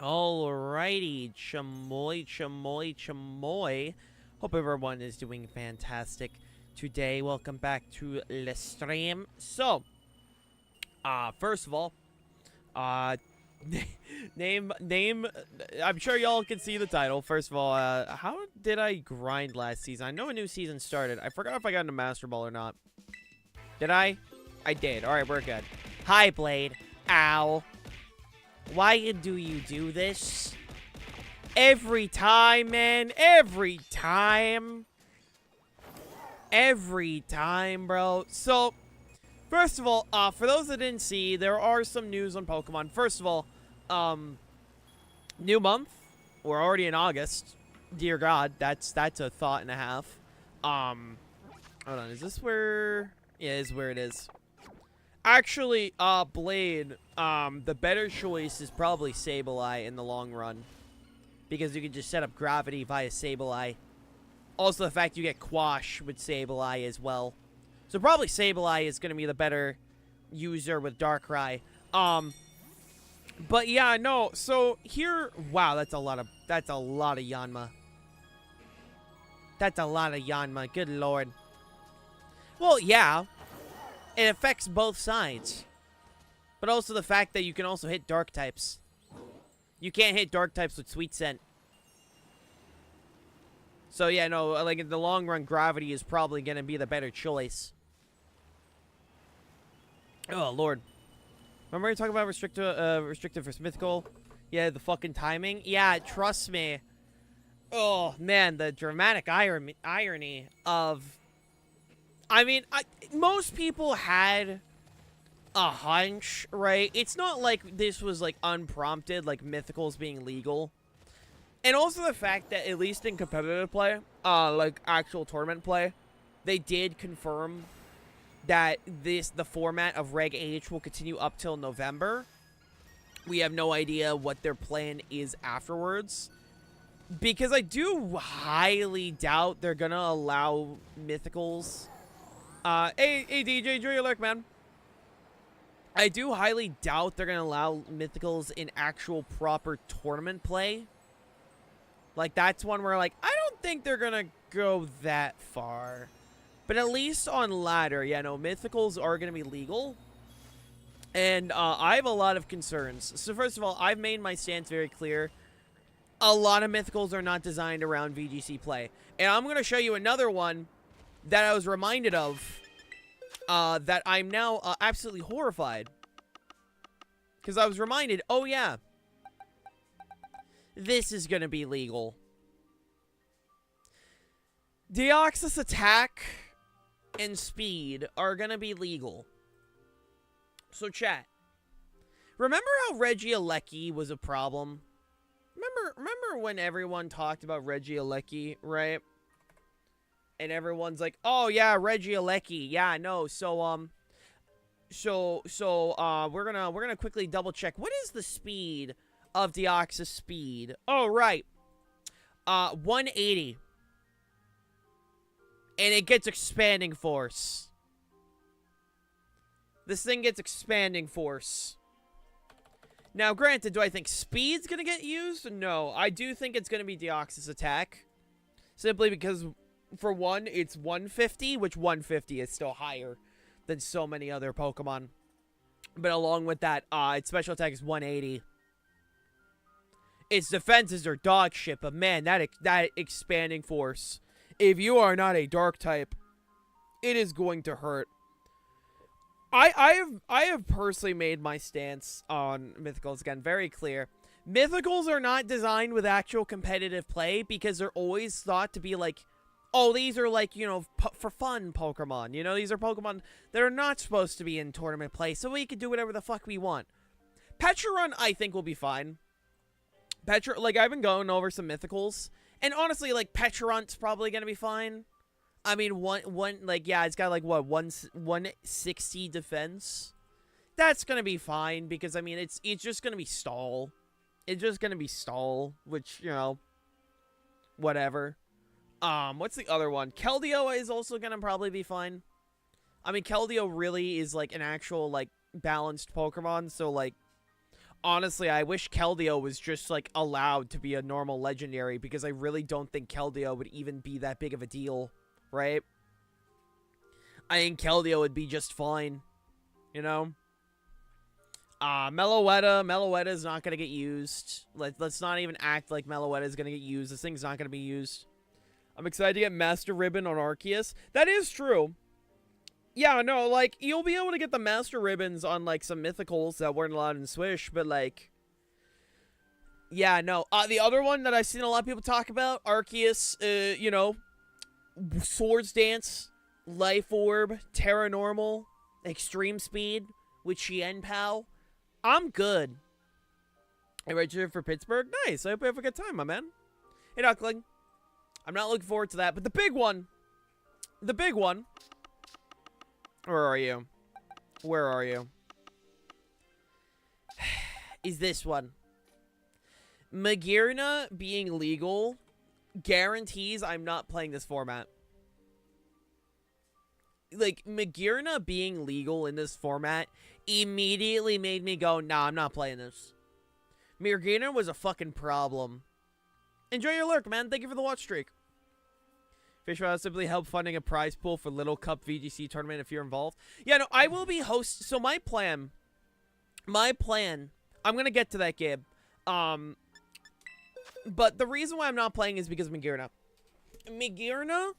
Alrighty, chamoy. Hope everyone is doing fantastic today. Welcome back to the stream. So, first of all, uh, name. I'm sure y'all can see the title. First of all, how did I grind last season? I know a new season started. I forgot if I got into Master Ball or not. Did I? I did. All right, we're good. Hi, Blade. Ow. Why do you do this? Every time, man. Every time. Every time, bro. So, first of all, for those that didn't see, there are some news on Pokemon. First of all, new month. We're already in August. Dear God, that's a thought and a half. Hold on. Is this where? Yeah, is where it is. Actually, Blade, the better choice is probably ScVi in the long run. Because you can just set up gravity via ScVi. Also, the fact you get Quash with ScVi as well. So probably ScVi is going to be the better user with Darkrai. But yeah, no, so here, wow, that's a lot of Yanma. That's a lot of Yanma, good lord. Well, yeah. It affects both sides. But also the fact that you can also hit dark types. You can't hit dark types with Sweet Scent. So yeah, no, like in the long run, gravity is probably going to be the better choice. Oh, lord. Remember you talking about restrictive for mythical? Yeah, the fucking timing? Yeah, trust me. Oh, man, the dramatic irony of... I mean, most people had a hunch, right? It's not like this was, like, unprompted, like mythicals being legal. And also the fact that, at least in competitive play, like actual tournament play, they did confirm that the format of Reg H will continue up till November. We have no idea what their plan is afterwards. Because I do highly doubt they're gonna allow mythicals... hey DJ, enjoy your lurk, man. I do highly doubt they're going to allow mythicals in actual proper tournament play. Like, that's one where, like, I don't think they're going to go that far. But at least on ladder, yeah, no, mythicals are going to be legal. And I have a lot of concerns. So first of all, I've made my stance very clear. A lot of mythicals are not designed around VGC play. And I'm going to show you another one that I was reminded of, that I'm now absolutely horrified. Because I was reminded, oh yeah, this is going to be legal. Deoxys attack and speed are going to be legal. So chat, remember how Regieleki was a problem? Remember when everyone talked about Regieleki, right? And everyone's like, oh yeah, Regieleki. Yeah, no. So we're gonna quickly double check. What is the speed of Deoxys speed? Oh right. 180. And it gets expanding force. This thing gets expanding force. Now, granted, do I think speed's gonna get used? No. I do think it's gonna be Deoxys attack. Simply because, for one, it's 150, which 150 is still higher than so many other Pokemon. But along with that, its special attack is 180. Its defenses are dog shit, but man, that expanding force, if you are not a dark type, it is going to hurt. I have personally made my stance on Mythicals, again, very clear. Mythicals are not designed with actual competitive play because they're always thought to be like, oh, these are like, you know, for fun Pokemon. You know, these are Pokemon that are not supposed to be in tournament play, so we can do whatever the fuck we want. Petrarun, I think, will be fine. Like, I've been going over some Mythicals, and honestly, like, Petrarun's probably gonna be fine. I mean, like, yeah, it's got, like, what, 160 defense? That's gonna be fine, because, I mean, it's just gonna be stall. It's just gonna be stall, which, you know, whatever. What's the other one? Keldeo is also gonna probably be fine. I mean, Keldeo really is, like, an actual, like, balanced Pokemon, so, like... Honestly, I wish Keldeo was just, like, allowed to be a normal legendary, because I really don't think Keldeo would even be that big of a deal, right? I think Keldeo would be just fine, you know? Meloetta is not going to get used. Let's not even act like Meloetta is going to get used. This thing's not going to be used. I'm excited to get Master Ribbon on Arceus. That is true. Yeah, no, like, you'll be able to get the Master Ribbons on, like, some mythicals that weren't allowed in Swish, but, like... Yeah, no. The other one that I've seen a lot of people talk about, Arceus, you know, Swords Dance, Life Orb, Terra Normal, Extreme Speed, with Chien Pao. I'm good. I registered for Pittsburgh? Nice. I hope you have a good time, my man. Hey, Duckling. I'm not looking forward to that, but the big one. The big one. Where are you? Where are you? Is this one. Magearna being legal guarantees I'm not playing this format. Like, Magearna being legal in this format immediately made me go, nah, I'm not playing this. Magearna was a fucking problem. Enjoy your lurk, man. Thank you for the watch streak. Fishbowl simply help funding a prize pool for Little Cup VGC tournament if you're involved. Yeah, no, I will be host. So my plan, I'm going to get to that, Gabe. But the reason why I'm not playing is because of Magearna. Magearna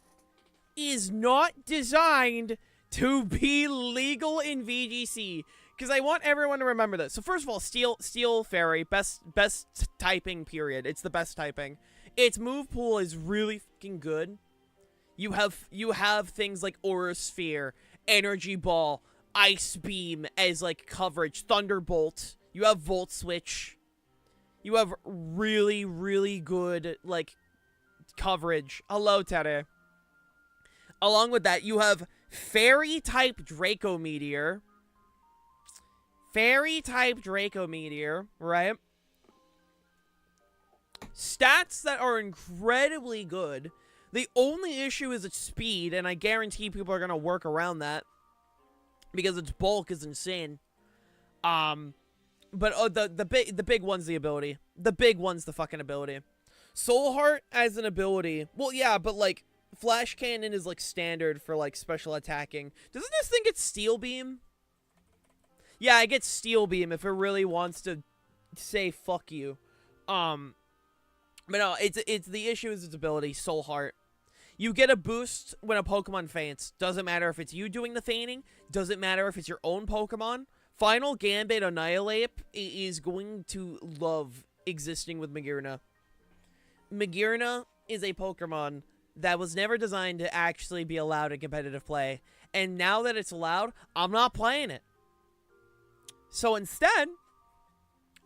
is not designed to be legal in VGC. Because I want everyone to remember this. So first of all, Steel Fairy, best typing, period. It's the best typing. Its move pool is really fucking good. You have things like Aura Sphere, Energy Ball, Ice Beam as, like, coverage, Thunderbolt. You have Volt Switch. You have really, really good, like, coverage. Hello, Teddy. Along with that, you have Fairy-type Draco Meteor. Fairy-type Draco Meteor, right? Stats that are incredibly good. The only issue is its speed, and I guarantee people are going to work around that. Because its bulk is insane. But the big one's the ability. The big one's the fucking ability. Soul Heart as an ability. Well, yeah, but, like, Flash Cannon is, like, standard for, like, special attacking. Doesn't this thing get Steel Beam? Yeah, it gets Steel Beam if it really wants to say fuck you. But no, it's the issue is its ability, Soul Heart. You get a boost when a Pokemon faints. Doesn't matter if it's you doing the feigning. Doesn't matter if it's your own Pokemon. Final Gambit Annihilate is going to love existing with Magearna. Magearna is a Pokemon that was never designed to actually be allowed in competitive play. And now that it's allowed, I'm not playing it. So instead...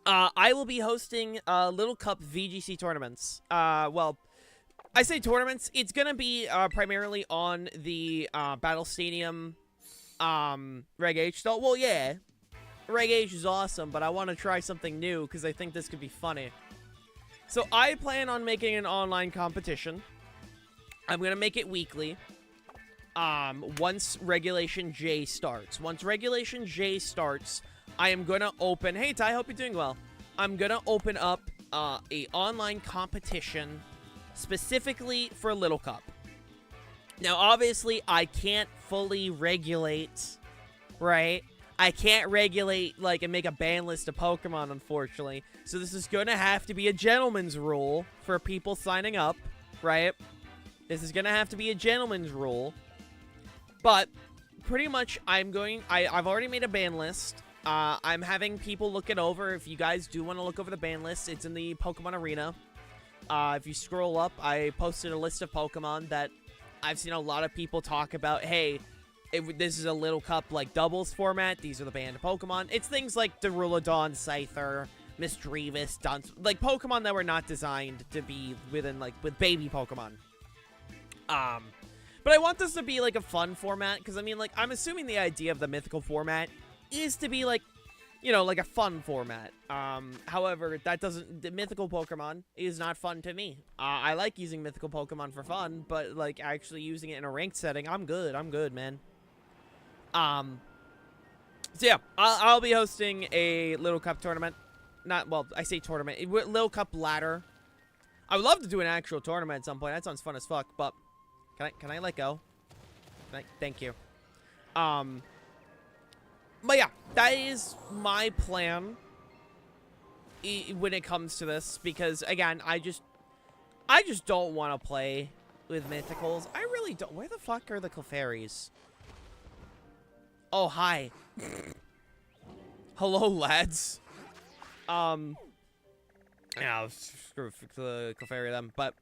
I will be hosting Little Cup VGC tournaments. Well, I say tournaments. It's going to be primarily on the Battle Stadium Reg H style. Well, yeah. Reg H is awesome, but I want to try something new because I think this could be funny. So I plan on making an online competition. I'm going to make it weekly. Once Regulation J starts. Once Regulation J starts... I am going to open... Hey, Ty, hope you're doing well. I'm going to open up a online competition specifically for Little Cup. Now, obviously, I can't fully regulate, right? I can't regulate, like, and make a ban list of Pokemon, unfortunately. So this is going to have to be a gentleman's rule for people signing up, right? This is going to have to be a gentleman's rule. But, pretty much, I've already made a ban list. I'm having people look it over. If you guys do want to look over the ban list, it's in the Pokemon Arena. If you scroll up, I posted a list of Pokemon that I've seen a lot of people talk about. Hey, this is a Little Cup, like, doubles format. These are the banned Pokemon. It's things like Duraludon, Scyther, Misdreavus, Dunce. Like, Pokemon that were not designed to be within, like, with baby Pokemon. But I want this to be, like, a fun format. Because, I mean, like, I'm assuming the idea of the mythical format is to be, like, you know, like a fun format. However, the mythical Pokemon is not fun to me. I like using mythical Pokemon for fun, but, like, actually using it in a ranked setting, I'm good, man. So yeah, I'll be hosting a Little Cup tournament. not, well, I say tournament. Lil Cup ladder. I would love to do an actual tournament at some point. That sounds fun as fuck, but can I let go? Thank you. But yeah, that is my plan when it comes to this, because again, I just don't want to play with mythicals. I really don't. Where the fuck are the Clefairies? Oh, hi. Hello, lads. Yeah, screw the Clefairy them, but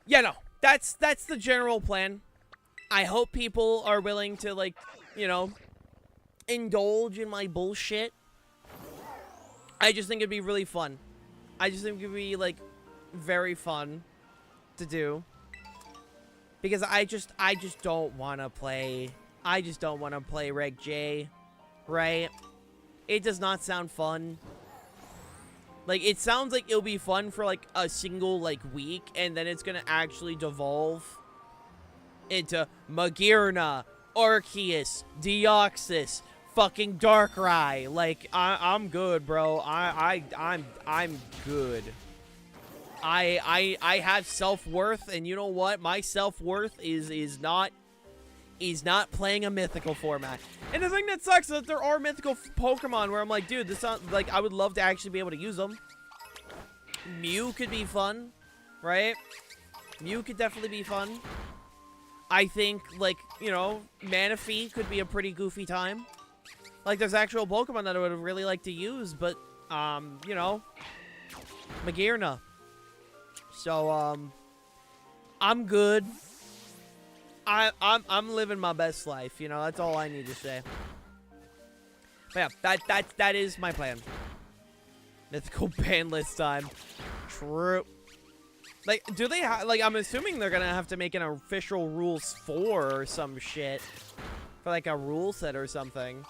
yeah, no, that's the general plan. I hope people are willing to, like, you know, indulge in my bullshit. I just think it'd be really fun. I just think it'd be, like, very fun to do. Because I just don't want to play. I just don't want to play Reg J, right? It does not sound fun. Like, it sounds like it'll be fun for, like, a single, like, week, and then it's gonna actually devolve into Magearna, Arceus, Deoxys, fucking Darkrai. Like, I'm good, bro. I'm good. I have self-worth, and you know what? My self-worth is not playing a mythical format. And the thing that sucks is that there are mythical Pokemon where I'm like, dude, this sounds like I would love to actually be able to use them. Mew could be fun, right? Mew could definitely be fun. I think, like, you know, Manaphy could be a pretty goofy time. Like, there's actual Pokemon that I would really like to use, but, you know, Magearna. So, I'm good. I'm living my best life, you know, that's all I need to say. But yeah, that is my plan. Mythical ban list time. True. Like, do they like, I'm assuming they're gonna have to make an official rules 4 or some shit. For like a rule set or something.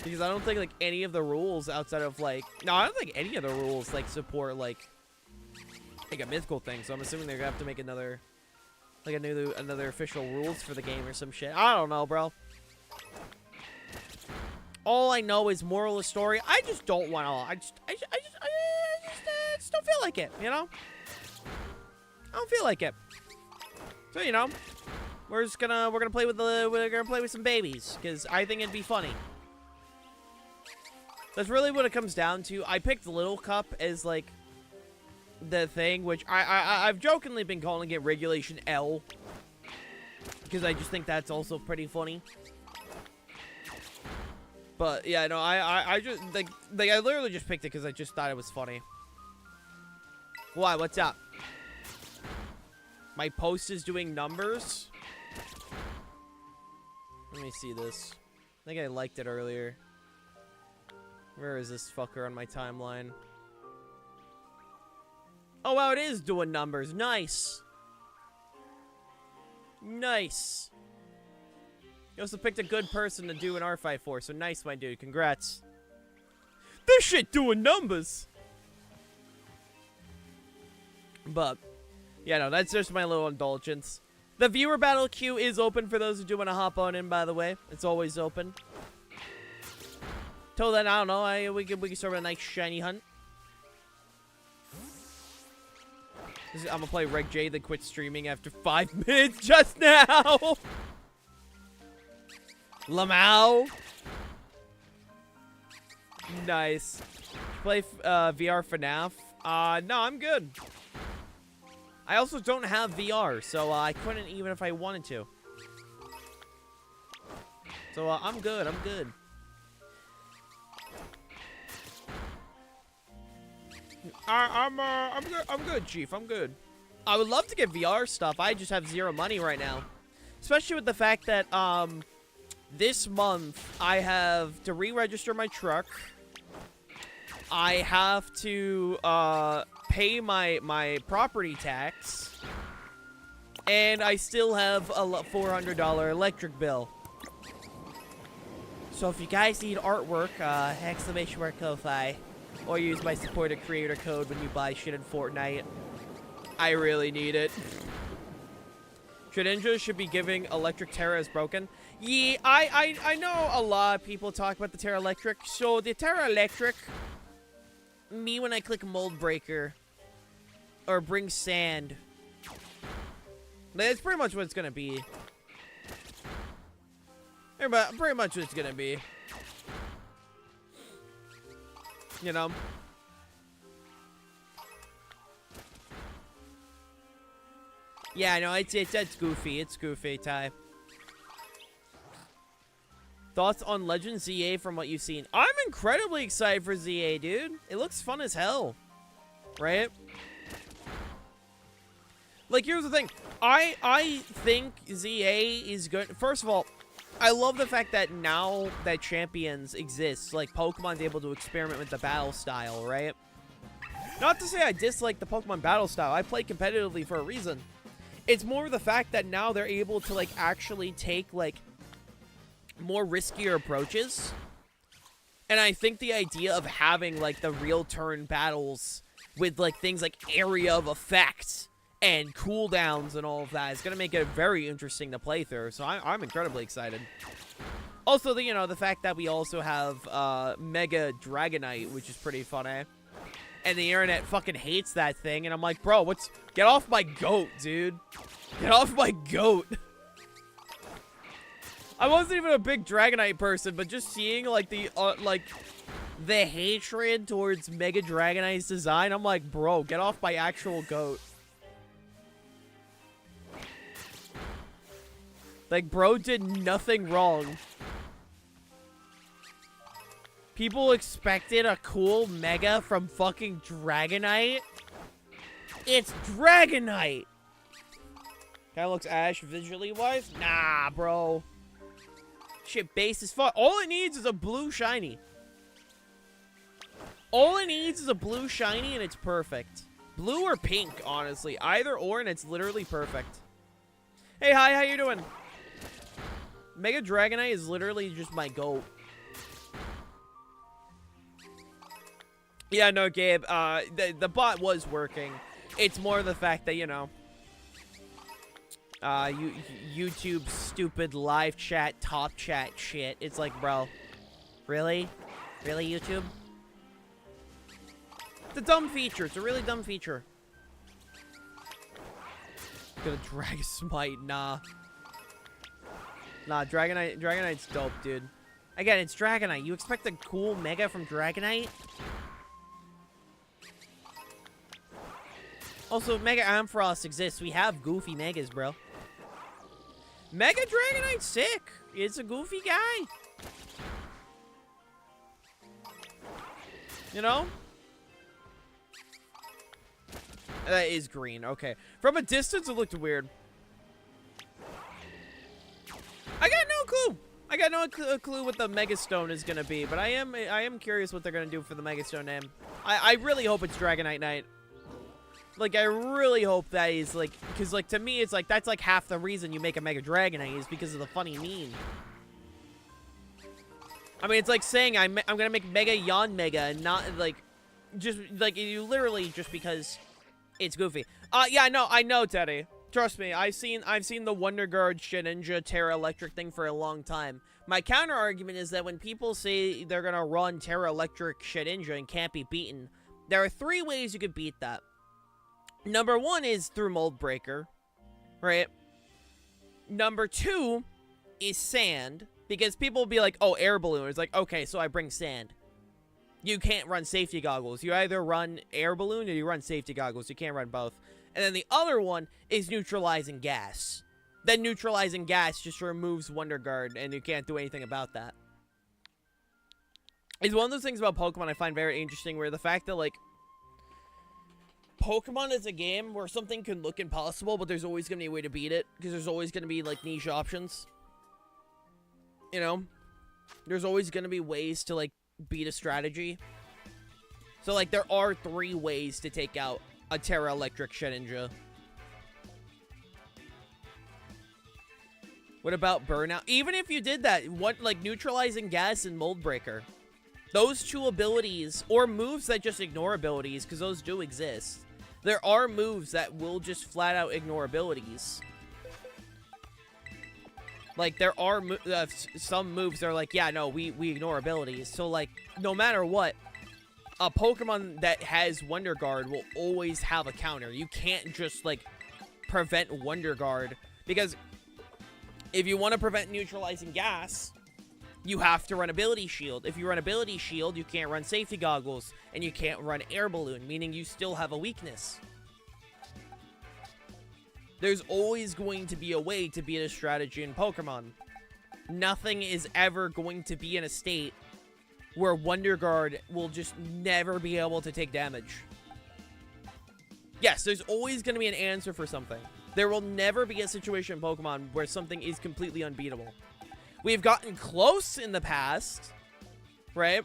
Because I don't think like any of the rules outside of like, no, I don't think any of the rules like support like a mythical thing. So I'm assuming they're gonna have to make another, like another official rules for the game or some shit. I don't know, bro. All I know is moral of the story. I just don't want to. I just don't feel like it. You know. I don't feel like it. So you know, we're gonna play with some babies because I think it'd be funny. That's really what it comes down to. I picked Little Cup as like the thing, which I've jokingly been calling it Regulation L because I just think that's also pretty funny. But yeah, no, I just like I literally just picked it because I just thought it was funny. Why? What's up? My post is doing numbers. Let me see this. I think I liked it earlier. Where is this fucker on my timeline? Oh wow, it is doing numbers. Nice. Nice. You also picked a good person to do an R5 for, so nice, my dude. Congrats. This shit doing numbers. But, yeah, no, that's just my little indulgence. The viewer battle queue is open for those who do want to hop on in, by the way. It's always open. Till then, I don't know. We can start with a nice shiny hunt. I'm gonna play Reg J, then quit streaming after 5 minutes just now. Lamau. Nice. Play VR FNAF. No, I'm good. I also don't have VR, so I couldn't even if I wanted to. So I'm good. I'm good. I'm good. I'm good, Chief. I'm good. I would love to get VR stuff. I just have zero money right now, especially with the fact that this month I have to re-register my truck. I have to pay my property tax, and I still have a $400 electric bill. So if you guys need artwork, !Ko-Fi, or use my supported creator code when you buy shit in Fortnite. I really need it. Shredinja should be giving Electric Terra as broken. Yeah, I know a lot of people talk about the Terra Electric. So the Terra Electric me when I click Mold Breaker or bring sand. That's pretty much what it's gonna be. Pretty much what it's gonna be. You know? Yeah, no, it's goofy. It's goofy, Ty. Thoughts on Legend ZA from what you've seen? I'm incredibly excited for ZA, dude. It looks fun as hell. Right? Like, here's the thing. I think ZA is good. First of all, I love the fact that now that champions exist, like, Pokemon's able to experiment with the battle style, right? Not to say I dislike the Pokemon battle style. I play competitively for a reason. It's more the fact that now they're able to, like, actually take, like, more riskier approaches. And I think the idea of having, like, the real turn battles with, like, things like area of effect and cooldowns and all of that is going to make it very interesting to play through. So I'm incredibly excited. Also, the fact that we also have Mega Dragonite, which is pretty funny. And the internet fucking hates that thing. And I'm like, bro, get off my goat, dude. Get off my goat. I wasn't even a big Dragonite person, but just seeing, like, the hatred towards Mega Dragonite's design, I'm like, bro, get off my actual goat. Like, bro did nothing wrong. People expected a cool Mega from fucking Dragonite? It's Dragonite! Kinda looks Ash visually wise? Nah, bro. Shit, base as fuck. All it needs is a blue shiny. All it needs is a blue shiny and it's perfect. Blue or pink, honestly. Either or and it's literally perfect. Hey, hi, how you doing? Mega Dragonite is literally just my goat. Yeah, no, Gabe. The bot was working. It's more the fact that, YouTube stupid live chat, top chat shit. It's like, bro, really? Really, YouTube? It's a dumb feature. It's a really dumb feature. Gonna drag Smite, nah. Nah, Dragonite's dope, dude. Again, it's Dragonite. You expect a cool Mega from Dragonite? Also, Mega Ampharos exists. We have goofy Megas, bro. Mega Dragonite's sick. It's a goofy guy. You know? That is green. Okay. From a distance, it looked weird. I got no clue. I got no clue what the Mega Stone is gonna be, but I am curious what they're gonna do for the Mega Stone name. I really hope it's Dragonite Knight. Like, I really hope that is, like, because, like, to me, it's like, that's, like, half the reason you make a Mega Dragonite is because of the funny meme. I mean, it's like saying I'm gonna make Mega Yon Mega and not, like, just, like, you literally just because it's goofy. Yeah, no, I know, Teddy. Trust me, I've seen the Wonder Guard Shedinja Terra Electric thing for a long time. My counter argument is that when people say they're gonna run Terra Electric Shedinja and can't be beaten, there are 3 ways you could beat that. Number 1 is through Mold Breaker, right? Number 2 is sand, because people will be like, oh, air balloon. It's like, okay, so I bring sand. You can't run safety goggles. You either run air balloon or you run safety goggles. You can't run both. And then the other one is neutralizing gas. Then neutralizing gas just removes Wonder Guard, and you can't do anything about that. It's one of those things about Pokemon I find very interesting, where the fact that, like, Pokemon is a game where something can look impossible, but there's always going to be a way to beat it, because there's always going to be, like, niche options. You know? There's always going to be ways to, like, beat a strategy. So, like, there are 3 ways to take out a Terra Electric Shedinja. What about Burnout? Even if you did that, what, like, neutralizing gas and Mold Breaker. Those 2 abilities, or moves that just ignore abilities, because those do exist. There are moves that will just flat out ignore abilities. Like, there are some moves that are like, yeah, no, we ignore abilities. So, like, no matter what, a Pokemon that has Wonder Guard will always have a counter. You can't just, like, prevent Wonder Guard, because if you want to prevent neutralizing gas, you have to run Ability Shield. If you run Ability Shield, you can't run Safety Goggles, and you can't run Air Balloon, meaning you still have a weakness. There's always going to be a way to beat a strategy in Pokemon. Nothing is ever going to be in a state where Wonder Guard will just never be able to take damage. Yes, there's always going to be an answer for something. There will never be a situation in Pokemon where something is completely unbeatable. We've gotten close in the past, right?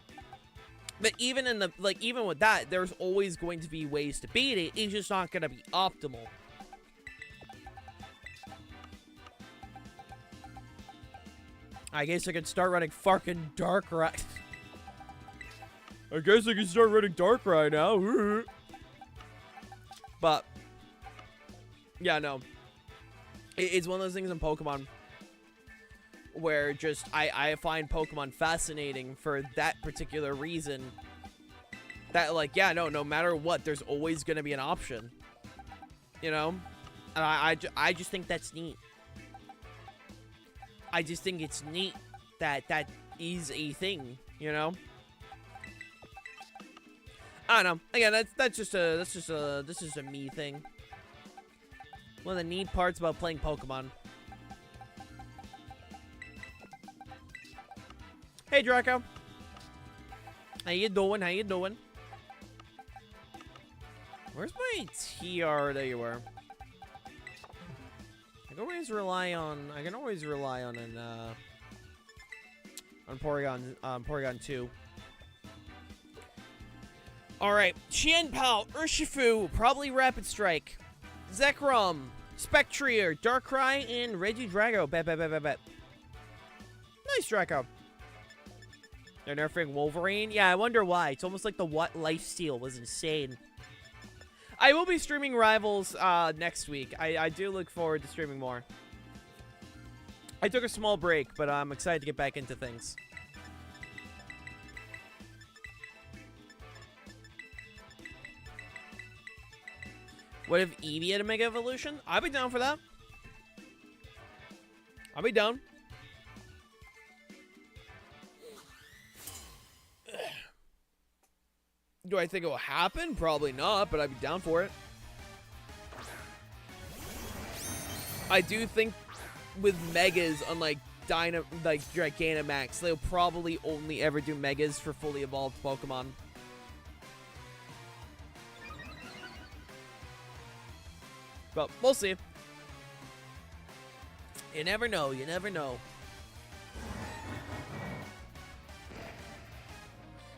But even in the, like, even with that, there's always going to be ways to beat it. It's just not going to be optimal. I guess I could start running fucking Darkrai. I guess I can start running Darkrai now. But, yeah, no. It's one of those things in Pokemon where just I find Pokemon fascinating for that particular reason. That, like, yeah, no matter what, there's always going to be an option. You know? And I just think that's neat. I just think it's neat that that is a thing, you know? I don't know. Again, that's just a me thing. One of the neat parts about playing Pokemon. Hey, Draco. How you doing? How you doing? Where's my TR that you were? I can always rely on Porygon 2. Alright, Qianpao, Urshifu, probably Rapid Strike, Zekrom, Spectrier, Darkrai, and Regidrago. Bet. Nice, Draco. They're nerfing Wolverine? Yeah, I wonder why. It's almost like the lifesteal was insane. I will be streaming Rivals next week. I do look forward to streaming more. I took a small break, but I'm excited to get back into things. What if Eevee had a Mega Evolution? I'd be down for that. I'll be down. Do I think it will happen? Probably not, but I'd be down for it. I do think with Megas, unlike Gigantamax, they'll probably only ever do Megas for fully evolved Pokemon. But we'll see. You never know. You never know.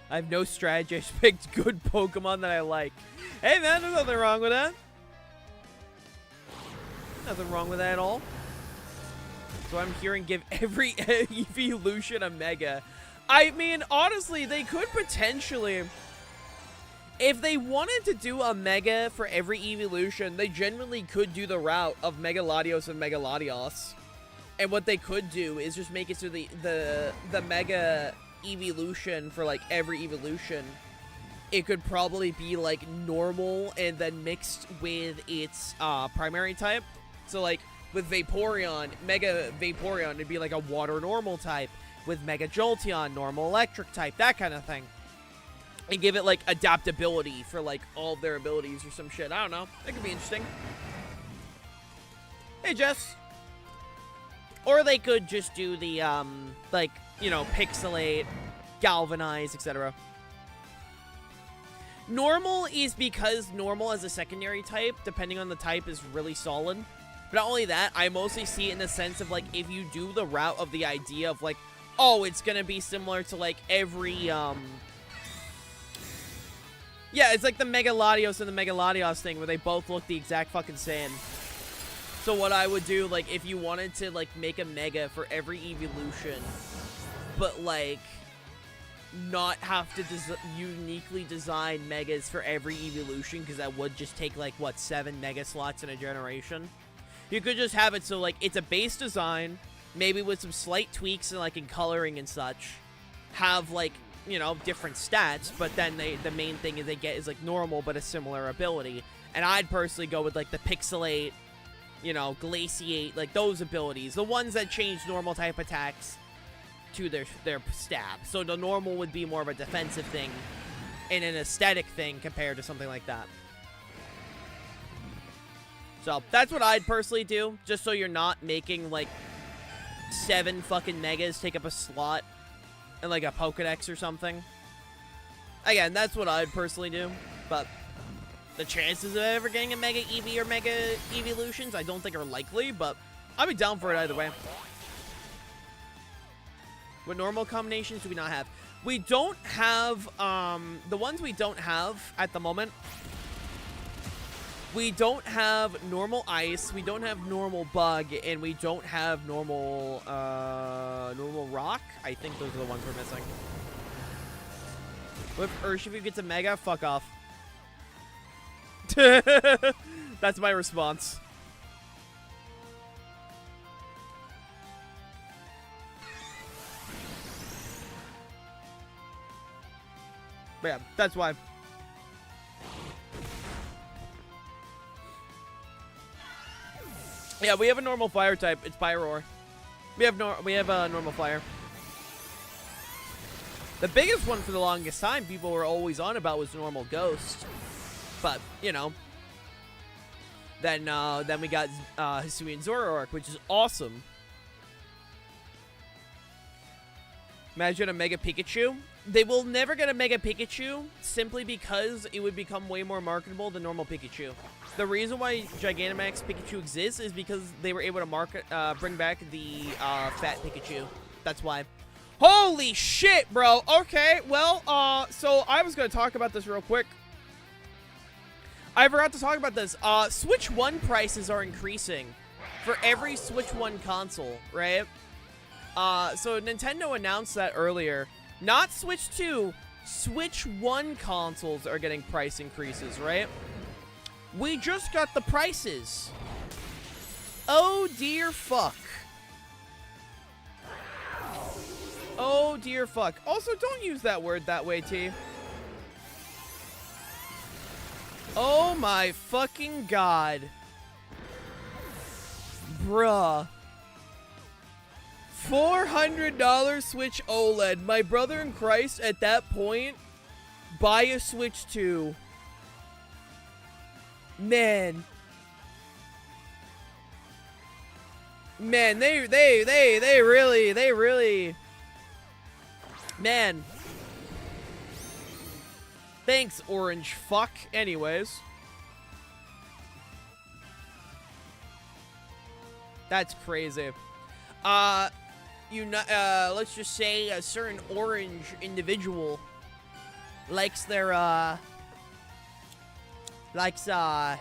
I have no strategy. I just picked good Pokemon that I like. Hey, man, there's nothing wrong with that. Nothing wrong with that at all. So I'm hearing give every evolution a Mega. I mean, honestly, they could potentially... If they wanted to do a Mega for every evolution, they genuinely could do the route of Mega Latios and Mega Latios. And what they could do is just make it so the Mega evolution for, like, every evolution, it could probably be, like, normal and then mixed with its primary type. So, like, with Vaporeon, Mega Vaporeon, it'd be, like, a water normal type. With Mega Jolteon, normal electric type, that kind of thing. And give it, like, adaptability for, like, all of their abilities or some shit. I don't know. That could be interesting. Hey, Jess. Or they could just do the, like, you know, pixelate, galvanize, etc. Normal is because normal as a secondary type, depending on the type, is really solid. But not only that, I mostly see it in the sense of, like, if you do the route of the idea of, like, oh, it's gonna be similar to, like, every, yeah, it's like the Mega Latios and the Mega Latios thing where they both look the exact fucking same. So what I would do, like, if you wanted to, like, make a Mega for every evolution, but, like, not have to uniquely design Megas for every evolution, because that would just take, like, what, 7 Mega slots in a generation? You could just have it so, like, it's a base design, maybe with some slight tweaks and, like, in coloring and such. Have, like, you know, different stats, but then the main thing is they get is like normal but a similar ability. And I'd personally go with like the Pixelate, you know, Glaciate, like those abilities, the ones that change normal type attacks to their stab. So the normal would be more of a defensive thing and an aesthetic thing compared to something like that. So that's what I'd personally do, just so you're not making like 7 fucking megas take up a slot in like a Pokedex or something. Again, that's what I'd personally do, but the chances of ever getting a Mega EV or Mega Evolutions, I don't think are likely, but I'd be down for it either way. What normal combinations do we not have? We don't have, the ones we don't have at the moment, we don't have normal ice, we don't have normal bug, and we don't have normal, normal rock. I think those are the ones we're missing. What if Urshifu gets a Mega? Fuck off. That's my response. But yeah, that's why. Yeah, we have a normal fire type. It's Pyroar. We have a normal fire. The biggest one for the longest time people were always on about was normal Ghost. But, you know, then we got Hisuian Zoroark, which is awesome. Imagine a Mega Pikachu. They will never get a Mega Pikachu simply because it would become way more marketable than normal Pikachu. The reason why Gigantamax Pikachu exists is because they were able to bring back the Fat Pikachu. That's why. Holy shit, bro. Okay, well, so I was going to talk about this real quick. I forgot to talk about this. Switch 1 prices are increasing for every Switch 1 console, right? So Nintendo announced that earlier. Not Switch 2, Switch 1 consoles are getting price increases, right? We just got the prices. Oh dear fuck. Oh dear fuck. Also, don't use that word that way, T. Oh my fucking god. Bruh. $400 Switch OLED. My brother in Christ, at that point, buy a Switch 2. Man. Man, they really. Man. Thanks, orange fuck. Anyways. That's crazy. Let's just say a certain orange individual likes their likes their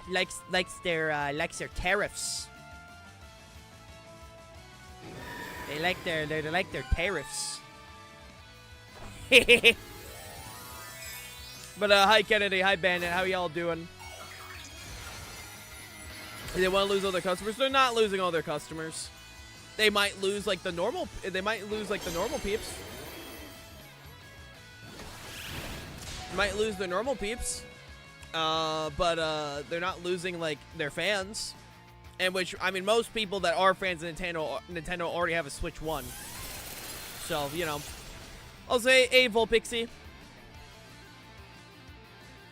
tariffs. They like their tariffs. But hi Kennedy, hi Bandit, how y'all doing? They want to lose all their customers. They're not losing all their customers. They might lose like the normal. They might lose like the normal peeps. Might lose the normal peeps. But they're not losing like their fans. And which, I mean, most people that are fans of Nintendo already have a Switch 1. So, you know. I'll say, hey, Volpixie.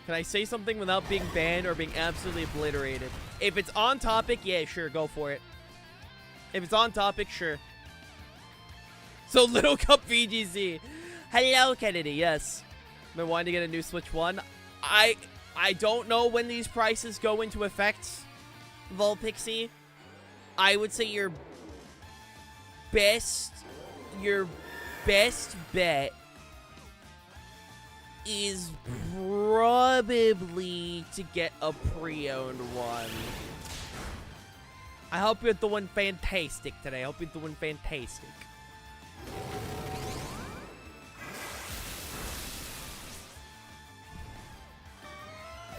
Can I say something without being banned or being absolutely obliterated? If it's on topic, yeah, sure, go for it. If it's on topic, sure. So, Little Cup VGZ. Hello, Kennedy, yes. Been wanting to get a new Switch 1. I don't know when these prices go into effect, Volpixie. I would say your best bet is probably to get a pre-owned one. I hope you're doing fantastic today. I hope you're doing fantastic.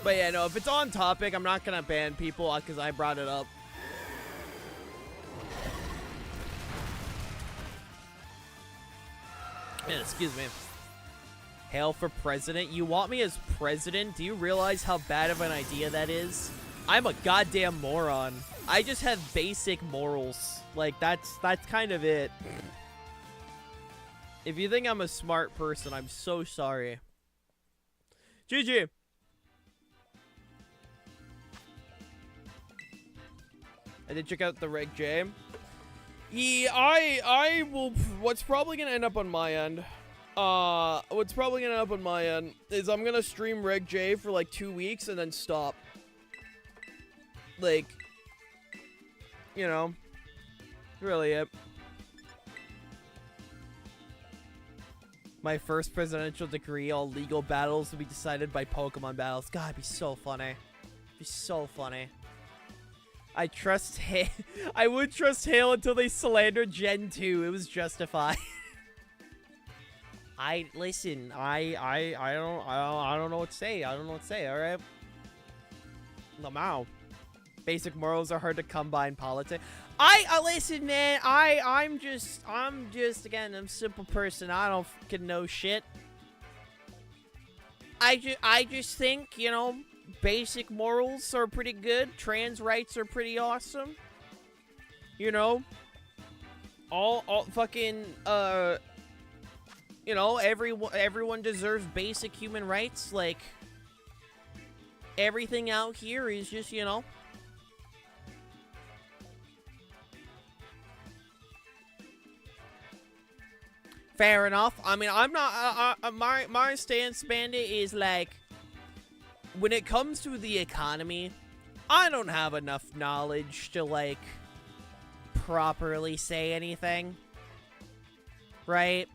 But yeah, no, if it's on topic, I'm not gonna ban people because I brought it up. Man, excuse me. Hail for president? You want me as president? Do you realize how bad of an idea that is? I'm a goddamn moron. I just have basic morals. Like, that's kind of it. If you think I'm a smart person, I'm so sorry. GG. I did check out the Reg J. Yeah, I will. What's probably gonna end up on my end? What's probably gonna end up on my end is I'm gonna stream Reg J for like 2 weeks and then stop. Like, you know, really it. My first presidential decree: all legal battles will be decided by Pokemon battles. God, it'd be so funny. It'd be so funny. I trust Hale. I would trust Hale until they slandered Gen 2. It was justified. Listen. I don't know what to say. I don't know what to say. All right. Lamau. Basic morals are hard to come by in politics. Listen, man. I'm just again, I'm a simple person. I don't fucking know shit. I just think, you know, basic morals are pretty good. Trans rights are pretty awesome. You know, all fucking you know, everyone deserves basic human rights. Like, everything out here is just, you know, fair enough. I mean, I'm not my stance, Bandit, is like, when it comes to the economy, I don't have enough knowledge to, like, properly say anything. Right?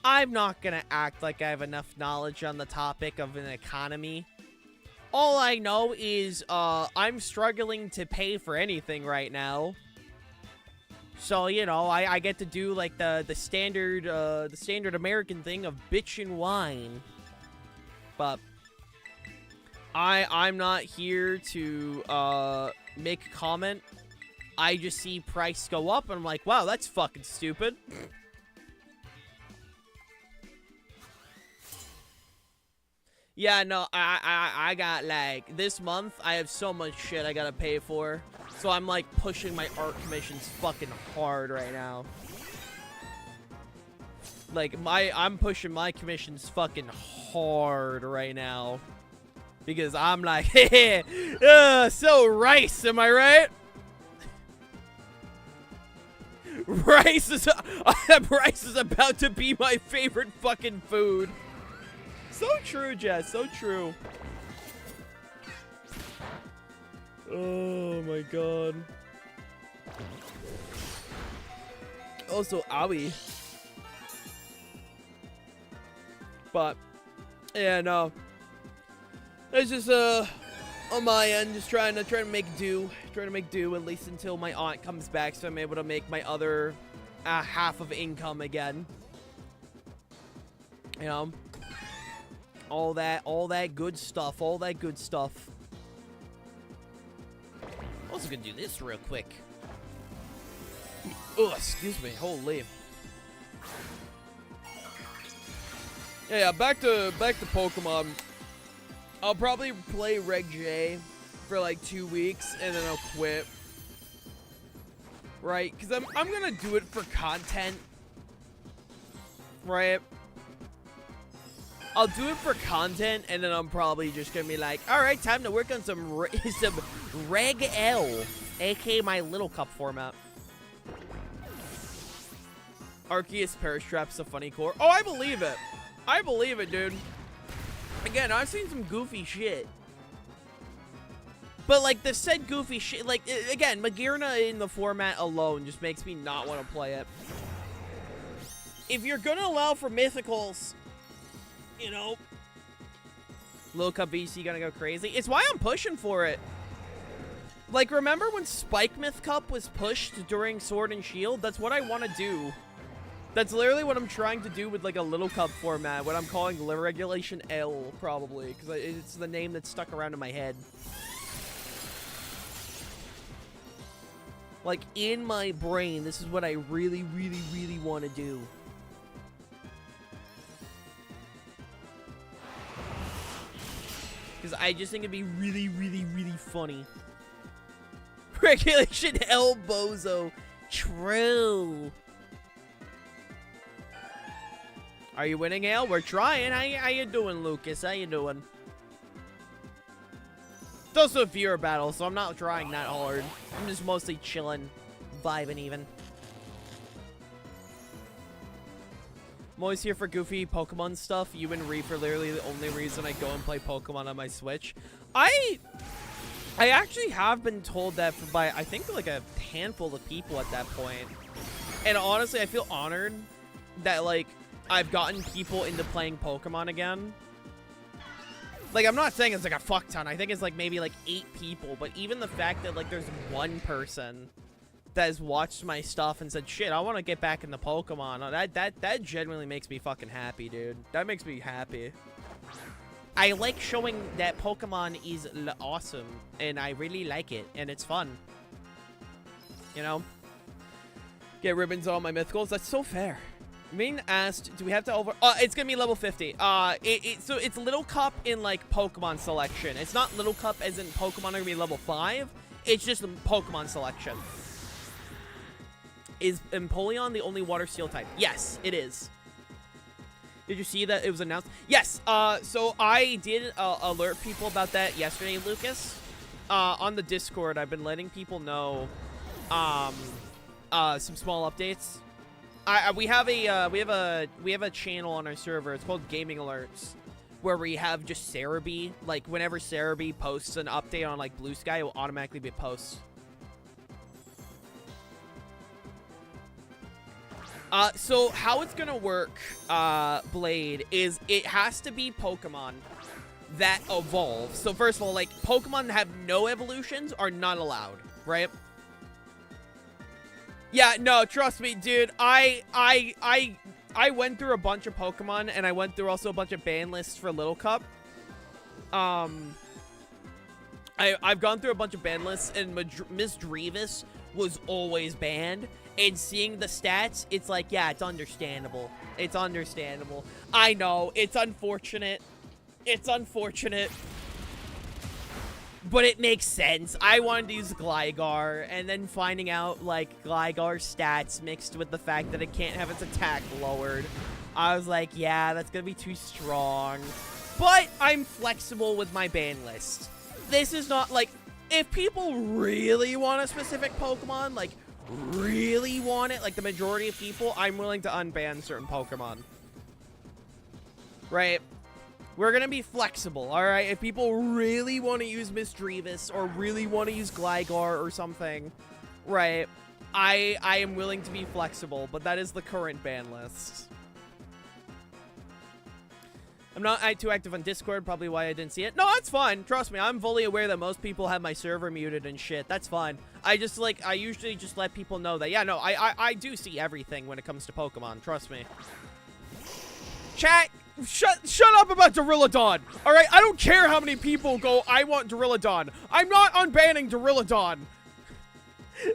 I'm not gonna act like I have enough knowledge on the topic of an economy. All I know is, I'm struggling to pay for anything right now. So, you know, I get to do, like, the standard American thing of bitch and whine. But I'm not here to make a comment. I just see price go up and I'm like, wow, that's fucking stupid. Yeah, no, I got, like, this month I have so much shit I gotta pay for. So I'm, like, pushing my art commissions fucking hard right now. Like, I'm pushing my commissions fucking hard right now. Because I'm like, hey, so rice, am I right? Rice is about to be my favorite fucking food. So true, Jess, so true. Oh my god. Also, owie. But, yeah, no. It's just, on my end, just trying to make do. Trying to make do, at least until my aunt comes back, so I'm able to make my other half of income again. You know? All that good stuff, all that good stuff. Also gonna do this real quick. Oh, excuse me, holy. Yeah, back to Pokemon. I'll probably play Reg J for like 2 weeks and then I'll quit. Right? Because I'm gonna do it for content. Right? I'll do it for content and then I'm probably just gonna be like, alright, time to work on some Reg L, aka my Little Cup format. Arceus Parastrap's a funny core. Oh, I believe it. I believe it, dude. Again, I've seen some goofy shit. But, like, the said goofy shit, like, again, Magearna in the format alone just makes me not want to play it. If you're gonna allow for mythicals, you know, Lil Cup VC gonna go crazy. It's why I'm pushing for it. Like, remember when Spike Myth Cup was pushed during Sword and Shield? That's what I want to do. That's literally what I'm trying to do with, like, a Little Cup format, what I'm calling Regulation L, probably, because it's the name that's stuck around in my head. Like, in my brain, this is what I really, really, really want to do. Because I just think it'd be really, really, really funny. Regulation El Bozo. True. Are you winning, Ale? We're trying. How you doing, Lucas? How you doing? It's also a viewer battle, so I'm not trying that hard. I'm just mostly chilling, vibing even. I'm always here for goofy Pokemon stuff. You and Reef are literally the only reason I go and play Pokemon on my Switch. I actually have been told that by, I think, like a handful of people at that point. And honestly, I feel honored that, like, I've gotten people into playing Pokemon again. Like, I'm not saying it's like a fuck ton. I think it's like maybe like 8 people. But even the fact that, like, there's one person that has watched my stuff and said, shit, I want to get back into Pokemon. That genuinely makes me fucking happy, dude. That makes me happy. I like showing that Pokemon is awesome, and I really like it, and it's fun. You know? Get ribbons on my mythicals. That's so fair. Being asked, do we have to over... it's gonna be level 50. So it's Little Cup in, like, Pokemon selection. It's not Little Cup as in Pokemon are gonna be level 5. It's just the Pokemon selection. Is Empoleon the only water steel type? Yes, it is. Did you see that it was announced? Yes. So I did alert people about that yesterday, Lucas. On the Discord, I've been letting people know some small updates. We have a channel on our server. It's called Gaming Alerts, where we have just Cerebi. Like, whenever Cerebi posts an update on, like, Blue Sky, it will automatically be posts. So how it's gonna work, Blade, is it has to be Pokemon that evolve. So first of all, like, Pokemon that have no evolutions are not allowed, right? Yeah, no, trust me, dude. I went through a bunch of Pokemon, and I went through also a bunch of ban lists for Little Cup. I've gone through a bunch of ban lists, and Miss Drevis was always banned. And seeing the stats, it's like, yeah, it's understandable. It's understandable. I know, it's unfortunate. It's unfortunate. But it makes sense. I wanted to use Gligar, and then finding out, like, Gligar's stats mixed with the fact that it can't have its attack lowered. I was like, yeah, that's gonna be too strong. But I'm flexible with my ban list. This is not, like, if people really want a specific Pokemon, like, really want it, like the majority of people, I'm willing to unban certain Pokemon. Right? We're gonna be flexible, alright? If people really want to use Miss Drevis or really want to use Gligar or something, right, I am willing to be flexible, but that is the current ban list. I'm not too active on Discord, probably why I didn't see it. No, that's fine. Trust me, I'm fully aware that most people have my server muted and shit. That's fine. I just, like, I usually just let people know that, yeah, no, I do see everything when it comes to Pokemon. Trust me. Chat, shut up about Duraludon. All right, I don't care how many people go, I want Duraludon. I'm not unbanning Duraludon.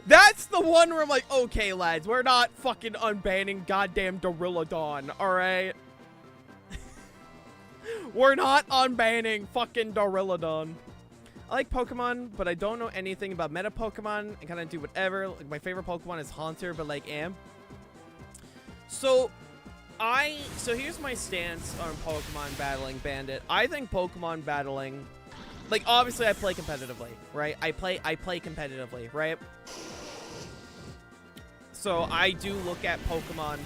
That's the one where I'm like, okay, lads, we're not fucking unbanning goddamn Duraludon, all right? We're not unbanning fucking Duraludon. I like Pokemon, but I don't know anything about meta Pokemon. I kind of do whatever. Like, my favorite Pokemon is Haunter, but like, So here's my stance on Pokemon battling Bandit. I think Pokemon battling, like, obviously I play competitively, right? I play competitively, right? So I do look at Pokemon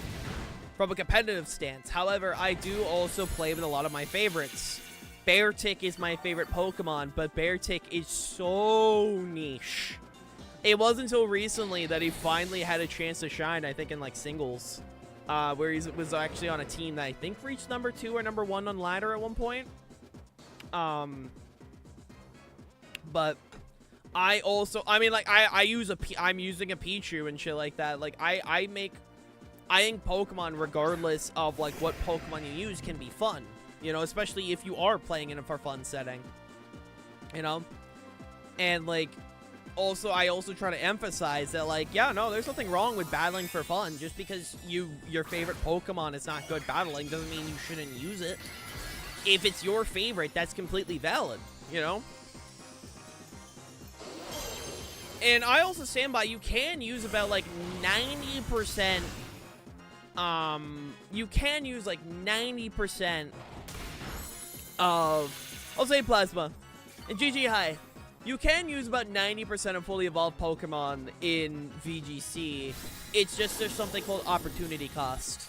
from a competitive stance. However, I do also play with a lot of my favorites. Beartic is my favorite Pokemon, but Beartic is so niche. It wasn't until recently that he finally had a chance to shine, I think in like singles, where he was actually on a team that I think reached number 2 or number 1 on ladder at one point. But I also, I mean, like, I'm using a Pichu and shit like that. Like, I think Pokemon, regardless of, like, what Pokemon you use, can be fun. You know, especially if you are playing in a for fun setting. You know? And, like, also, I also try to emphasize that, like, yeah, no, there's nothing wrong with battling for fun. Just because your favorite Pokemon is not good battling doesn't mean you shouldn't use it. If it's your favorite, that's completely valid. you know? And I also stand by, you can use about like 90%, you can use like 90% of, I'll say Plasma, and GG High. You can use about 90% of fully evolved Pokemon in VGC. It's just there's something called opportunity cost,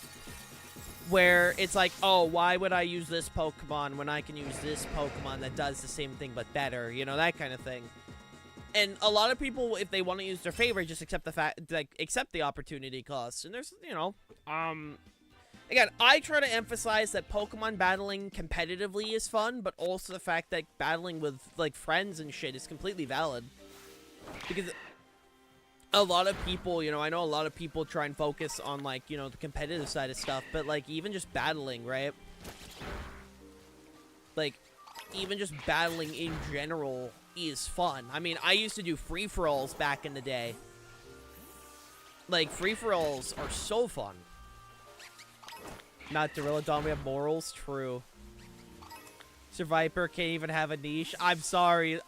where it's like, oh, why would I use this Pokemon when I can use this Pokemon that does the same thing but better? You know, that kind of thing. And a lot of people, if they want to use their favorite, just accept the fact, like, accept the opportunity cost. And there's, you know, again, I try to emphasize that Pokemon battling competitively is fun, but also the fact that battling with, like, friends and shit is completely valid. Because a lot of people, you know, I know a lot of people try and focus on, like, you know, the competitive side of stuff, but, like, even just battling, right? Like, even just battling in general is fun. I mean, I used to do free-for-alls back in the day. Like, free-for-alls are so fun. Not Duraludon, we have morals? True. ScViper can't even have a niche. I'm sorry,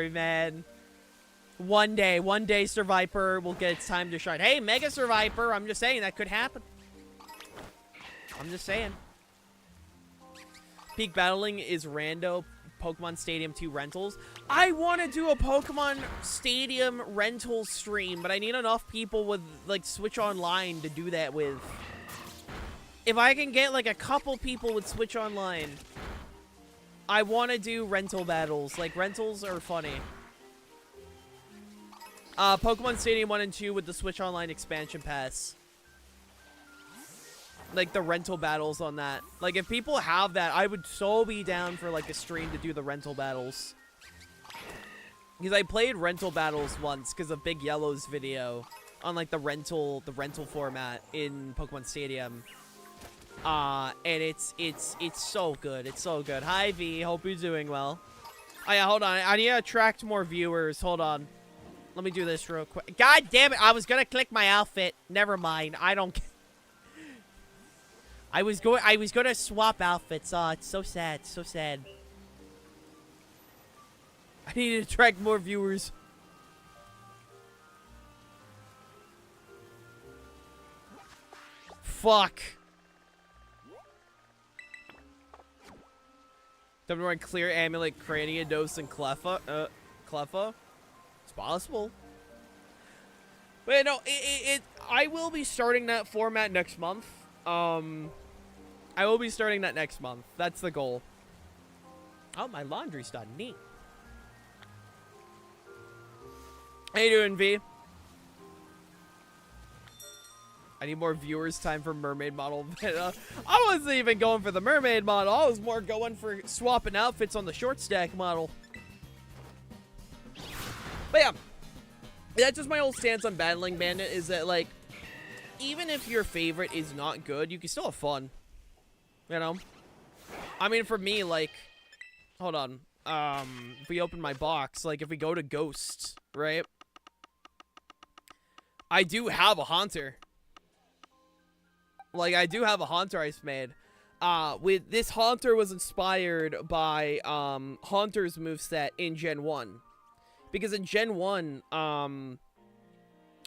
man. One day, ScViper will get its time to shine. Hey, Mega ScViper, I'm just saying, that could happen. I'm just saying. Peak battling is rando Pokemon Stadium 2 rentals. I want to do a Pokemon Stadium rental stream, but I need enough people with, like, Switch Online to do that with. If I can get, like, a couple people with Switch Online, I want to do rental battles. Like, rentals are funny. Pokemon Stadium 1 and 2 with the Switch Online expansion pass. Like, the rental battles on that. Like, if people have that, I would so be down for, like, a stream to do the rental battles. Because I played rental battles once because of Big Yellow's video on, like, the rental format in Pokemon Stadium. And it's so good. It's so good. Hi, V. Hope you're doing well. Oh, yeah, hold on. I need to attract more viewers. Hold on. Let me do this real quick. God damn it. I was gonna click my outfit. Never mind. I don't care. I was gonna swap outfits. Oh, it's so sad. So sad. I need to attract more viewers. Fuck. Someone clear Amulet, Craniados, and Cleffa. Cleffa? It's possible. But no, I will be starting that format next month. I will be starting that next month. That's the goal. Oh, my laundry's done. Neat. How you doing, V? I need more viewers. Time for mermaid model. I wasn't even going for the mermaid model. I was more going for swapping outfits on the short stack model. But yeah, that's just my whole stance on battling Bandit, is that, like, even if your favorite is not good, you can still have fun. You know? I mean, for me, like, hold on. If we open my box, like, if we go to Ghost, right? I do have a Haunter. Like, I do have a Haunter I made. With this Haunter was inspired by Haunter's moveset in Gen 1. Because in Gen 1,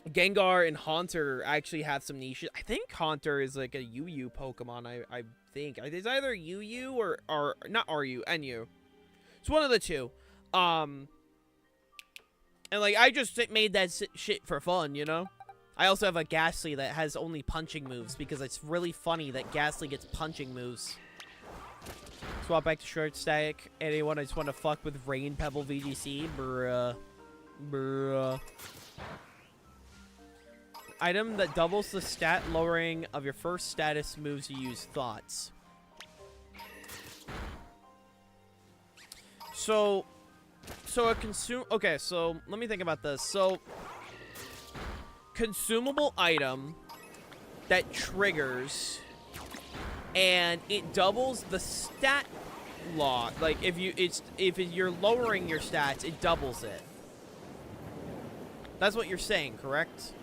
Gengar and Haunter actually have some niches. I think Haunter is like a UU Pokemon, I think. It's either UU or not RU, NU. It's one of the two. And like, I just made that shit for fun, you know? I also have a Ghastly that has only punching moves because it's really funny that Ghastly gets punching moves. Swap back to short stack. Anyone I just want to fuck with Rain Pebble VGC? Bruh. Bruh. Item that doubles the stat lowering of your first status moves you use. Thoughts? So a okay, so let me think about this. So consumable item that triggers and it doubles the stat log. Like if you're lowering your stats, it doubles it. That's what you're saying, correct?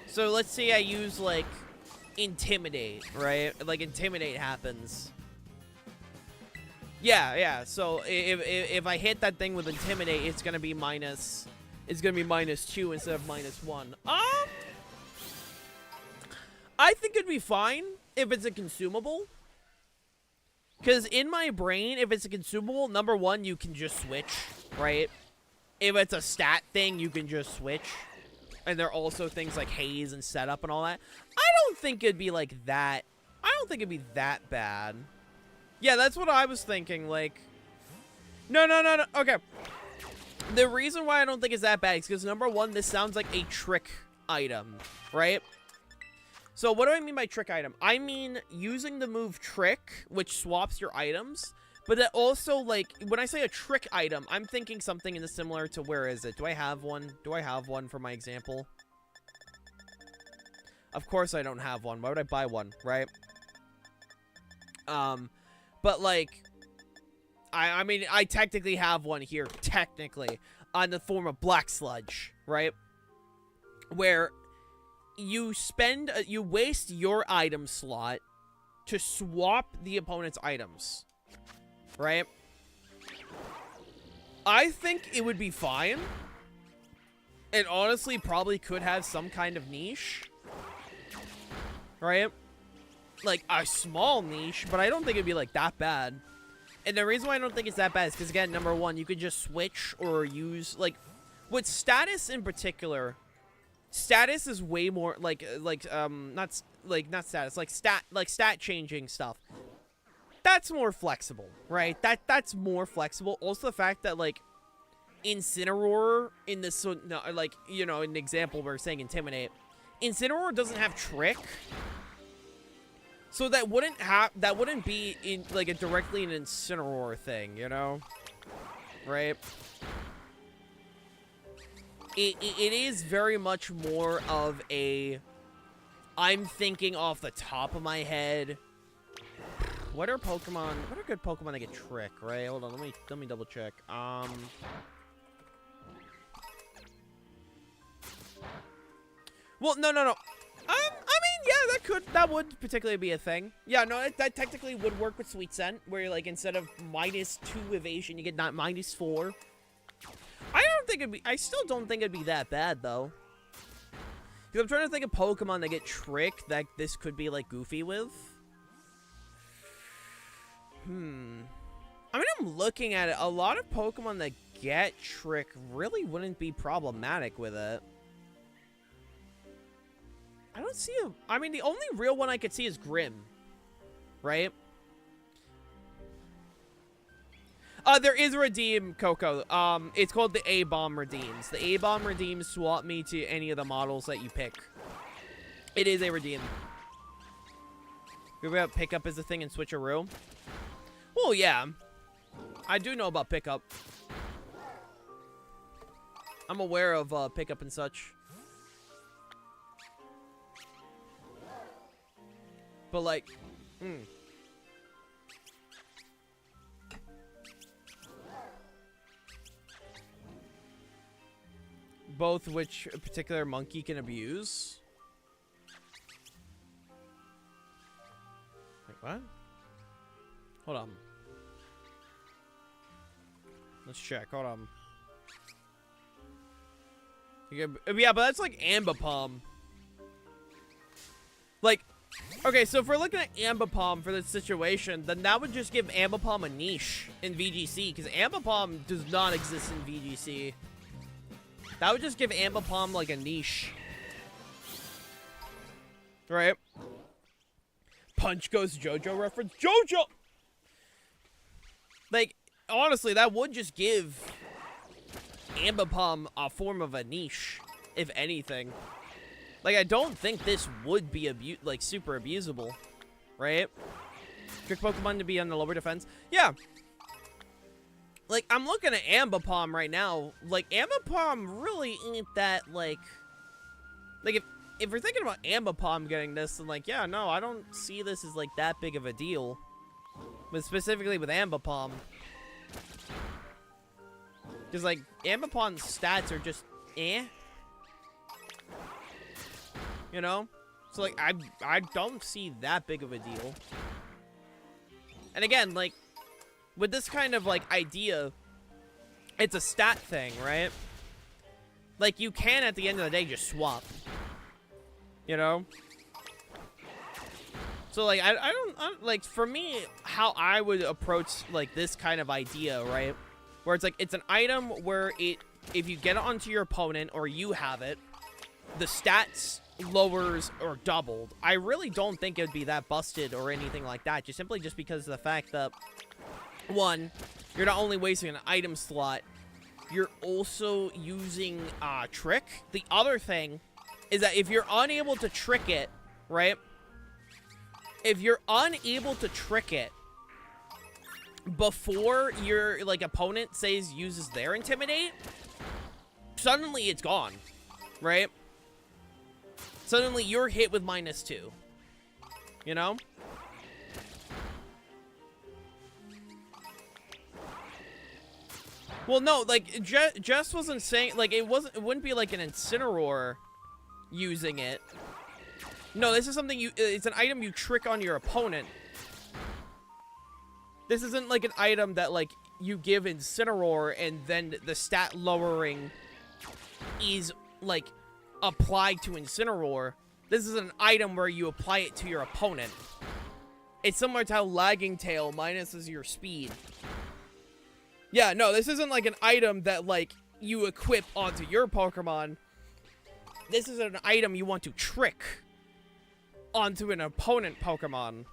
So let's say I use, like, Intimidate, right? Like, Intimidate happens. Yeah, yeah. So if I hit that thing with Intimidate, it's gonna be minus. It's gonna be -2 instead of -1. I think it'd be fine if it's a consumable. Because in my brain, if it's a consumable, number one, you can just switch, right? If it's a stat thing, you can just switch. And there are also things like haze and setup and all that. I don't think it'd be like that. I don't think it'd be that bad. Yeah, that's what I was thinking, like... No. Okay. The reason why I don't think it's that bad is because, number one, this sounds like a trick item, right? So what do I mean by trick item? I mean using the move trick, which swaps your items, but it also, like, when I say a trick item, I'm thinking something in the similar to, where is it? Do I have one? Do I have one for my example? Of course I don't have one. Why would I buy one, right? But, like, I mean, I technically have one here, technically, on the form of Black Sludge, right? Where you you waste your item slot to swap the opponent's items, right? I think it would be fine. And honestly, probably could have some kind of niche, right? Like, a small niche, but I don't think it'd be, like, that bad. And the reason why I don't think it's that bad is because, again, number one, you could just switch or use, like, with status in particular, status is way more, not status, like stat changing stuff. That's more flexible, right? That's more flexible. Also, the fact that, like, Incineroar in this, so, no, like, you know, an example we're saying Intimidate, Incineroar doesn't have Trick. So that wouldn't be in, like, a directly an Incineroar thing, you know? Right? It is very much more of a, I'm thinking off the top of my head. What are good Pokemon that get Trick, right? Hold on, let me double check. Well, no. I mean, yeah, that would particularly be a thing. Yeah, no, that technically would work with Sweet Scent, where, like, instead of -2 evasion, you get -4. I still don't think it'd be that bad, though. Because I'm trying to think of Pokemon that get Trick that this could be, like, goofy with. I mean, I'm looking at it. A lot of Pokemon that get Trick really wouldn't be problematic with it. I don't see I mean, the only real one I could see is Grim. Right? There is a redeem, Coco. It's called the A-Bomb Redeems. The A-Bomb Redeems swap me to any of the models that you pick. It is a redeem. Remember about pickup is the thing in Switcheroo? Well, yeah. I do know about pickup. I'm aware of pickup and such. But, like, both which a particular monkey can abuse. Wait, what? Hold on. Let's check. Hold on. Yeah, but that's like Ambipom. Like, okay, so if we're looking at Ambipom for this situation, then that would just give Ambipom a niche in VGC, because Ambipom does not exist in VGC. That would just give Ambipom, like, a niche. Right? Punch Goes JoJo reference. JoJo! Like, honestly, that would just give Ambipom a form of a niche, if anything. Like, I don't think this would be, like, super abusable. Right? Trick Pokemon to be on the lower defense. Yeah. Like, I'm looking at Ambipom right now. Like, Ambipom really ain't that, like, if we're thinking about Ambipom getting this, then, like, yeah, no, I don't see this as, like, that big of a deal. But specifically with Ambipom. Because, like, Ambipom's stats are just, eh. You know? So, like, I don't see that big of a deal. And again, like, with this kind of, like, idea, it's a stat thing, right? Like, you can, at the end of the day, just swap. You know? So, like, I don't, like, for me, how I would approach, like, this kind of idea, right? Where it's, like, it's an item where if you get it onto your opponent, or you have it, the stats lowers or doubled. I really don't think it would be that busted or anything like that, just simply just because of the fact that, one, you're not only wasting an item slot, you're also using trick. The other thing is that if you're unable to trick it, right? If you're unable to trick it before your, like, opponent uses their intimidate, suddenly it's gone, right? Suddenly you're hit with -2. You know? Well, no, like, Jess wasn't saying, like, it wouldn't be like an Incineroar using it. No, this is something it's an item you trick on your opponent. This isn't like an item that, like, you give Incineroar and then the stat lowering is, like, applied to Incineroar. This is an item where you apply it to your opponent. It's similar to how Lagging Tail minuses your speed. Yeah, no, this isn't like an item that, like, you equip onto your Pokemon. This is an item you want to trick onto an opponent Pokemon.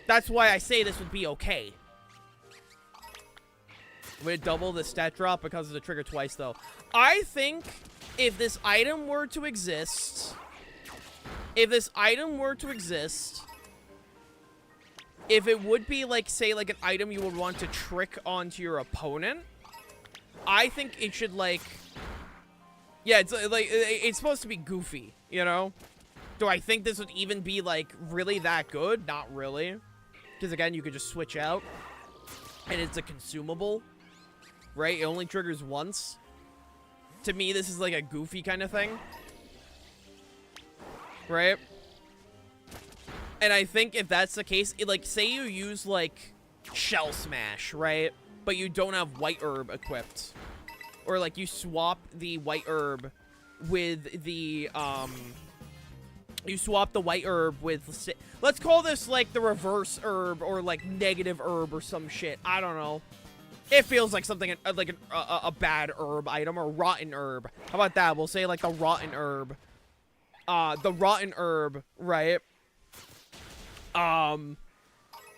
That's why I say this would be okay. Would it double the stat drop because of the trigger twice, though? I think if this item were to exist, if it would be, like, say, like, an item you would want to trick onto your opponent, I think it should, like, yeah, it's, like, it's supposed to be goofy, you know? Do I think this would even be, like, really that good? Not really. Because, again, you could just switch out, and it's a consumable, right? It only triggers once. To me, this is, like, a goofy kind of thing. Right? And I think if that's the case, like, say you use, like, Shell Smash, right? But you don't have White Herb equipped. Or, like, you swap the White Herb with the, you swap the White Herb with, let's call this, like, the Reverse Herb or, like, Negative Herb or some shit. I don't know. It feels like something, like a bad herb item or Rotten Herb. How about that? We'll say, like, the Rotten Herb. The Rotten Herb, right?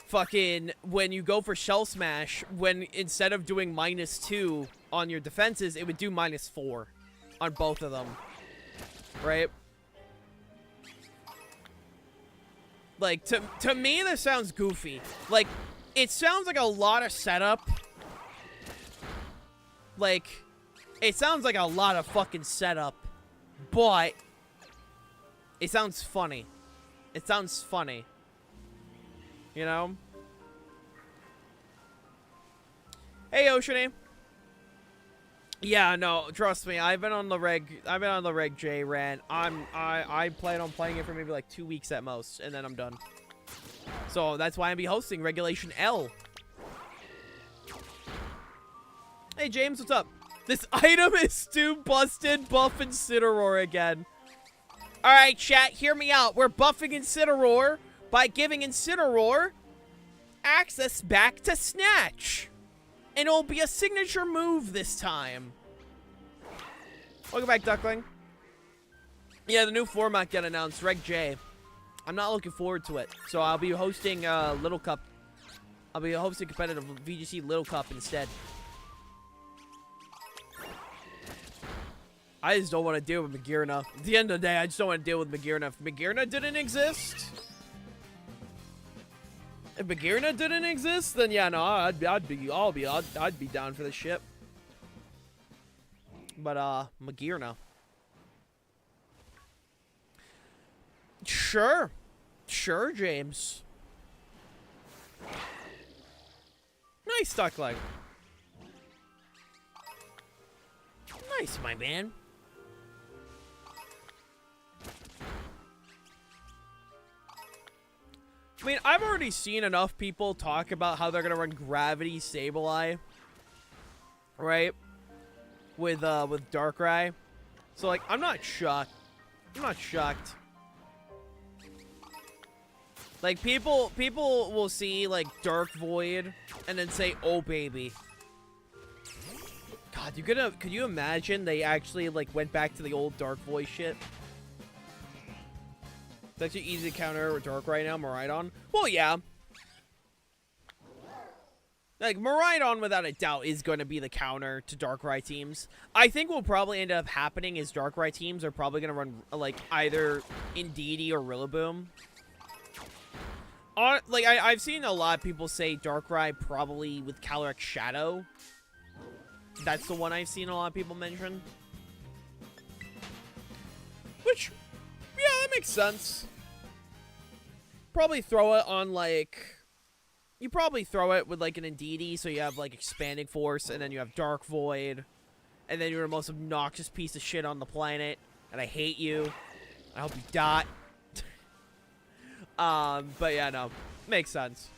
Fucking, when you go for Shell Smash, when instead of doing -2 on your defenses, it would do -4 on both of them. Right? Like, to me, this sounds goofy. Like, it sounds like a lot of setup. Like, it sounds like a lot of fucking setup. But it sounds funny. It sounds funny. You know? Hey, Oceany. Yeah, no, trust me. I've been on the Reg J rant. I plan on playing it for maybe like 2 weeks at most, and then I'm done. So that's why I'll be hosting Regulation L. Hey, James, what's up? This item is too busted. Buff Incineroar again. Alright, chat, hear me out. We're buffing Incineroar by giving Incineroar access back to Snatch. And it'll be a signature move this time. Welcome back, Duckling. Yeah, the new format got announced, Reg J. I'm not looking forward to it. So I'll be hosting Little Cup. I'll be hosting competitive VGC Little Cup instead. I just don't want to deal with Magearna. At the end of the day, I just don't want to deal with Magearna. If Magearna didn't exist... If Magearna didn't exist, then yeah, no, I'd be down for this shit. But Magearna. Sure. Sure, James. Nice, Duckling. Nice, my man. I mean, I've already seen enough people talk about how they're gonna run Gravity ScVi, right? With Darkrai. So, like, I'm not shocked. I'm not shocked. Like, people will see, like, Dark Void and then say, oh, baby. God, could you imagine they actually, like, went back to the old Dark Void shit? It's actually easy to counter with Dark right now, Miraidon. Well, yeah. Like, Miraidon, without a doubt, is going to be the counter to Darkrai teams. I think what will probably end up happening is Darkrai teams are probably going to run, like, either Indeedee or Rillaboom. Like, I've seen a lot of people say Darkrai probably with Calyrex Shadow. That's the one I've seen a lot of people mention. Which, yeah, that makes sense. Probably throw it on, like... You probably throw it with, like, an Indeedee, so you have, like, Expanding Force, and then you have Dark Void, and then you're the most obnoxious piece of shit on the planet, and I hate you. I hope you die. But yeah, no. Makes sense.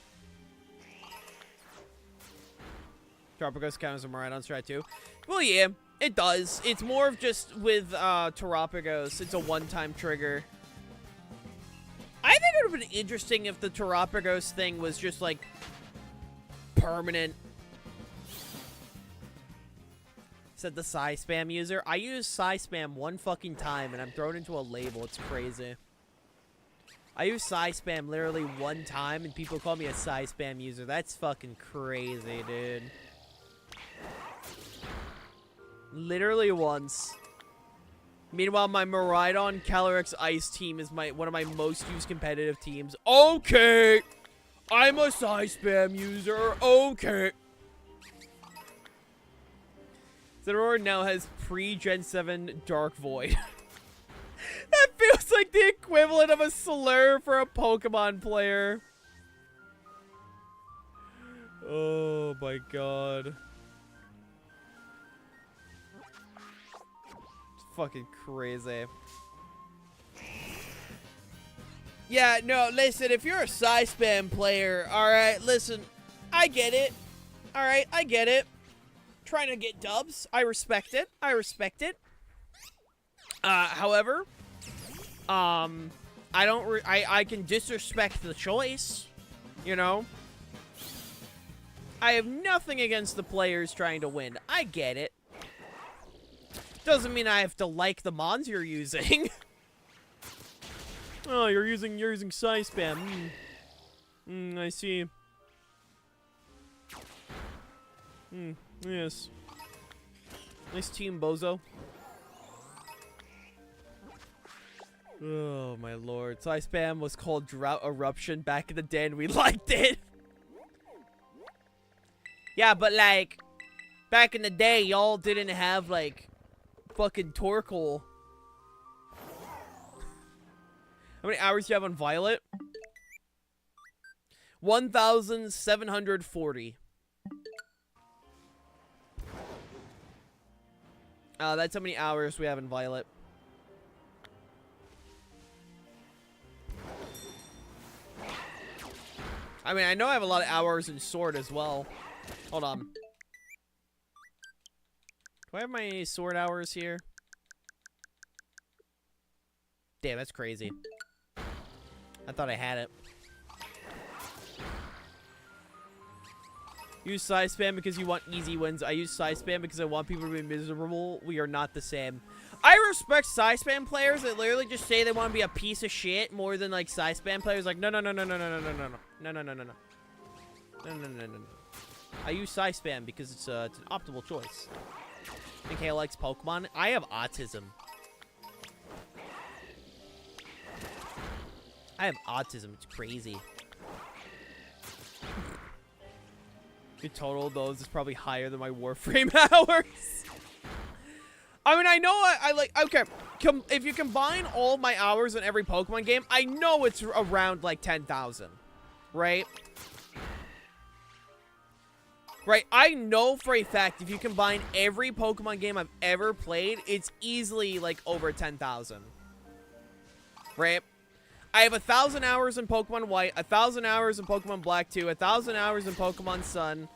Terapagos counts as a Miraidon strat too. Well, yeah, it does. It's more of just with Terapagos. It's a one-time trigger. I think it would have been interesting if the Terapagos thing was just, like, permanent. Said the Psy Spam user. I use Psy Spam one fucking time, and I'm thrown into a label. It's crazy. I use Psy Spam literally one time, and people call me a Psy Spam user. That's fucking crazy, dude. Literally once. Meanwhile, my Miraidon Calyrex Ice team is one of my most used competitive teams. Okay! I'm a Psy Spam user. Okay. Zeraora now has pre-Gen 7 Dark Void. That feels like the equivalent of a slur for a Pokemon player. Oh my god. It's fucking crazy. Yeah, no, listen, if you're a Psy Spam player, alright, listen, I get it. Alright, I get it. Trying to get dubs. I respect it. I respect it. However, I can disrespect the choice, you know? I have nothing against the players trying to win. I get it. Doesn't mean I have to like the mons you're using. Oh, you're using Psy Spam. I see. Yes. Nice team, bozo. Oh, my lord. Psy Spam was called Drought Eruption back in the day, and we liked it. Yeah, but, like, back in the day, y'all didn't have, like, fucking Torkoal. How many hours do you have on Violet? 1,740. That's how many hours we have in Violet. I mean, I know I have a lot of hours in Sword as well. Hold on. Do I have my Sword hours here? Damn, that's crazy. I thought I had it. Use Psy Spam because you want easy wins. I use Psy Spam because I want people to be miserable. We are not the same. I respect Psy Spam players that literally just say they want to be a piece of shit more than, like, Psy Spam players. Like, no. I use Psy Spam because it's an optimal choice. Think Hale likes Pokemon? I have autism. It's crazy. The total of those is probably higher than my Warframe hours. I mean, I know I like... Okay, if you combine all my hours in every Pokemon game, I know it's around, like, 10,000. Right? Right, I know for a fact if you combine every Pokemon game I've ever played, it's easily, like, over 10,000. Right? I have 1,000 hours in Pokemon White, 1,000 hours in Pokemon Black 2, 1,000 hours in Pokemon Sun,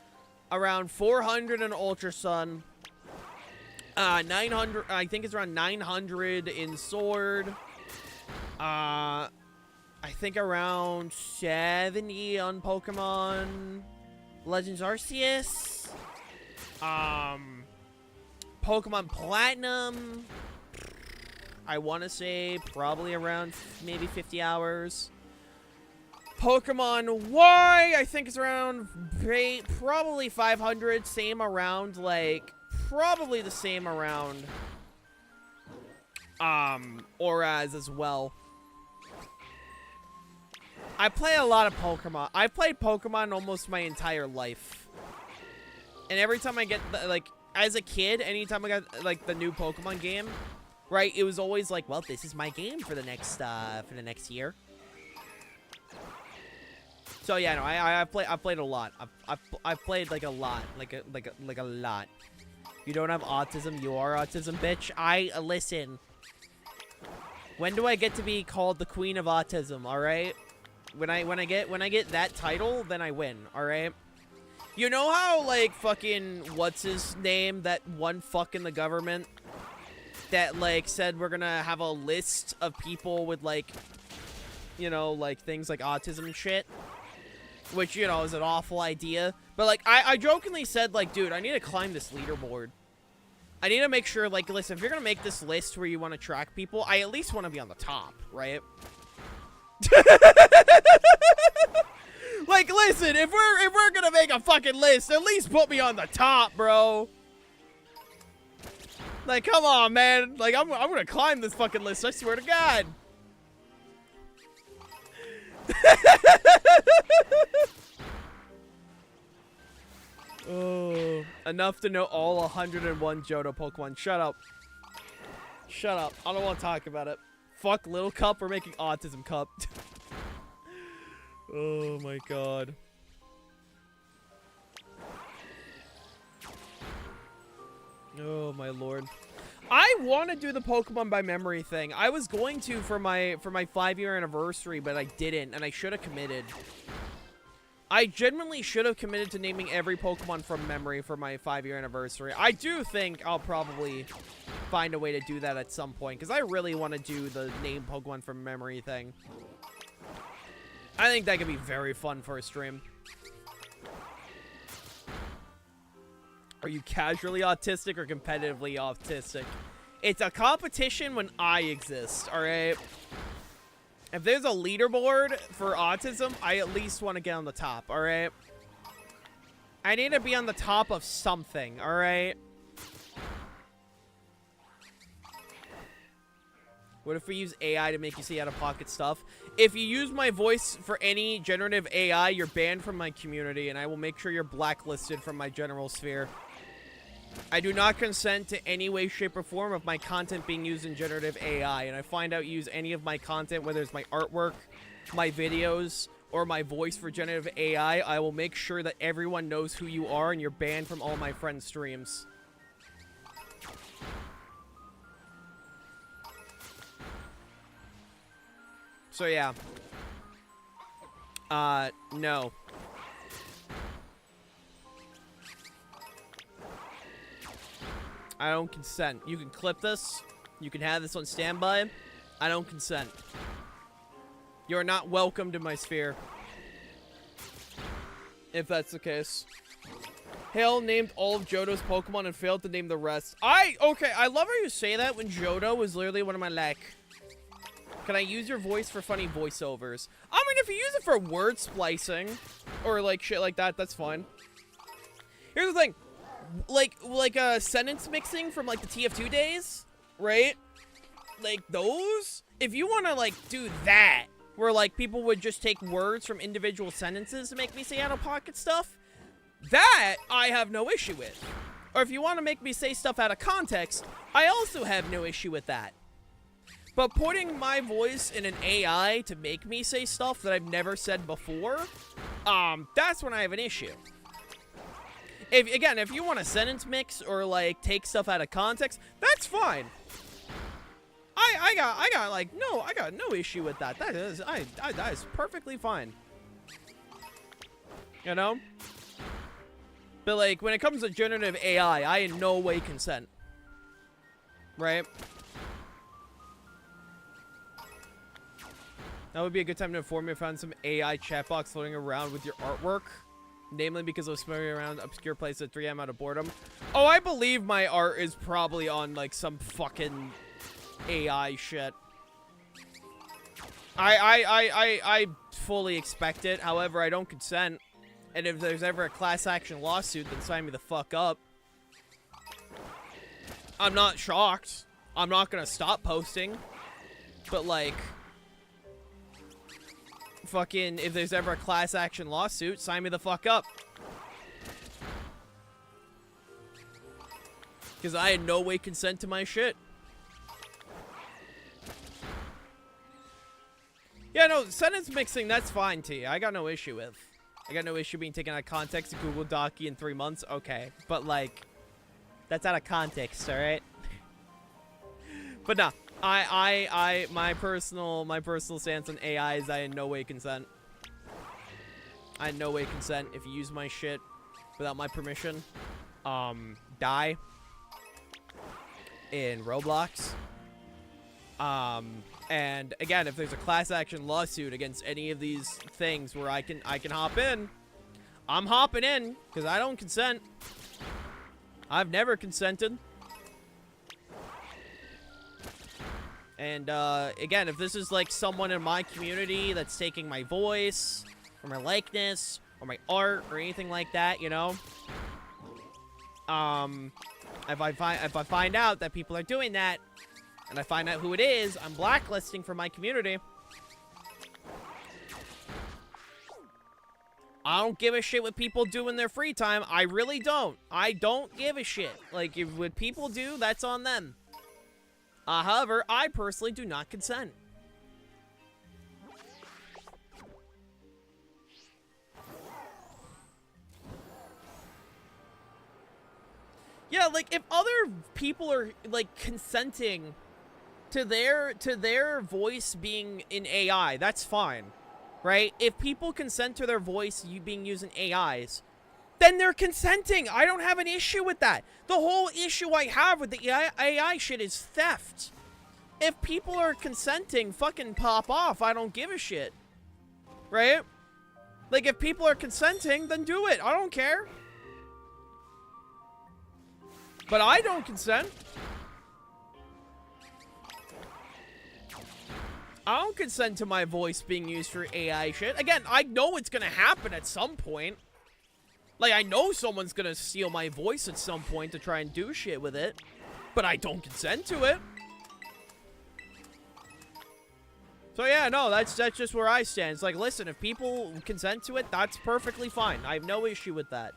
around 400 in Ultra Sun, 900, I think it's around 900 in Sword, I think around 70 on Pokemon Legends Arceus, Pokemon Platinum, I want to say probably around maybe 50 hours. Pokemon Y, I think it's around probably 500. Same around, like, probably the same around Auras as well. I play a lot of Pokemon. I played Pokemon almost my entire life. And every time I get, like, as a kid, anytime I got, like, the new Pokemon game, right, it was always like, well, this is my game for the next year. So yeah, no, I've played a lot. I've played like a lot, like a lot. You don't have autism, you are autism, bitch. Listen. When do I get to be called the queen of autism? All right. When I get that title, then I win. All right. You know how like fucking what's his name, that one fuck in the government that like said we're gonna have a list of people with like, you know, like things like autism and shit, which, you know, is an awful idea. But like I jokingly said, like, dude, I need to climb this leaderboard. I need to make sure, like, listen, if you're gonna make this list where you want to track people, I at least want to be on the top, right? Like, listen, if we're gonna make a fucking list, at least put me on the top, bro. Like, come on, man. Like, I'm gonna climb this fucking list, I swear to God. Oh, enough to know all 101 Johto Pokemon. Shut up. Shut up. I don't want to talk about it. Fuck Little Cup, we're making Autism Cup. Oh my God. Oh my Lord. I want to do the Pokemon by memory thing. I was going to for my 5-year anniversary, but I didn't, and I should have committed. I genuinely should have committed to naming every Pokemon from memory for my 5-year anniversary. I do think I'll probably find a way to do that at some point, because I really want to do the name Pokemon from memory thing. I think that could be very fun for a stream. Are you casually autistic or competitively autistic? It's a competition when I exist, alright? If there's a leaderboard for autism, I at least want to get on the top, alright? I need to be on the top of something, alright? What if we use AI to make you see out-of-pocket stuff? If you use my voice for any generative AI, you're banned from my community, and I will make sure you're blacklisted from my general sphere. I do not consent to any way, shape, or form of my content being used in generative AI, and I find out you use any of my content, whether it's my artwork, my videos, or my voice for generative AI, I will make sure that everyone knows who you are, and you're banned from all my friends' streams. So yeah. No. I don't consent. You can clip this. You can have this on standby. I don't consent. You are not welcomed in my sphere. If that's the case. Hale named all of Johto's Pokemon and failed to name the rest. Okay, I love how you say that when Johto was literally one of my like. Can I use your voice for funny voiceovers? I mean, if you use it for word splicing or like shit like that, that's fine. Here's the thing. Like sentence mixing from like the TF2 days, right? Like those, if you want to like do that, where like people would just take words from individual sentences to make me say out-of-pocket stuff, that I have no issue with. Or if you want to make me say stuff out of context, I also have no issue with that. But putting my voice in an AI to make me say stuff that I've never said before, that's when I have an issue. If you want a sentence mix or like take stuff out of context, that's fine. I got like I got no issue with that. That is that is perfectly fine. You know? But like when it comes to generative AI, I in no way consent. Right? That would be a good time to inform you I found some AI chatbox floating around with your artwork. Namely because I was swimming around obscure places at 3 a.m. out of boredom. Oh, I believe my art is probably on like some fucking AI shit. I fully expect it. However, I don't consent. And if there's ever a class action lawsuit, then sign me the fuck up. I'm not shocked. I'm not gonna stop posting. But like, fucking, if there's ever a class action lawsuit, sign me the fuck up. Because I in no way consent to my shit. Yeah, no, sentence mixing, that's fine, T. I got no issue with. I got no issue being taken out of context. Google Docky in 3 months, okay. But, like, that's out of context, alright? But no, my personal stance on AI is I in no way consent. I in no way consent. If you use my shit without my permission, die in Roblox. And again, if there's a class action lawsuit against any of these things where I can hop in, I'm hopping in because I don't consent. I've never consented. And again, if this is like someone in my community that's taking my voice or my likeness or my art or anything like that, you know, if I find out that people are doing that, and I find out who it is, I'm blacklisting for my community. I don't give a shit what people do in their free time. I really don't. I don't give a shit. Like, if what people do, that's on them. However, I personally do not consent. Yeah, like, if other people are, like, consenting to their voice being in AI, that's fine, right? If people consent to their voice being used in AIs, then they're consenting. I don't have an issue with that. The whole issue I have with the AI shit is theft. If people are consenting, fucking pop off. I don't give a shit, right? Like, if people are consenting, then do it. I don't care. But I don't consent. I don't consent to my voice being used for AI shit. Again, I know it's gonna happen at some point. Like, I know someone's gonna steal my voice at some point to try and do shit with it. But I don't consent to it. So yeah, no, that's just where I stand. It's like, listen, if people consent to it, that's perfectly fine. I have no issue with that.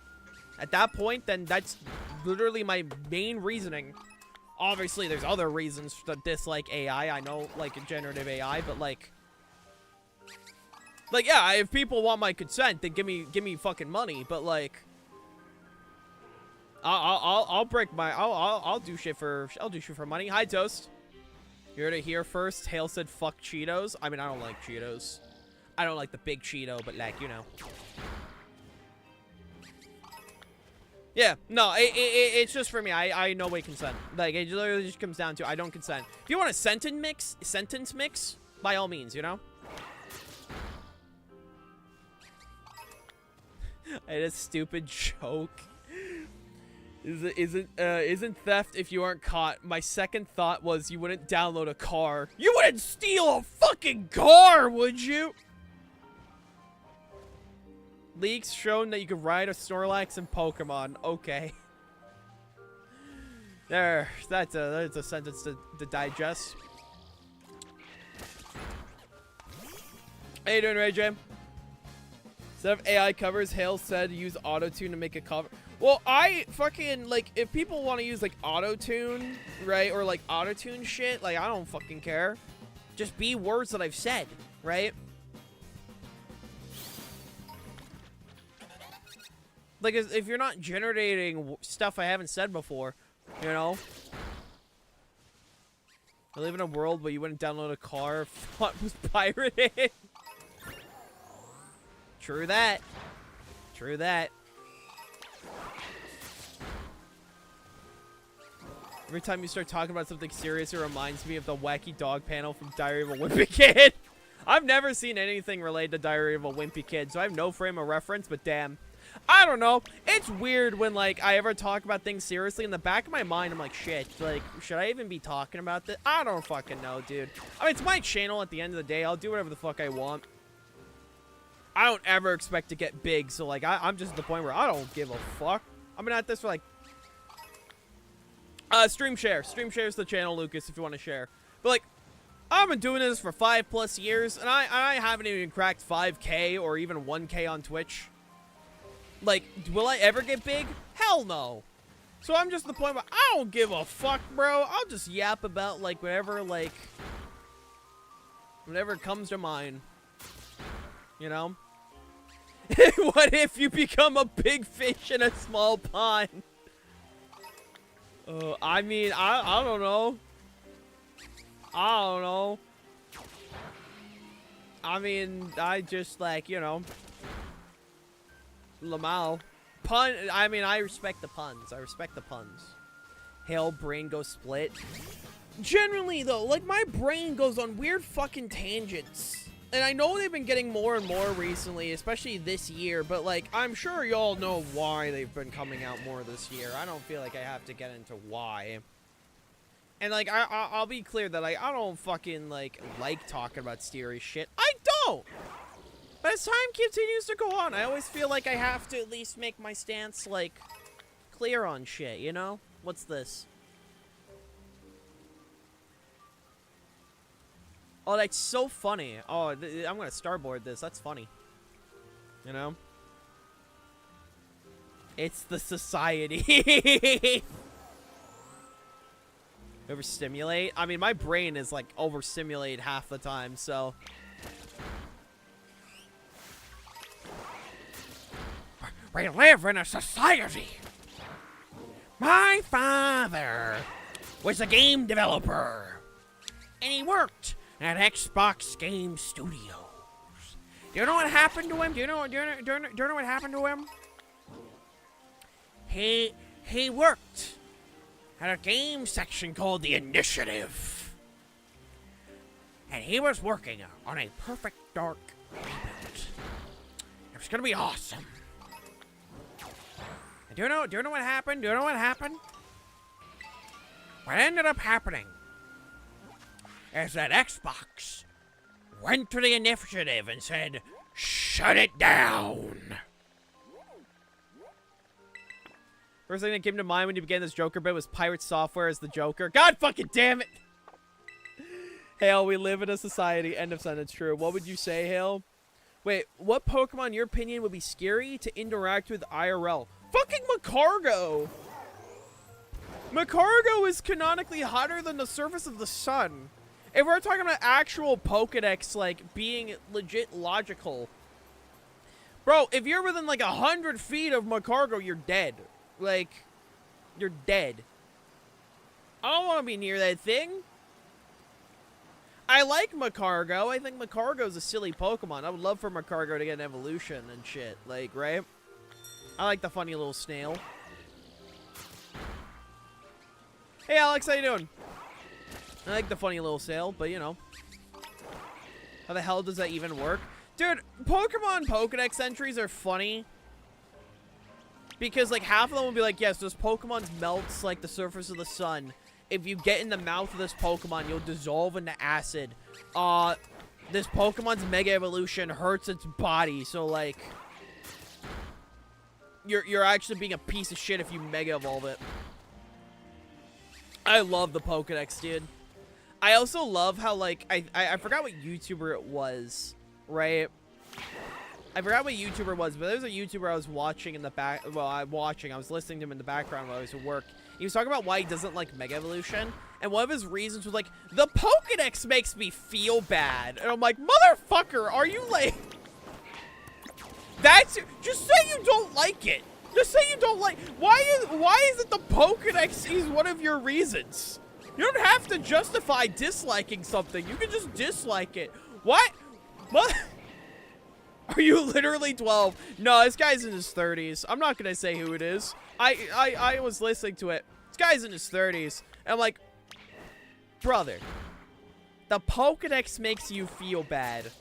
At that point, then that's literally my main reasoning. Obviously, there's other reasons to dislike AI. I know, like, generative AI, but, like, yeah, if people want my consent, then give me fucking money. But, like, I'll break my, I'll do shit for money. Hi, Toast. You heard it here first. Hale said, fuck Cheetos. I mean, I don't like Cheetos. I don't like the big Cheeto, but, like, you know. Yeah, no, it's just for me. I no way consent. Like, it literally just comes down to I don't consent. If you want a sentence mix, by all means, you know? I had a stupid joke. Isn't theft if you aren't caught? My second thought was you wouldn't download a car. You wouldn't steal a fucking car, would you? Leaks shown that you could ride a Snorlax in Pokemon. Okay. There. That's a sentence to digest. How you doing, Ray J? Instead of AI covers, Hale said use autotune to make a cover. Well, I fucking, like, if people want to use, like, autotune, right? Or, like, autotune shit, like, I don't fucking care. Just be words that I've said, right? Like, if you're not generating stuff I haven't said before, you know? I live in a world where you wouldn't download a car if it was pirated. True that. True that. Every time you start talking about something serious, it reminds me of the wacky dog panel from Diary of a Wimpy Kid. I've never seen anything related to Diary of a Wimpy Kid, so I have no frame of reference, but damn. I don't know. It's weird when, like, I ever talk about things seriously. In the back of my mind, I'm like, shit, like, should I even be talking about this? I don't fucking know, dude. I mean, it's my channel at the end of the day. I'll do whatever the fuck I want. I don't ever expect to get big, so, like, I'm just at the point where I don't give a fuck. I've been at this for, like, stream share. Stream share's the channel, Lucas, if you want to share. But, like, I've been doing this for 5+ years, and I haven't even cracked 5K or even 1K on Twitch. Like, will I ever get big? Hell no. So I'm just at the point where I don't give a fuck, bro. I'll just yap about, like, whatever comes to mind. You know? What if you become a big fish in a small pond? I mean, I don't know. I don't know. I mean, I just, like, you know. Lamal. Pun. I mean, I respect the puns. I respect the puns. Hell, brain goes split. Generally, though, like, my brain goes on weird fucking tangents. And I know they've been getting more and more recently, especially this year, but, like, I'm sure y'all know why they've been coming out more this year. I don't feel like I have to get into why. And, like, I'll be clear that, like, I don't fucking, like talking about serious shit. I don't! But as time continues to go on, I always feel like I have to at least make my stance, like, clear on shit, you know? What's this? Oh, that's so funny. Oh, I'm gonna starboard this. That's funny. You know? It's the society. Overstimulate? I mean, my brain is, like, overstimulated half the time, so... We live in a society. My father was a game developer, and he worked at Xbox Game Studios. Do you know what happened to him? Do you know what happened to him? He worked at a game section called The Initiative, and he was working on a Perfect Dark rebuild. It was gonna be awesome. Do you know what happened? Do you know what happened? What ended up happening is that Xbox went to the initiative and said, shut it down. First thing that came to mind when you began this Joker bit was Pirate Software as the Joker. God fucking damn it! Hale, we live in a society. End of sentence. True. What would you say, Hale? Wait, what Pokemon, in your opinion, would be scary to interact with IRL? Fucking Macargo! Macargo is canonically hotter than the surface of the sun. If we're talking about actual Pokedex, like, being legit logical. Bro, if you're within, like, 100 feet of Macargo, you're dead. Like, you're dead. I don't want to be near that thing. I like Macargo. I think Macargo's a silly Pokemon. I would love for Macargo to get an evolution and shit. Like, right? I like the funny little snail. Hey, Alex, how you doing? I like the funny little snail, but, you know. How the hell does that even work? Dude, Pokemon Pokedex entries are funny. Because, like, half of them will be like, yes, this Pokemon melts like the surface of the sun. If you get in the mouth of this Pokemon, you'll dissolve into acid. This Pokemon's Mega Evolution hurts its body, so, like... You're actually being a piece of shit if you Mega Evolve it. I love the Pokedex, dude. I also love how, like, I forgot what YouTuber it was, right? I forgot what YouTuber was, but there was a YouTuber I was watching in the back. Well, I was listening to him in the background while I was at work. He was talking about why he doesn't like Mega Evolution, and one of his reasons was like, the Pokedex makes me feel bad. And I'm like, motherfucker, are you like... Just say you don't like it. Just say you don't like... Why is it the Pokedex is one of your reasons? You don't have to justify disliking something. You can just dislike it. What? What? Are you literally 12? No, this guy's in his 30s. I'm not gonna say who it is. I was listening to it. This guy's in his 30s. And I'm like, brother, the Pokedex makes you feel bad.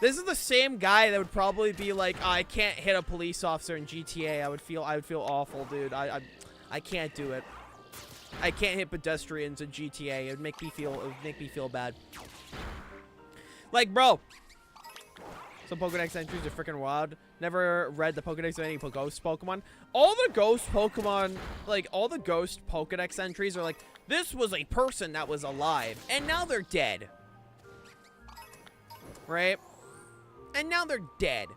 This is the same guy that would probably be like, oh, I can't hit a police officer in GTA. I would feel awful, dude. I can't do it. I can't hit pedestrians in GTA. It would make me feel bad. Like, bro, some Pokedex entries are freaking wild. Never read the Pokedex of any ghost Pokemon. All the ghost Pokemon, like, all the ghost Pokedex entries are like, this was a person that was alive, and now they're dead. Right? And now they're dead.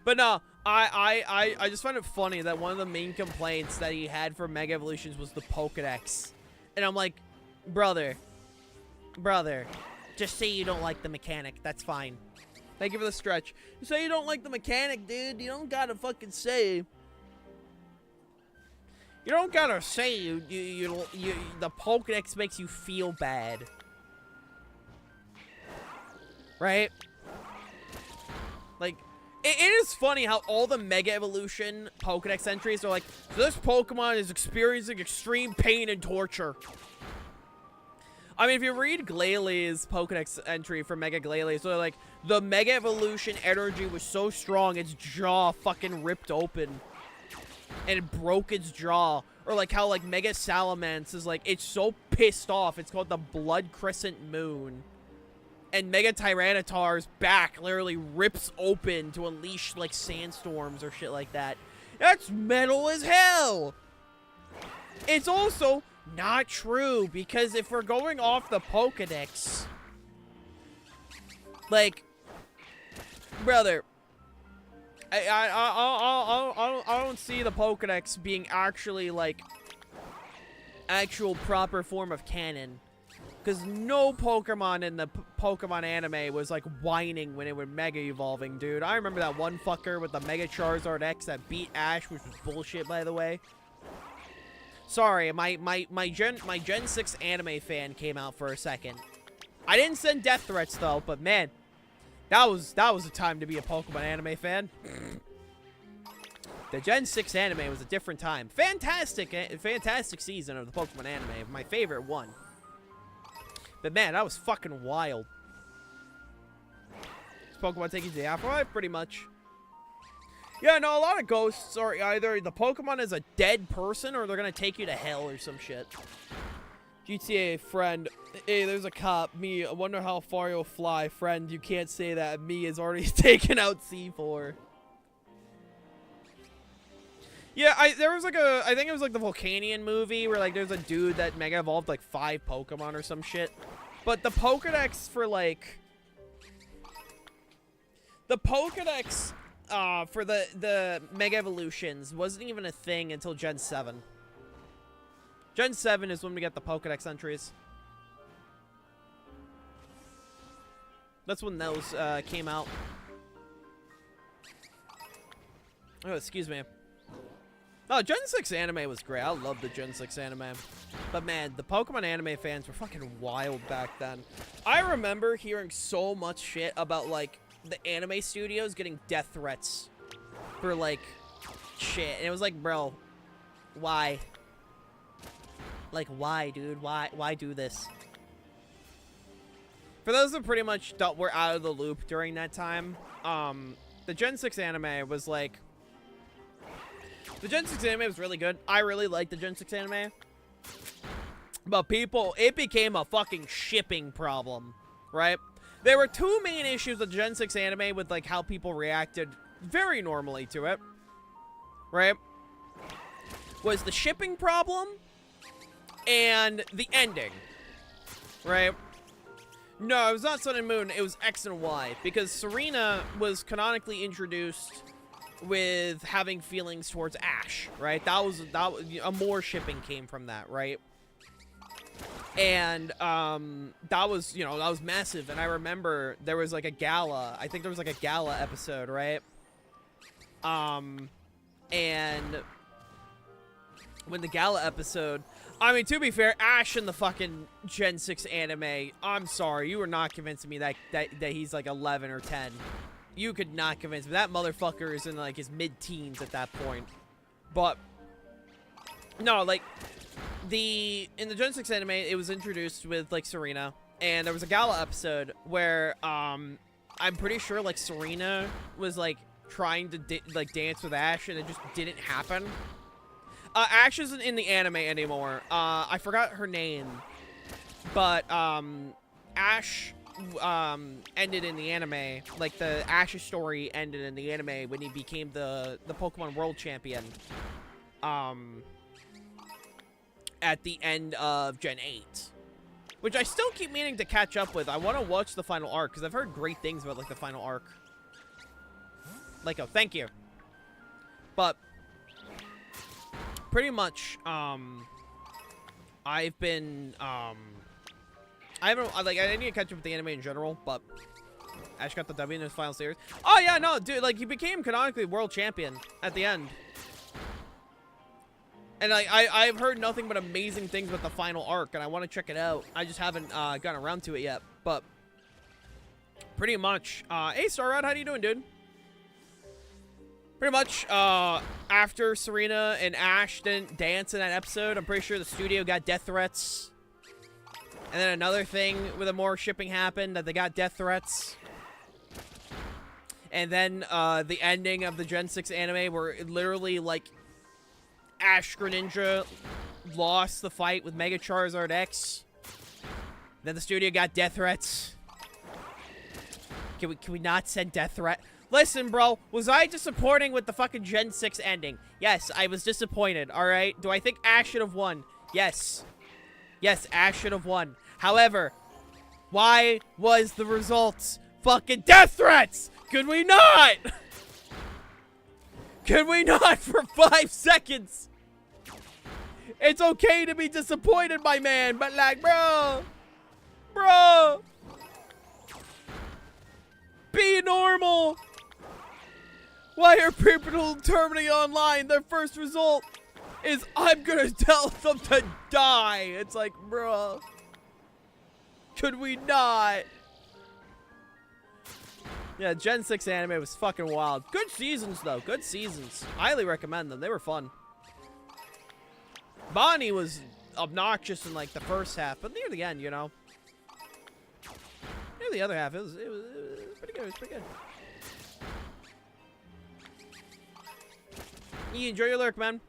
But no, I just find it funny that one of the main complaints that he had for Mega Evolutions was the Pokedex. And I'm like, brother, just say you don't like the mechanic. That's fine. Thank you for the stretch. You say you don't like the mechanic, dude. You don't gotta fucking say. You don't gotta say the Pokedex makes you feel bad. Right? Like, it is funny how all the Mega Evolution Pokedex entries are like, this Pokemon is experiencing extreme pain and torture. I mean, if you read Glalie Pokedex entry for Mega Glalie, so like, the Mega Evolution energy was so strong, its jaw fucking ripped open. And it broke its jaw. Or like how like Mega Salamence is like, it's so pissed off, it's called the Blood Crescent Moon. And Mega Tyranitar's back literally rips open to unleash, like, sandstorms or shit like that. That's metal as hell! It's also not true, because if we're going off the Pokedex, like, brother, I don't see the Pokedex being actually, like, actual proper form of canon. Because no Pokemon in the Pokemon anime was, like, whining when it was Mega Evolving, dude. I remember that one fucker with the Mega Charizard X that beat Ash, which was bullshit, by the way. Sorry, my Gen 6 anime fan came out for a second. I didn't send death threats, though, but, man, that was a time to be a Pokemon anime fan. The Gen 6 anime was a different time. Fantastic season of the Pokemon anime. My favorite one. But man, that was fucking wild. Does Pokemon take you to the afterlife? Pretty much. Yeah, no, a lot of ghosts are either the Pokemon is a dead person or they're gonna take you to hell or some shit. GTA friend. Hey, there's a cop. Me, I wonder how far you'll fly. Friend, you can't say that. Me is already taken out C4. Yeah, there was like I think it was like the Volcanion movie where like there's a dude that Mega Evolved like 5 Pokemon or some shit. But the Pokedex for like... The Pokedex for the Mega Evolutions wasn't even a thing until Gen 7. Gen 7 is when we get the Pokedex entries. That's when those came out. Oh, excuse me. Oh, Gen 6 anime was great. I love the Gen 6 anime. But man, the Pokemon anime fans were fucking wild back then. I remember hearing so much shit about, like, the anime studios getting death threats for, like, shit. And it was like, bro, why? Like, why, dude? Why do this? For those that pretty much were out of the loop during that time, the Gen 6 anime was, like... The Gen 6 anime was really good. I really liked the Gen 6 anime. But it became a fucking shipping problem, right? There were 2 main issues with Gen 6 anime with, like, how people reacted very normally to it, right? Was the shipping problem and the ending, right? No, it was not Sun and Moon. It was X and Y, because Serena was canonically introduced with having feelings towards Ash, right? That was more shipping came from that, right? And that was, you know, that was massive. And I remember there was like a gala. I think there was like a gala episode, right? And when the gala episode, I mean, to be fair, Ash in the fucking Gen 6 anime, I'm sorry, you were not convincing me that he's like 11 or 10. You could not convince me. That motherfucker is in like his mid-teens at that point. But no, like in the Gen 6 anime, it was introduced with like Serena, and there was a gala episode where I'm pretty sure like Serena was like trying to dance with Ash, and it just didn't happen. Ash isn't in the anime anymore. I forgot her name, but Ash ended in the anime. Like the Ash's story ended in the anime when he became the Pokemon World Champion. At the end of Gen 8, which I still keep meaning to catch up with. I want to watch the final arc because I've heard great things about like the final arc. Like, oh, thank you. But pretty much, I've been, I need to catch up with the anime in general, but Ash got the W in his final series. Oh, yeah, no, dude, like, he became canonically world champion at the end. And, like, I've heard nothing but amazing things about the final arc, and I want to check it out. I just haven't, gotten around to it yet, but pretty much, hey, Starrod, how you doing, dude? Pretty much, after Serena and Ash didn't dance in that episode, I'm pretty sure the studio got death threats. And then another thing with a more shipping happened, that they got death threats. And then, the ending of the Gen 6 anime where it literally, like, Ash Greninja lost the fight with Mega Charizard X. Then the studio got death threats. Can we not send death threat? Listen, bro, was I disappointing with the fucking Gen 6 ending? Yes, I was disappointed, alright? Do I think Ash should have won? Yes. Yes, Ash should have won. However, why was the result fucking death threats? Could we not? Could we not for 5 seconds? It's okay to be disappointed, my man, but like, bro. Be normal. Why are people terminating online? Their first result is, I'm gonna tell them to die. It's like, bro. Could we not? Yeah, Gen 6 anime was fucking wild. Good seasons, though. Good seasons. Highly recommend them. They were fun. Bonnie was obnoxious in, like, the first half, but near the end, you know. Near the other half, it was pretty good. It was pretty good. You enjoy your lurk, man.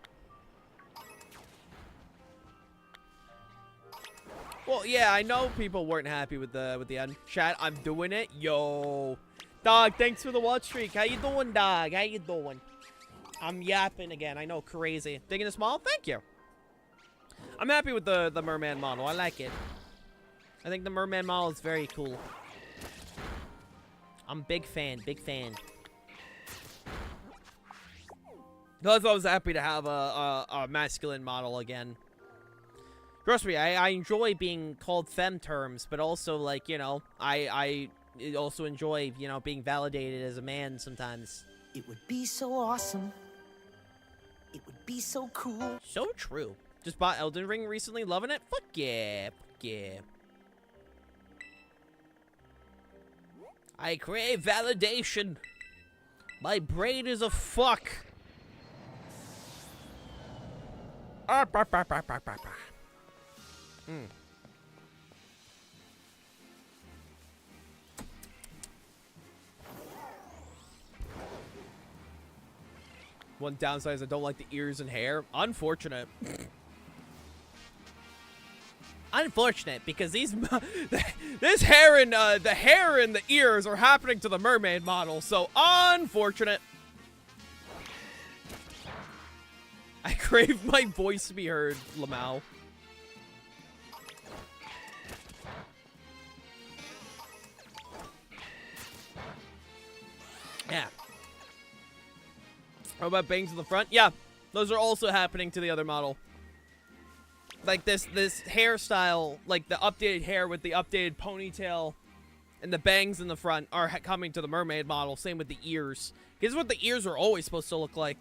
Well, yeah, I know people weren't happy with the end. Chat, I'm doing it. Yo. Dog, thanks for the watch streak. How you doing, dog? How you doing? I'm yapping again. I know, crazy. Digging the small? Thank you. I'm happy with the merman model. I like it. I think the merman model is very cool. I'm big fan. Big fan. Because I was happy to have a masculine model again. Trust me, I enjoy being called femme terms, but also, like, you know, I also enjoy, you know, being validated as a man sometimes. It would be so awesome. It would be so cool. So true. Just bought Elden Ring recently, loving it? Fuck yeah. Fuck yeah. I crave validation. My brain is a fuck. One downside is I don't like the ears and hair. Unfortunate. Unfortunate, because this hair and the hair and the ears are happening to the mermaid model. So unfortunate. I crave my voice to be heard, Lamau. Yeah. What about bangs in the front? Yeah, those are also happening to the other model. Like this hairstyle, like the updated hair with the updated ponytail and the bangs in the front are coming to the mermaid model. Same with the ears. Here's what the ears are always supposed to look like.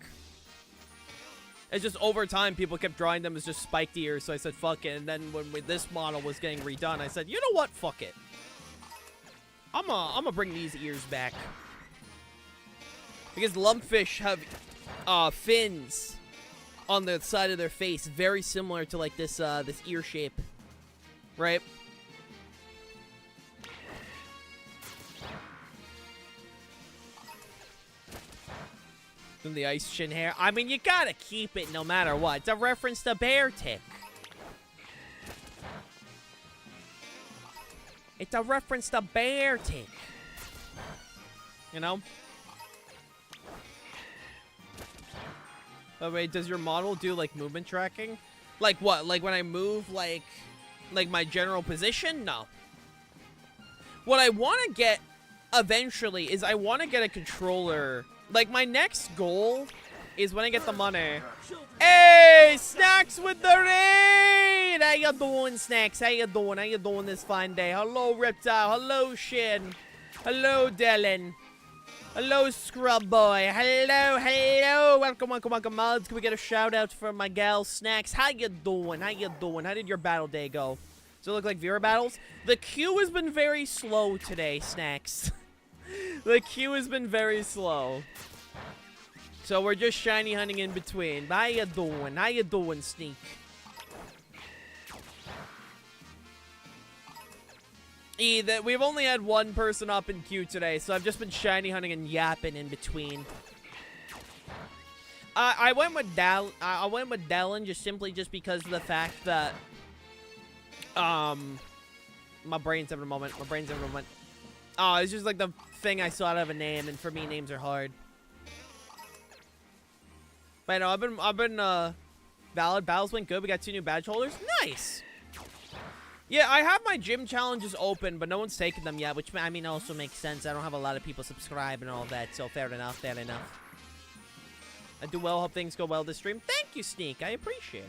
It's just over time, people kept drawing them as just spiked ears, so I said, fuck it. And then when this model was getting redone, I said, you know what? Fuck it. I'm gonna bring these ears back. Because lumpfish have fins on the side of their face, very similar to like this this ear shape, right? Then the ice chin hair. I mean, you gotta keep it no matter what. It's a reference to Bear Tick. It's a reference to Bear Tick. You know? By the way, does your model do, like, movement tracking? Like what? Like when I move, like my general position? No. What I want to get eventually is I want to get a controller. Like, my next goal is when I get the money. Hey, Snacks with the raid! How you doing, Snacks? How you doing? How you doing this fine day? Hello, Reptile. Hello, Shin. Hello, Dylan. Hello, Scrub Boy. Hello, hello. Welcome, welcome, welcome, mods. Can we get a shout out for my gal, Snacks? How you doing? How you doing? How did your battle day go? Does it look like viewer battles? The queue has been very slow today, Snacks. The queue has been very slow. So we're just shiny hunting in between. How you doing? How you doing, Sneak? We've only had one person up in queue today, so I've just been shiny hunting and yapping in between. I went with Dallin just because of the fact that my brain's having a moment. Oh, it's just like the thing I saw out of a name, and for me, names are hard. But no, I've been valid. Battles went good. We got 2 new badge holders. Nice. Yeah, I have my gym challenges open, but no one's taken them yet, which I mean also makes sense. I don't have a lot of people subscribe and all that, so fair enough. Fair enough. I do well. Hope things go well this stream. Thank you, Sneak. I appreciate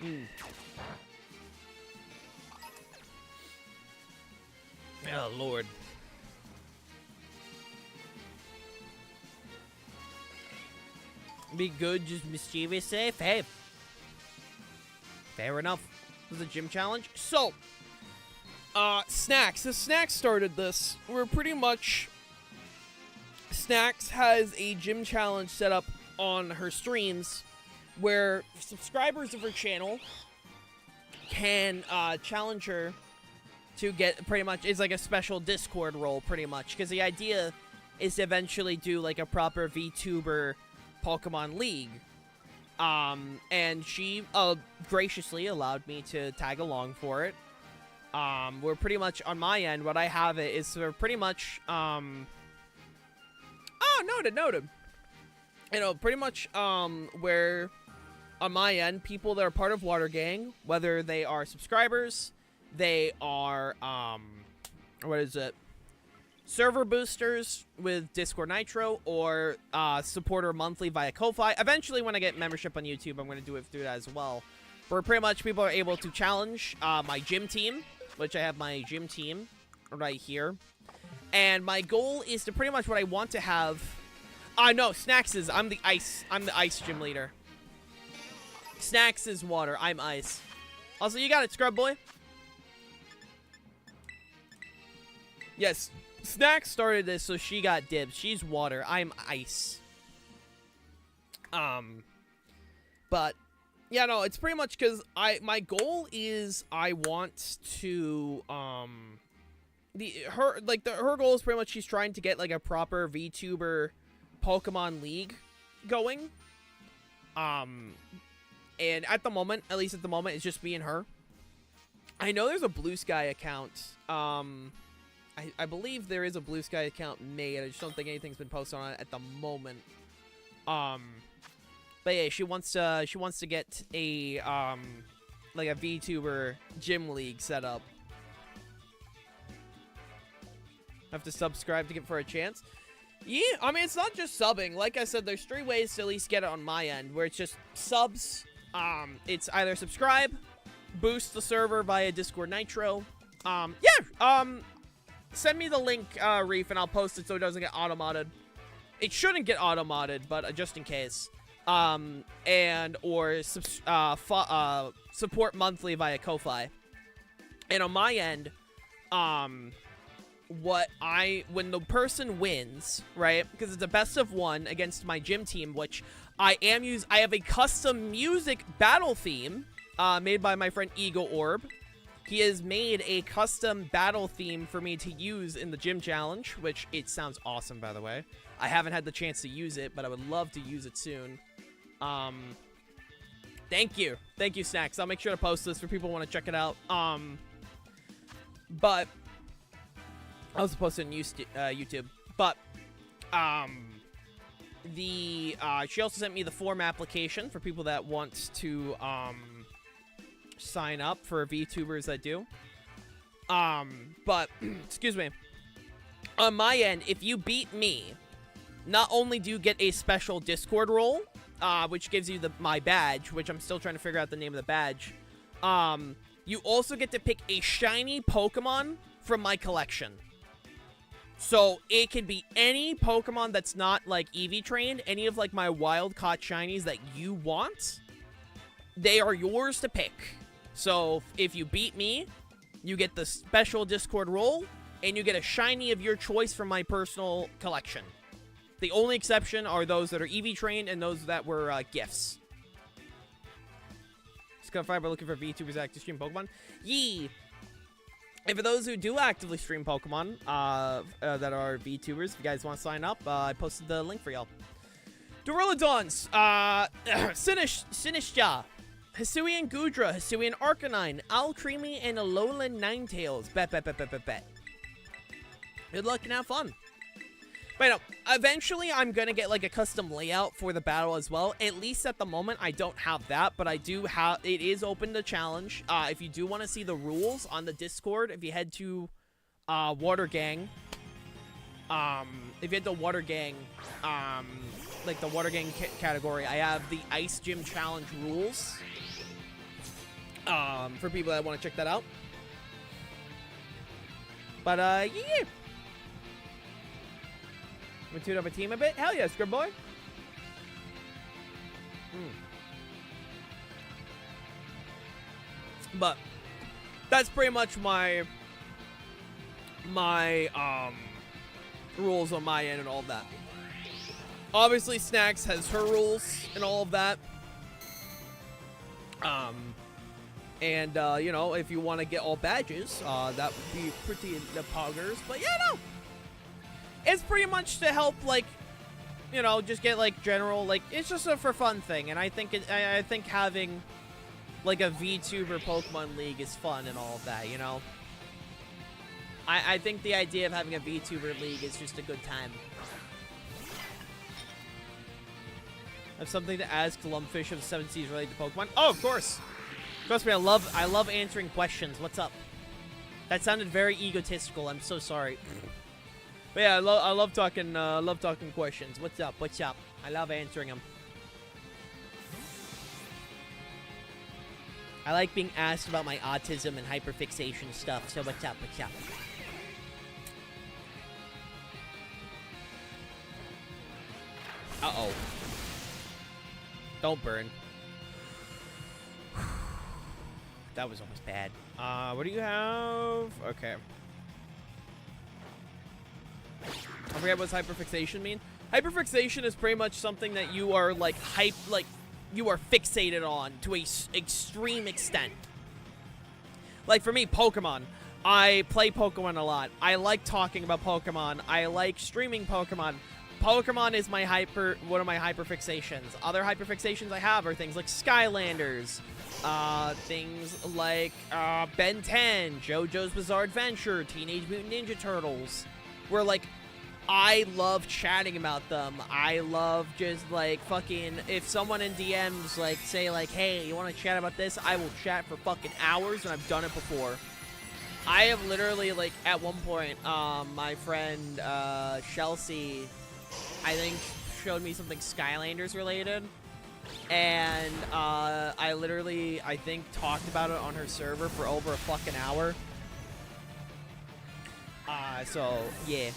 it. Oh, Lord. Be good, just mischievous safe. Hey. Fair enough. This is a gym challenge. So, Snacks. The Snacks started this. We're pretty much... Snacks has a gym challenge set up on her streams where subscribers of her channel can challenge her to get pretty much... It's like a special Discord role, pretty much. Because the idea is to eventually do like a proper VTuber Pokemon League. And she graciously allowed me to tag along for it. We're pretty much on my end, what I have it is we're pretty much oh, noted. You know, pretty much where on my end, people that are part of Water Gang, whether they are subscribers, they are what is it? Server boosters with Discord Nitro, or supporter monthly via Ko-Fi. Eventually, when I get membership on YouTube, I'm going to do it through that as well. Where pretty much people are able to challenge my gym team, which I have my gym team right here. And my goal is to pretty much what I want to have. No, Snacks is, I'm the ice gym leader. Snacks is water, I'm ice. Also, you got it, Scrub Boy. Yes. Snacks started this, so she got dibs. She's water. I'm ice. But yeah, no, it's pretty much because my goal is I want to her goal is pretty much she's trying to get like a proper VTuber Pokemon League going. And at the moment, at least at the moment, it's just me and her. I know there's a Blue Sky account. I believe there is a Blue Sky account made. I just don't think anything's been posted on it at the moment. But yeah, she wants to get a like a VTuber gym league set up. Have to subscribe to get for a chance. Yeah, I mean it's not just subbing. Like I said, there's 3 ways to at least get it on my end, where it's just subs. It's either subscribe, boost the server via Discord Nitro. Send me the link, Reef, and I'll post it so it doesn't get auto-modded. It shouldn't get auto-modded, but just in case. Or support monthly via Ko-Fi. And on my end, when the person wins, right? Because it's a best of one against my gym team, which I have a custom music battle theme, made by my friend Eagle Orb. He has made a custom battle theme for me to use in the gym challenge, which it sounds awesome, by the way. I haven't had the chance to use it, but I would love to use it soon. Thank you, Snacks. I'll make sure to post this for people who want to check it out. But I was supposed to on YouTube, but she also sent me the form application for people that want to sign up for VTubers that do. But excuse me. On my end, if you beat me, not only do you get a special Discord role, which gives you my badge, which I'm still trying to figure out the name of the badge. You also get to pick a shiny Pokemon from my collection. So it can be any Pokemon that's not like EV trained, any of like my wild caught shinies that you want. They are yours to pick. So if you beat me, you get the special Discord role, and you get a shiny of your choice from my personal collection. The only exception are those that are EV trained and those that were gifts. ScVi by looking for VTubers that actively stream Pokemon. Yee! And for those who do actively stream Pokemon that are VTubers, if you guys want to sign up, I posted the link for y'all. Duraludons, Sinistcha, Hisuian Gudra, Hisuian Arcanine, Alcremie, and Alolan Ninetales. Bet. Good luck and have fun. But no, eventually I'm going to get like a custom layout for the battle as well. At least at the moment, I don't have that, but I do have, it is open to challenge. If you do want to see the rules on the Discord, if you head to Water Gang, if you head to Water Gang, like the Water Gang category, I have the Ice Gym Challenge rules for people that want to check that out. But yeah. We tune up a team a bit? Hell yes, good boy. But that's pretty much my rules on my end and all of that. Obviously, Snacks has her rules and all of that. You know, if you want to get all badges, that would be pretty the poggers. But yeah, no. It's pretty much to help, like, you know, just get, like, general, like, it's just a for fun thing. And I think I think having, like, a VTuber Pokemon League is fun and all of that, you know? I think the idea of having a VTuber League is just a good time. I have something to ask Lumpfish of 7 Seas related to Pokemon. Oh, of course! Trust me, I love answering questions. What's up? That sounded very egotistical. I'm so sorry. But yeah, I love talking questions. What's up? I love answering them. I like being asked about my autism and hyperfixation stuff. So what's up? Uh-oh. Don't burn. That was almost bad. What do you have? Okay. I forget what hyperfixation mean. Hyperfixation is pretty much something that you are like you are fixated on to a extreme extent. Like for me, Pokemon. I play Pokemon a lot. I like talking about Pokemon. I like streaming Pokemon. Pokemon is my one of my hyperfixations. Other hyperfixations I have are things like Skylanders, things like Ben 10, JoJo's Bizarre Adventure, Teenage Mutant Ninja Turtles. Where like I love chatting about them. I love just like fucking if someone in DMs like say like, hey, you want to chat about this? I will chat for fucking hours, and I've done it before. I have literally like at one point, my friend Chelsea, I think showed me something Skylanders related, and I literally I think talked about it on her server for over a fucking hour. So yeah.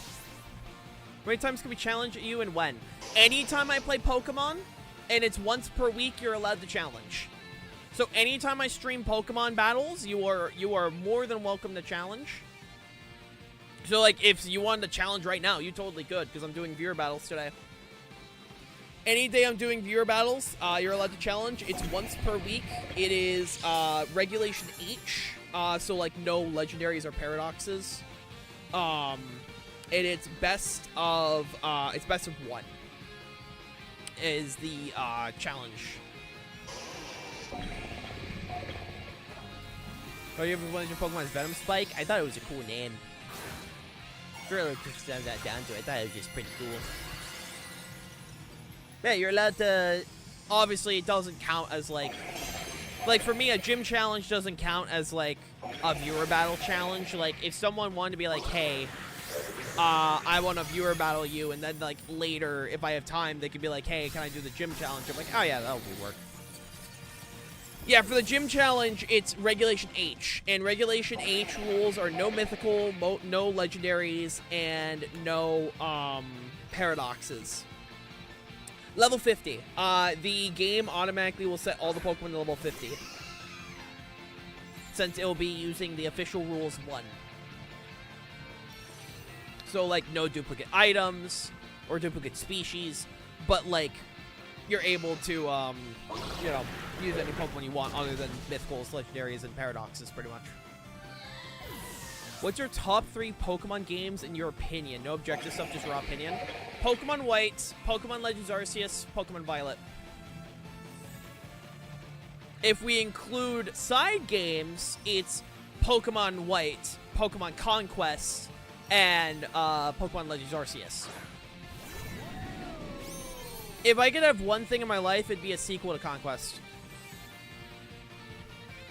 How many times can we challenge you and when? Anytime I play Pokemon, and it's once per week, you're allowed to challenge. So anytime I stream Pokemon battles, you are more than welcome to challenge. So like if you wanted to challenge right now, you totally could, because I'm doing viewer battles today. Any day I'm doing viewer battles, you're allowed to challenge. It's once per week. It is regulation H, so like no legendaries or paradoxes. And it's best of 1 is the challenge. Oh, you ever wanted your Pokemon's Venom Spike? I thought it was a cool name. Really just that down to it. I thought it was just pretty cool. Yeah, you're allowed to. Obviously, it doesn't count as like for me, a gym challenge doesn't count as like a viewer battle challenge. Like if someone wanted to be like, hey, I want to viewer battle you, and then like later, if I have time, they could be like, hey, can I do the gym challenge? I'm like, oh yeah, that'll be work. Yeah, for the gym challenge, it's regulation H, and regulation H rules are no mythical, no legendaries, and no paradoxes. Level 50. The game automatically will set all the Pokemon to level 50, since it will be using the official rules 1. So, like, no duplicate items or duplicate species, but, like, you're able to, you know, use any Pokemon you want other than mythicals, legendaries, and paradoxes, pretty much. What's your top 3 Pokemon games in your opinion? No objective stuff, just raw opinion. Pokemon White, Pokemon Legends Arceus, Pokemon Violet. If we include side games, it's Pokemon White, Pokemon Conquest, and Pokemon Legends Arceus. If I could have one thing in my life, it'd be a sequel to Conquest.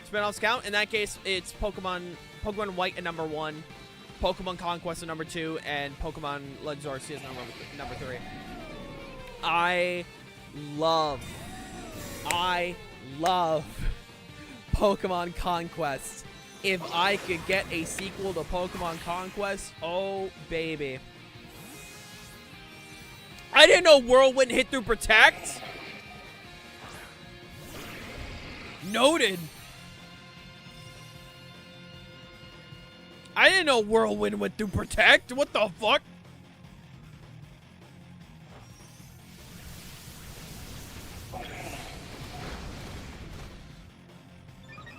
Spin-offs count? In that case, it's Pokemon White at number 1, Pokemon Conquest at number 2, and Pokemon Legends Arceus number 3. I love Pokemon Conquest. If I could get a sequel to Pokemon Conquest, oh baby. I didn't know Whirlwind hit through Protect. Noted. I didn't know Whirlwind went through Protect. What the fuck?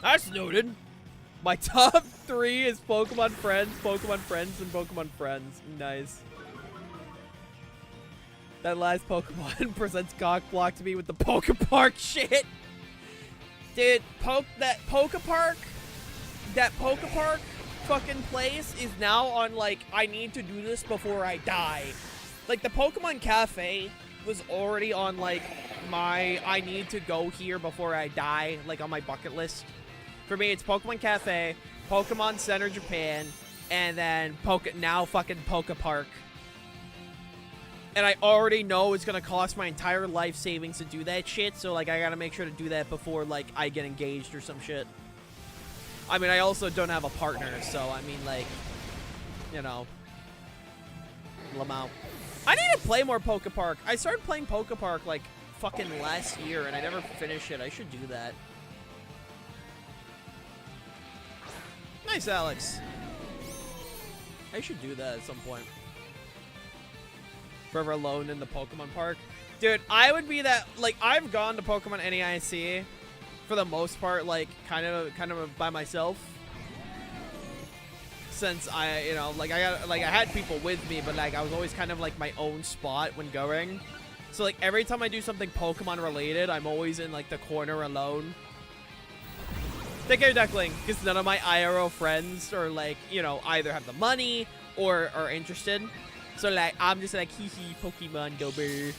That's noted. My top 3 is Pokemon Friends, and Pokemon Friends. Nice. That last Pokemon presents cockblock to me with the Pokepark shit. Dude, that Pokepark fucking place is now on, like, I need to do this before I die. Like, the Pokemon Cafe was already on, like, my I need to go here before I die, like, on my bucket list. For me, it's Pokemon Cafe, Pokemon Center Japan, and then now fucking Pokepark. And I already know it's gonna cost my entire life savings to do that shit, so, like, I gotta make sure to do that before, like, I get engaged or some shit. I mean, I also don't have a partner, so, I mean, like, you know. Lamau. I need to play more Pokepark. I started playing Pokepark, like, fucking last year, and I never finished it. I should do that. Nice, Alex. I should do that at some point. Forever alone in the Pokemon Park. Dude, I would be that, like, I've gone to Pokemon NEIC for the most part, like, kind of by myself. Since I, you know, like, I had people with me, but, like, I was always kind of, like, my own spot when going. So, like, every time I do something Pokemon related, I'm always in, like, the corner alone. Take care, Duckling, because none of my IRL friends are, like, you know, either have the money or are interested. So, like, I'm just like, hee hee, Pokemon Dober.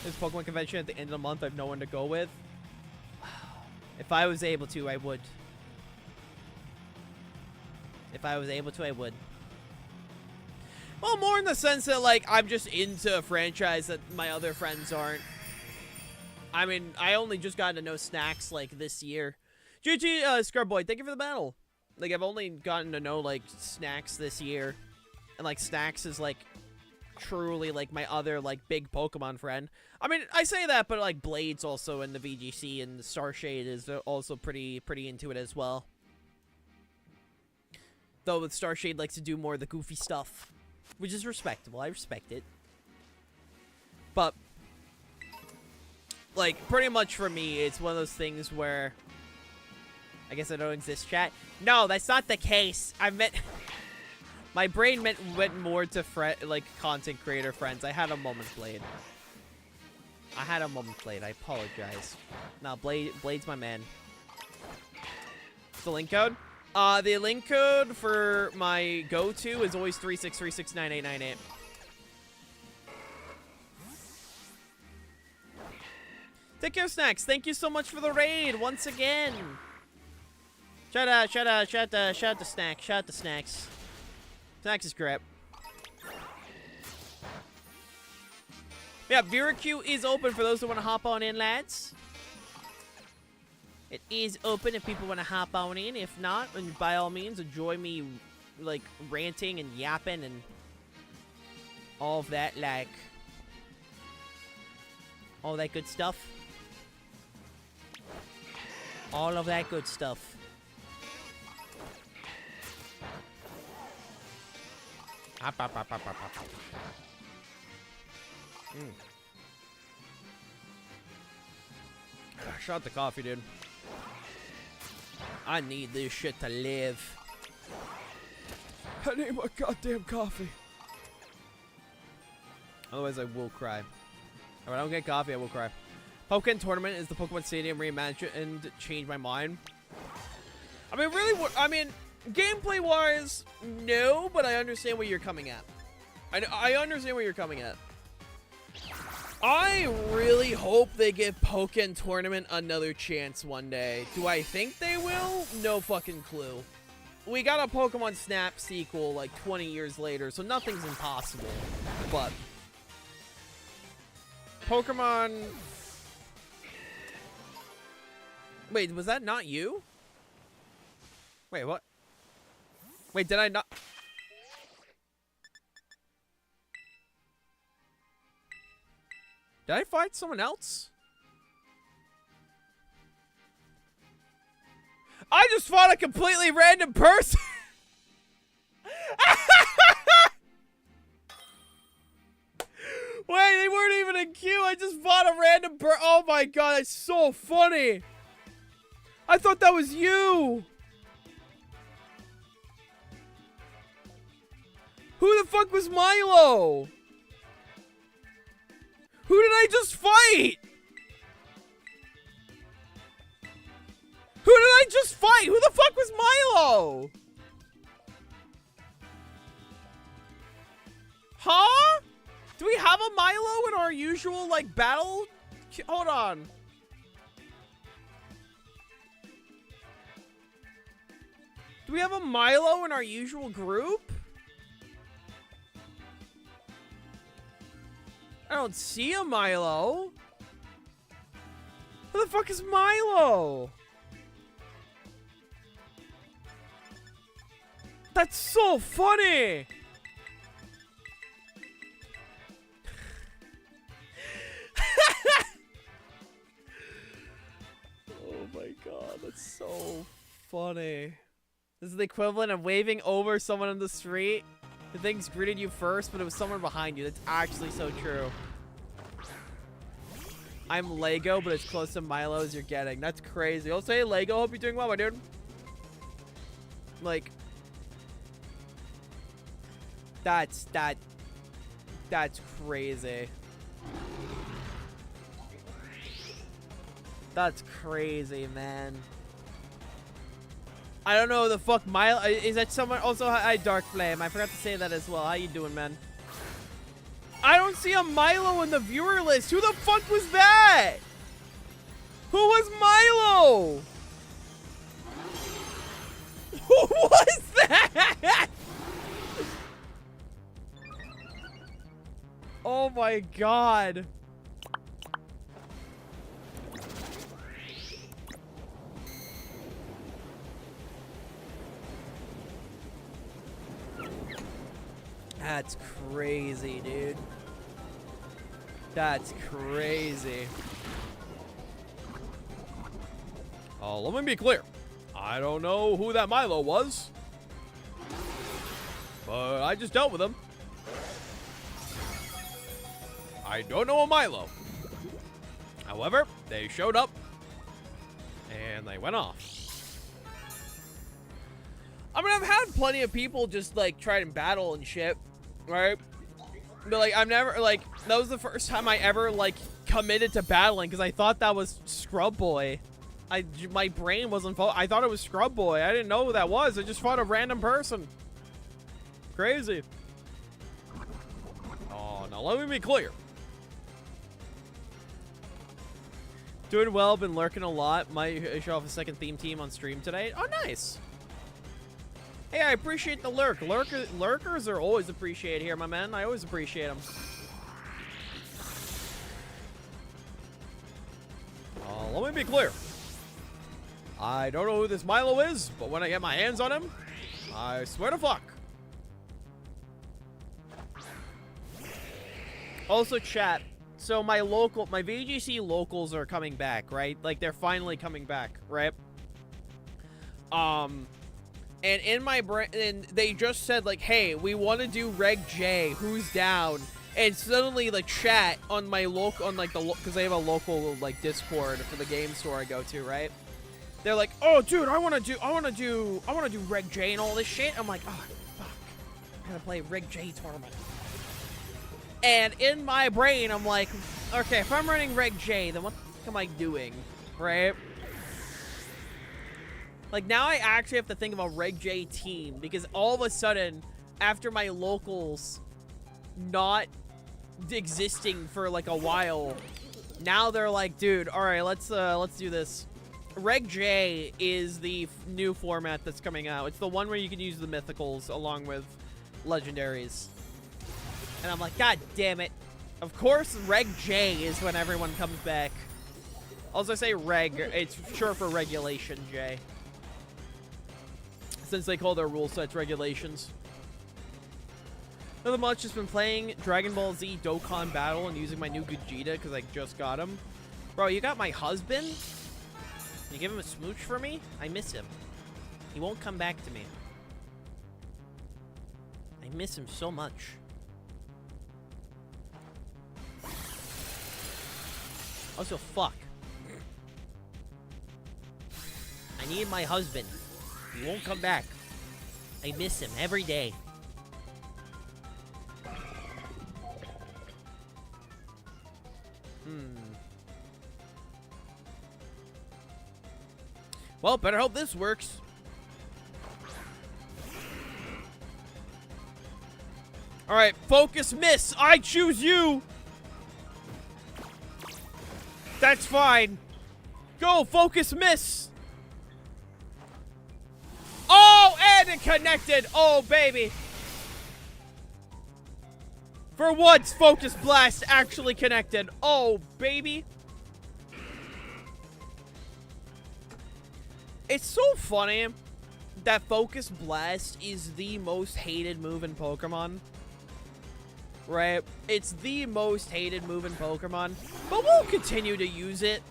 This Pokemon convention at the end of the month, I have no one to go with. If I was able to, I would. If I was able to, I would. Well, more in the sense that, like, I'm just into a franchise that my other friends aren't. I mean, I only just got to know Snacks, like, this year. GG, Scrubboy, thank you for the battle. Like, I've only gotten to know, like, Snacks this year. And, like, Snacks is, like, truly, like, my other, like, big Pokemon friend. I mean, I say that, but, like, Blade's also in the VGC, and Starshade is also pretty into it as well. Though with Starshade likes to do more of the goofy stuff, which is respectable. I respect it. But, like, pretty much for me, it's one of those things where... I guess I don't exist, chat. No, that's not the case. I meant... My brain went more to like content creator friends. I had a moment, Blade. I apologize. No, Blade's my man. The link code? The link code for my go-to is always 36369898. Take care, Snacks. Thank you so much for the raid once again. Shout out to Snacks. Shout out to Snacks. Snacks is crap. Yeah, viewer queue is open for those who want to hop on in, lads. It is open if people want to hop on in. If not, by all means, enjoy me, like, ranting and yapping and all of that, like, all that good stuff. All of that good stuff. Shout out to coffee, dude. I need this shit to live. I need my goddamn coffee. Otherwise, I will cry. If I don't get coffee, I will cry. Pokemon Tournament is the Pokemon Stadium reimagined and changed my mind. I mean, really, I mean, gameplay-wise, no, but I understand where you're coming at. I understand where you're coming at. I really hope they give Pokemon Tournament another chance one day. Do I think they will? No fucking clue. We got a Pokemon Snap sequel like 20 years later, so nothing's impossible. But Pokemon... Wait, was that not you? Wait, what? Wait, did I not... Did I fight someone else? I just fought a completely random person! Wait, they weren't even in queue. I just fought a random person. Oh my god, that's so funny. I thought that was you. Who the fuck was Milo? Who did I just fight? Who did I just fight? Who the fuck was Milo? Huh? Do we have a Milo in our usual, like, battle? Hold on. Do we have a Milo in our usual group? I don't see a Milo. Who the fuck is Milo? That's so funny. Oh my god, that's so funny. This is the equivalent of waving over someone on the street who thinks greeted you first, but it was someone behind you. That's actually so true. I'm Lego, but it's close to Milo as you're getting. That's crazy. I'll say Lego. Hope you're doing well, my dude. Like, that's crazy. That's crazy, man. I don't know who the fuck Milo is. That someone? Also, hi Dark Flame. I forgot to say that as well. How you doing, man? I don't see a Milo in the viewer list. Who the fuck was that? Who was Milo? Who was that? Oh my god. That's crazy, dude. That's crazy. Let me be clear. I don't know who that Milo was, but I just dealt with him. I don't know a Milo. However, they showed up and they went off. I mean, I've had plenty of people just like try and battle and shit, right? But like, I've never like, that was the first time I ever like committed to battling because I thought that was Scrub Boy. My brain wasn't full. I thought it was Scrub Boy. I didn't know who that was. I just fought a random person. Crazy. Oh, now let me be clear. Doing well, been lurking a lot. Might show off a second theme team on stream today. Oh, nice. Hey, I appreciate the lurk. Lurkers are always appreciated here, my man. I always appreciate them. Let me be clear. I don't know who this Milo is, but when I get my hands on him, I swear to fuck. Also, chat. So my VGC locals are coming back, right? Like, they're finally coming back, right? And in my brain, and they just said, like, hey, we want to do Reg J, who's down? And suddenly the chat on my local, on like the, because they have a local like Discord for the game store I go to, right? They're like, oh, dude, I want to do Reg J and all this shit. I'm like, oh, fuck, I gotta play Reg J tournament. And in my brain, I'm like, okay, if I'm running Reg J, then what the fuck am I doing, right? Like, now I actually have to think of a Reg J team, because all of a sudden, after my locals not existing for like a while, now they're like, dude, all right, let's do this. Reg J is the new format that's coming out. It's the one where you can use the mythicals along with legendaries. And I'm like, god damn it. Of course, Reg J is when everyone comes back. Also, I say Reg, it's short for Regulation J, since they call their rule sets regulations. Nothing much, just been playing Dragon Ball Z Dokkan Battle and using my new Gogeta because I just got him. Bro, you got my husband? Can you give him a smooch for me? I miss him. He won't come back to me. I miss him so much. Also, fuck. I need my husband. He won't come back. I miss him every day. Well, better hope this works. Alright, focus, miss. I choose you. That's fine. Go, focus, miss. Oh, and it connected. Oh, baby. For once, Focus Blast actually connected. Oh, baby. It's so funny that Focus Blast is the most hated move in Pokemon. Right? It's the most hated move in Pokemon. But we'll continue to use it.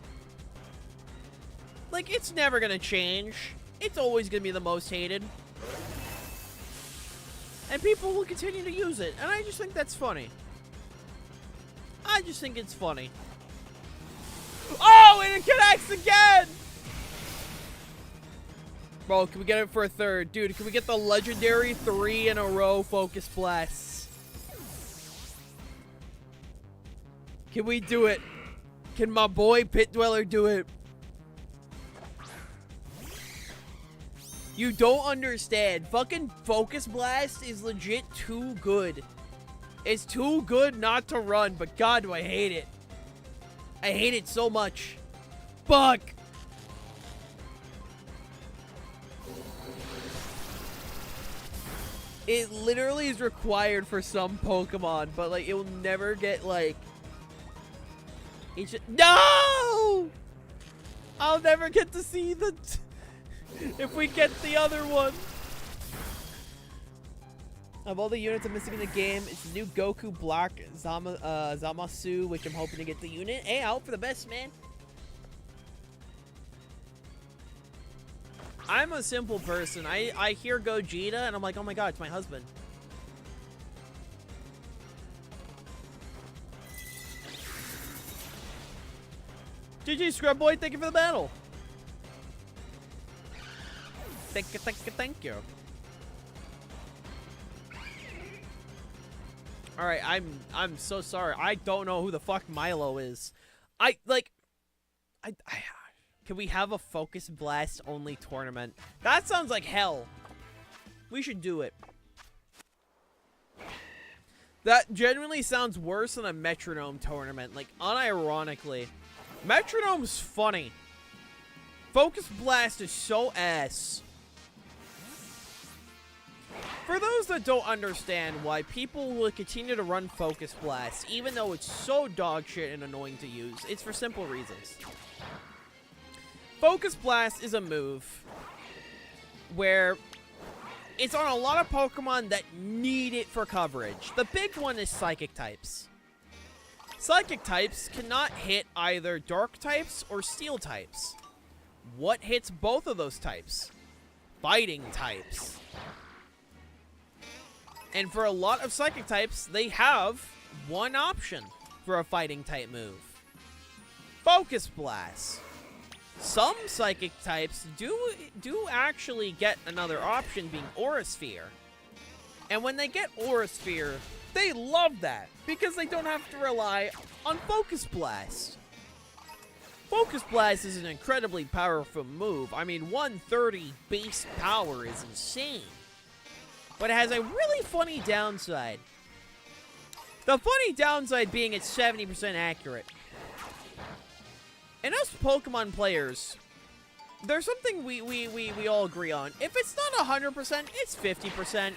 Like, it's never gonna change. It's always gonna be the most hated. And people will continue to use it. And I just think that's funny. I just think it's funny. Oh, and it connects again! Bro, can we get it for a third? Dude, can we get the legendary 3 in a row Focus Blasts? Can we do it? Can my boy Pit Dweller do it? You don't understand. Fucking Focus Blast is legit too good. It's too good not to run, but god, do I hate it. I hate it so much. Fuck. It literally is required for some Pokemon, but like it will never get like... It's just... No! I'll never get to see the... if we get the other one. Of all the units I'm missing in the game, it's the new Goku Black Zamasu, which I'm hoping to get the unit. Hey, I hope for the best, man. I'm a simple person. I hear Gogeta, and I'm like, oh my god, it's my husband. GG, Scrub Boy, thank you for the battle. Thank you, thank you, thank you. Alright, I'm so sorry. I don't know who the fuck Milo is. Can we have a Focus Blast only tournament? That sounds like hell. We should do it. That genuinely sounds worse than a Metronome tournament. Like, unironically. Metronome's funny. Focus Blast is so ass. For those that don't understand why people will continue to run Focus Blast, even though it's so dog shit and annoying to use, it's for simple reasons. Focus Blast is a move where it's on a lot of Pokemon that need it for coverage. The big one is Psychic types. Psychic types cannot hit either Dark types or Steel types. What hits both of those types? Fighting types. And for a lot of Psychic types, they have one option for a Fighting type move. Focus Blast. Some Psychic types do actually get another option, being Aura Sphere. And when they get Aura Sphere, they love that, because they don't have to rely on Focus Blast. Focus Blast is an incredibly powerful move. I mean, 130 base power is insane. But it has a really funny downside. The funny downside being it's 70% accurate. And us Pokemon players, there's something we all agree on. If it's not 100%, it's 50%.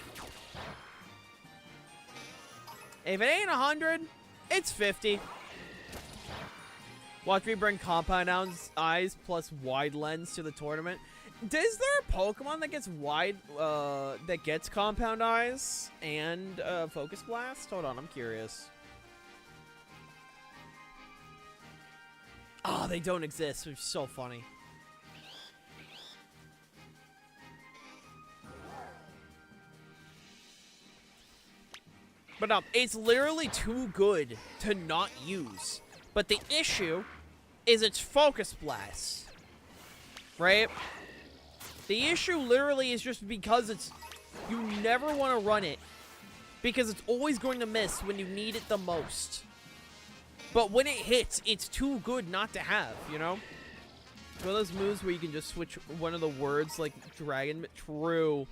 If it ain't 100, it's 50. Watch me bring Compound Eyes plus Wide Lens to the tournament. Is there a Pokemon that gets Compound Eyes and Focus Blast? Hold on, I'm curious. Oh, they don't exist, which is so funny. But it's literally too good to not use. But the issue is it's Focus Blast. Right? The issue literally is just because you never want to run it. Because it's always going to miss when you need it the most. But when it hits, it's too good not to have, you know? It's one of those moves where you can just switch one of the words, like Dragon. True.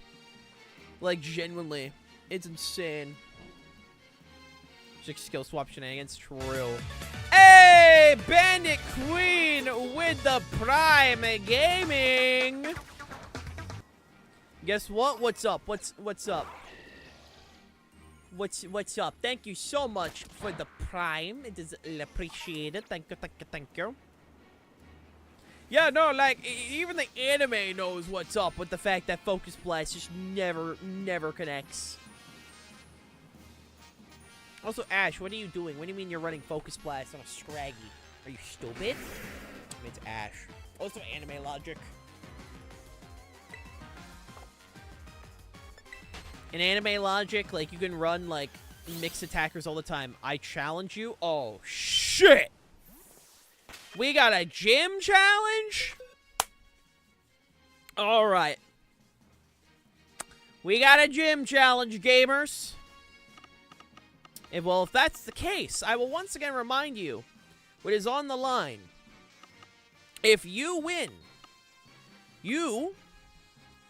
Like, genuinely. It's insane. Just skill swap shenanigans. True. Hey! Bandit Queen with the Prime Gaming! Guess what? What's up? What's up? What's up? Thank you so much for the Prime. It is appreciated. Thank you, thank you, thank you. Yeah, no, like, even the anime knows what's up with the fact that Focus Blast just never connects. Also, Ash, what are you doing? What do you mean you're running Focus Blast on a Scraggy? Are you stupid? It's Ash. Also, anime logic. In anime logic, like, you can run, like, mixed attackers all the time. I challenge you? Oh, shit! We got a gym challenge? Alright. We got a gym challenge, gamers. Well, if that's the case, I will once again remind you what is on the line. If you win, you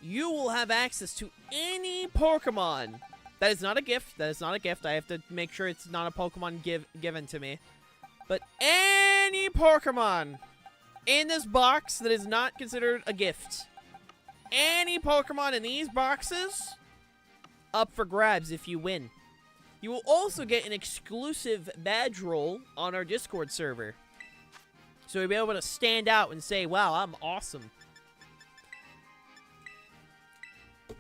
will have access to any Pokemon. That is not a gift. That is not a gift. I have to make sure it's not a Pokemon given to me. But any Pokemon in this box that is not considered a gift. Any Pokemon in these boxes, up for grabs if you win. You will also get an exclusive badge roll on our Discord server. So you'll be able to stand out and say, wow, I'm awesome.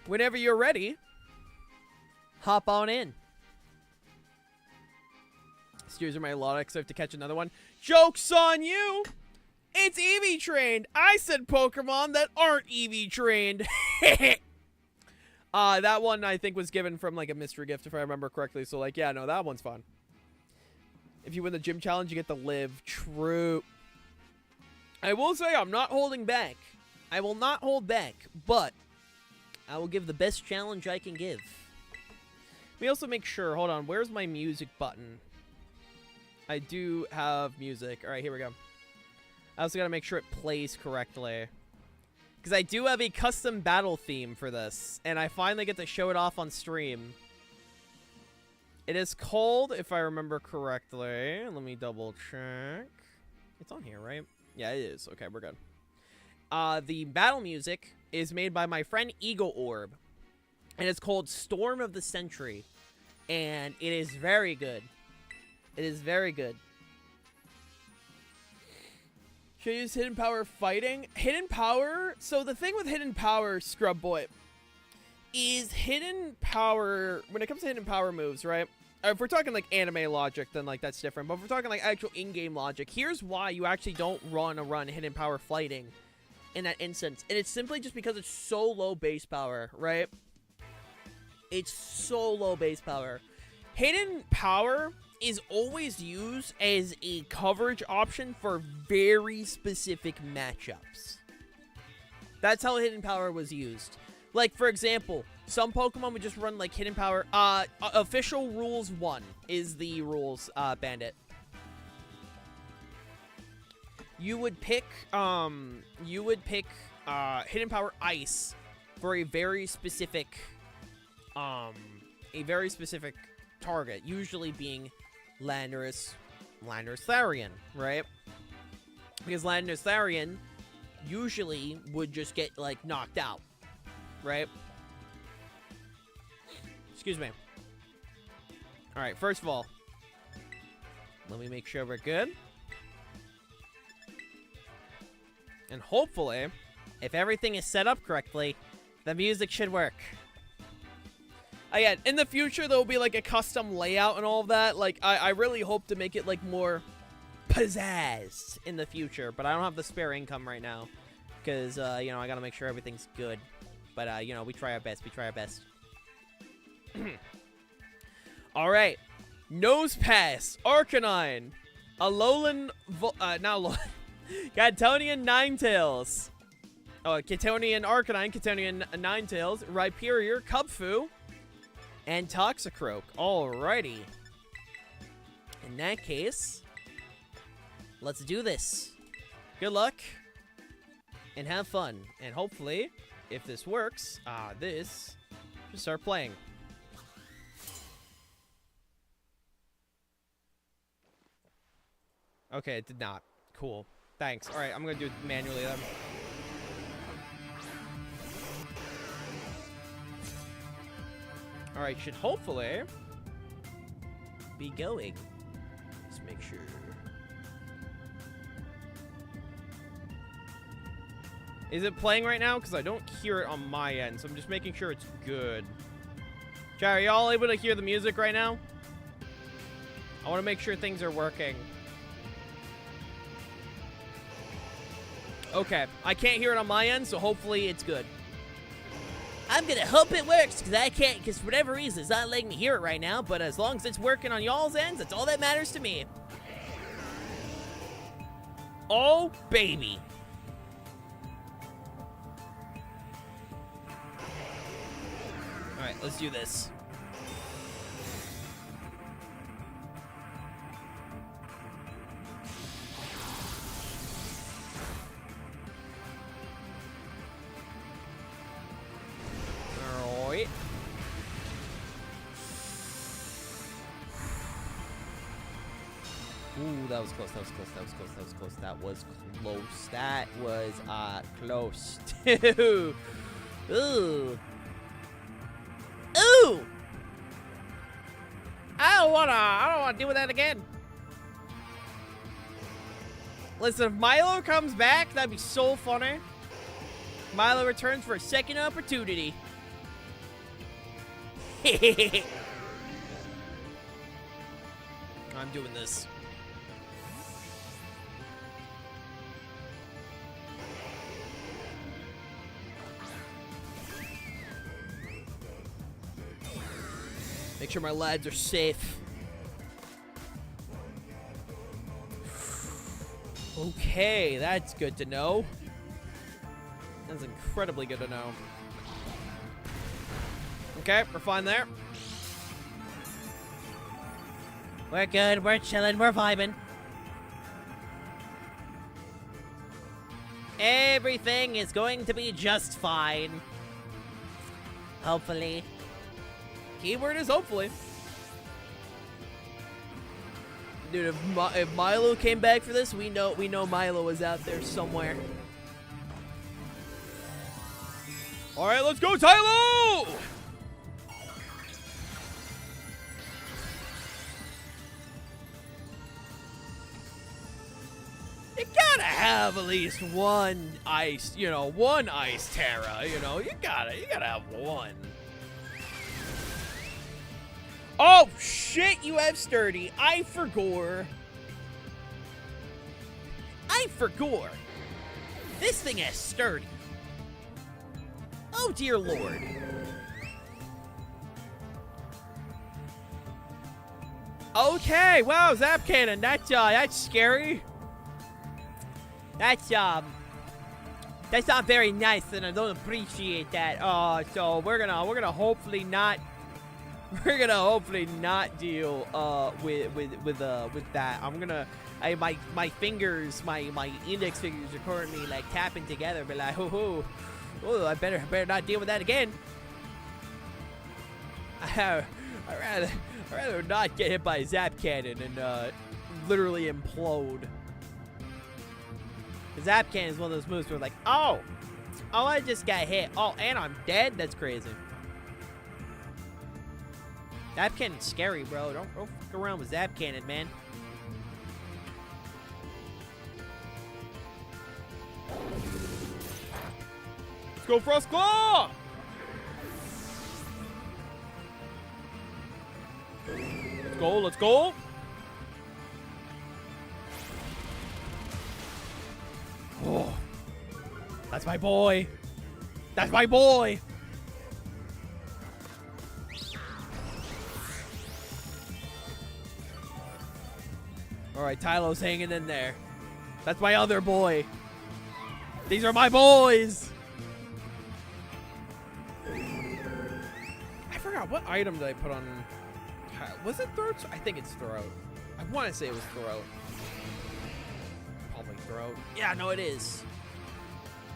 Whenever you're ready, hop on in. Steers are my melodic, so I have to catch another one. Joke's on you! It's EV trained! I said Pokemon that aren't EV trained. That one I think was given from like a mystery gift if I remember correctly. So like, yeah, no, that one's fun. If you win the gym challenge, you get to live. True. I will say I'm not holding back. I will not hold back, but I will give the best challenge I can give. Let me also make sure, hold on, where's my music button? I do have music. All right, here we go. I also got to make sure it plays correctly. Because I do have a custom battle theme for this, and I finally get to show it off on stream. It is called, if I remember correctly, let me double check. It's on here, right? Yeah, it is. Okay, we're good. The battle music is made by my friend Eagle Orb, and it's called Storm of the Century, and it is very good. It is very good. Should I use Hidden Power fighting? Hidden Power? So the thing with Hidden Power, Scrub Boy, is Hidden Power, when it comes to Hidden Power moves, right? If we're talking like anime logic, then like that's different. But if we're talking like actual in-game logic, here's why you actually don't run Hidden Power fighting in that instance. And it's simply just because it's so low base power, right? It's so low base power. Hidden Power is always used as a coverage option for very specific matchups. That's how Hidden Power was used. Like, for example, some Pokemon would just run, like, Hidden Power. Official Rules 1 is the rules, Bandit. You would pick Hidden Power Ice for a very specific target, usually being Landorus Therian, right? Because Landorus Therian usually would just get, like, knocked out, right? Excuse me. Alright, first of all, let me make sure we're good. And hopefully, if everything is set up correctly, the music should work. Again, in the future, there will be, like, a custom layout and all of that. Like, I really hope to make it, like, more pizzazz in the future. But I don't have the spare income right now. Because, you know, I gotta make sure everything's good. But, you know, we try our best. We try our best. Alright. Nose Pass. Arcanine. Alolan... not Alolan. Catonian Ninetales. Oh, Catonian Arcanine. Catonian Ninetales. Rhyperior. Cubfu. And Toxicroak. Alrighty. In that case, let's do this. Good luck. And have fun. And hopefully, if this works, this should start playing. Okay, it did not. Cool. Thanks. Alright, I'm gonna do it manually then. Alright, should hopefully be going. Let's make sure. Is it playing right now? Because I don't hear it on my end, so I'm just making sure it's good. Chat, are y'all able to hear the music right now? I want to make sure things are working. Okay, I can't hear it on my end, so hopefully it's good. I'm gonna hope it works, because I can't, because for whatever reason, it's not letting me hear it right now, but as long as it's working on y'all's ends, that's all that matters to me. Oh, baby. Alright, let's do this. Alright. Ooh, that was close, that was close, that was close, that was close, that was close. That was, close, too. Ooh. Ooh! I don't wanna deal with that again. Listen, if Milo comes back, that'd be so funny. Milo returns for a second opportunity. I'm doing this. Make sure my lads are safe. Okay, that's good to know. That's incredibly good to know. Okay, we're fine there. We're good, we're chilling, we're vibing. Everything is going to be just fine. Hopefully. Keyword is hopefully. Dude, if Milo came back for this, we know Milo was out there somewhere. All right, let's go, Tylo! You gotta have at least one ice, one ice Terra, you gotta have one. Oh, shit, you have sturdy. I forgot. This thing has sturdy. Oh, dear Lord. Okay, wow, Zap Cannon. That's scary. That's not very nice, and I don't appreciate that. So we're gonna hopefully not deal with that. My fingers, my index fingers are currently like tapping together, but like, oh, I better not deal with that again. I'd rather not get hit by a Zap Cannon and literally implode. The Zap Cannon is one of those moves where like, oh, I just got hit. Oh, and I'm dead? That's crazy. Zap Cannon's scary, bro. Don't fuck around with Zap Cannon, man. Let's go, Frost Claw! Let's go. Oh, that's my boy. That's my boy. All right, Tylo's hanging in there. That's my other boy. These are my boys. I forgot, what item did I put on? Was it throat? I think it's throat. I want to say it was throat. Probably throat. Yeah, no, it is.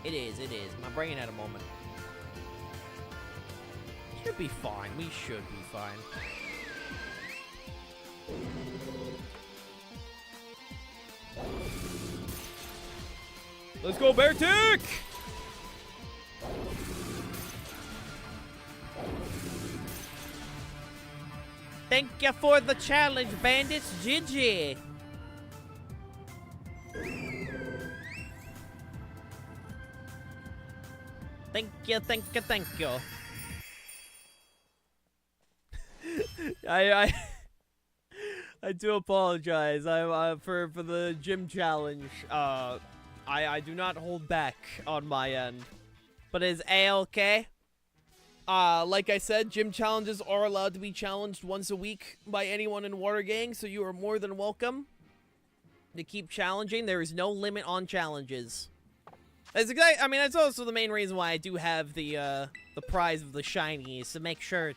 It is. My brain had a moment. Should be fine. We should be fine. Let's go, Bear Tick! Thank you for the challenge, bandits. GG. Thank you. I do apologize. For the gym challenge. I do not hold back on my end, but is A-okay? Like I said, gym challenges are allowed to be challenged once a week by anyone in Water Gang, so you are more than welcome to keep challenging. There is no limit on challenges. That's also the main reason why I do have the prize of the shinies, to make sure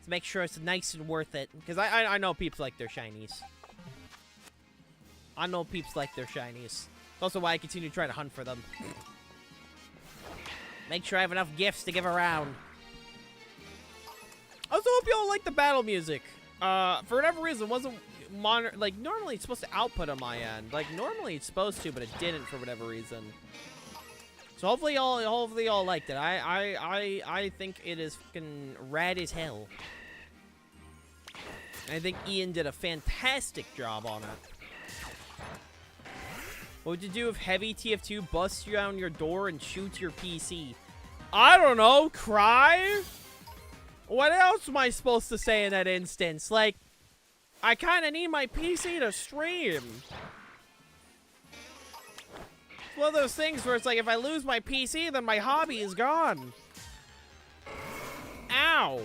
it's nice and worth it, because I know peeps like their shinies. It's also why I continue to try to hunt for them. Make sure I have enough gifts to give around. I also hope y'all like the battle music. For whatever reason, wasn't normally it's supposed to output on my end. Like, normally it's supposed to, but it didn't for whatever reason. So hopefully y'all liked it. I think it is fucking rad as hell. I think Ian did a fantastic job on it. What would you do if Heavy TF2 busts you down your door and shoots your PC? I don't know. Cry? What else am I supposed to say in that instance? Like, I kind of need my PC to stream. It's one of those things where it's like, if I lose my PC, then my hobby is gone. Ow.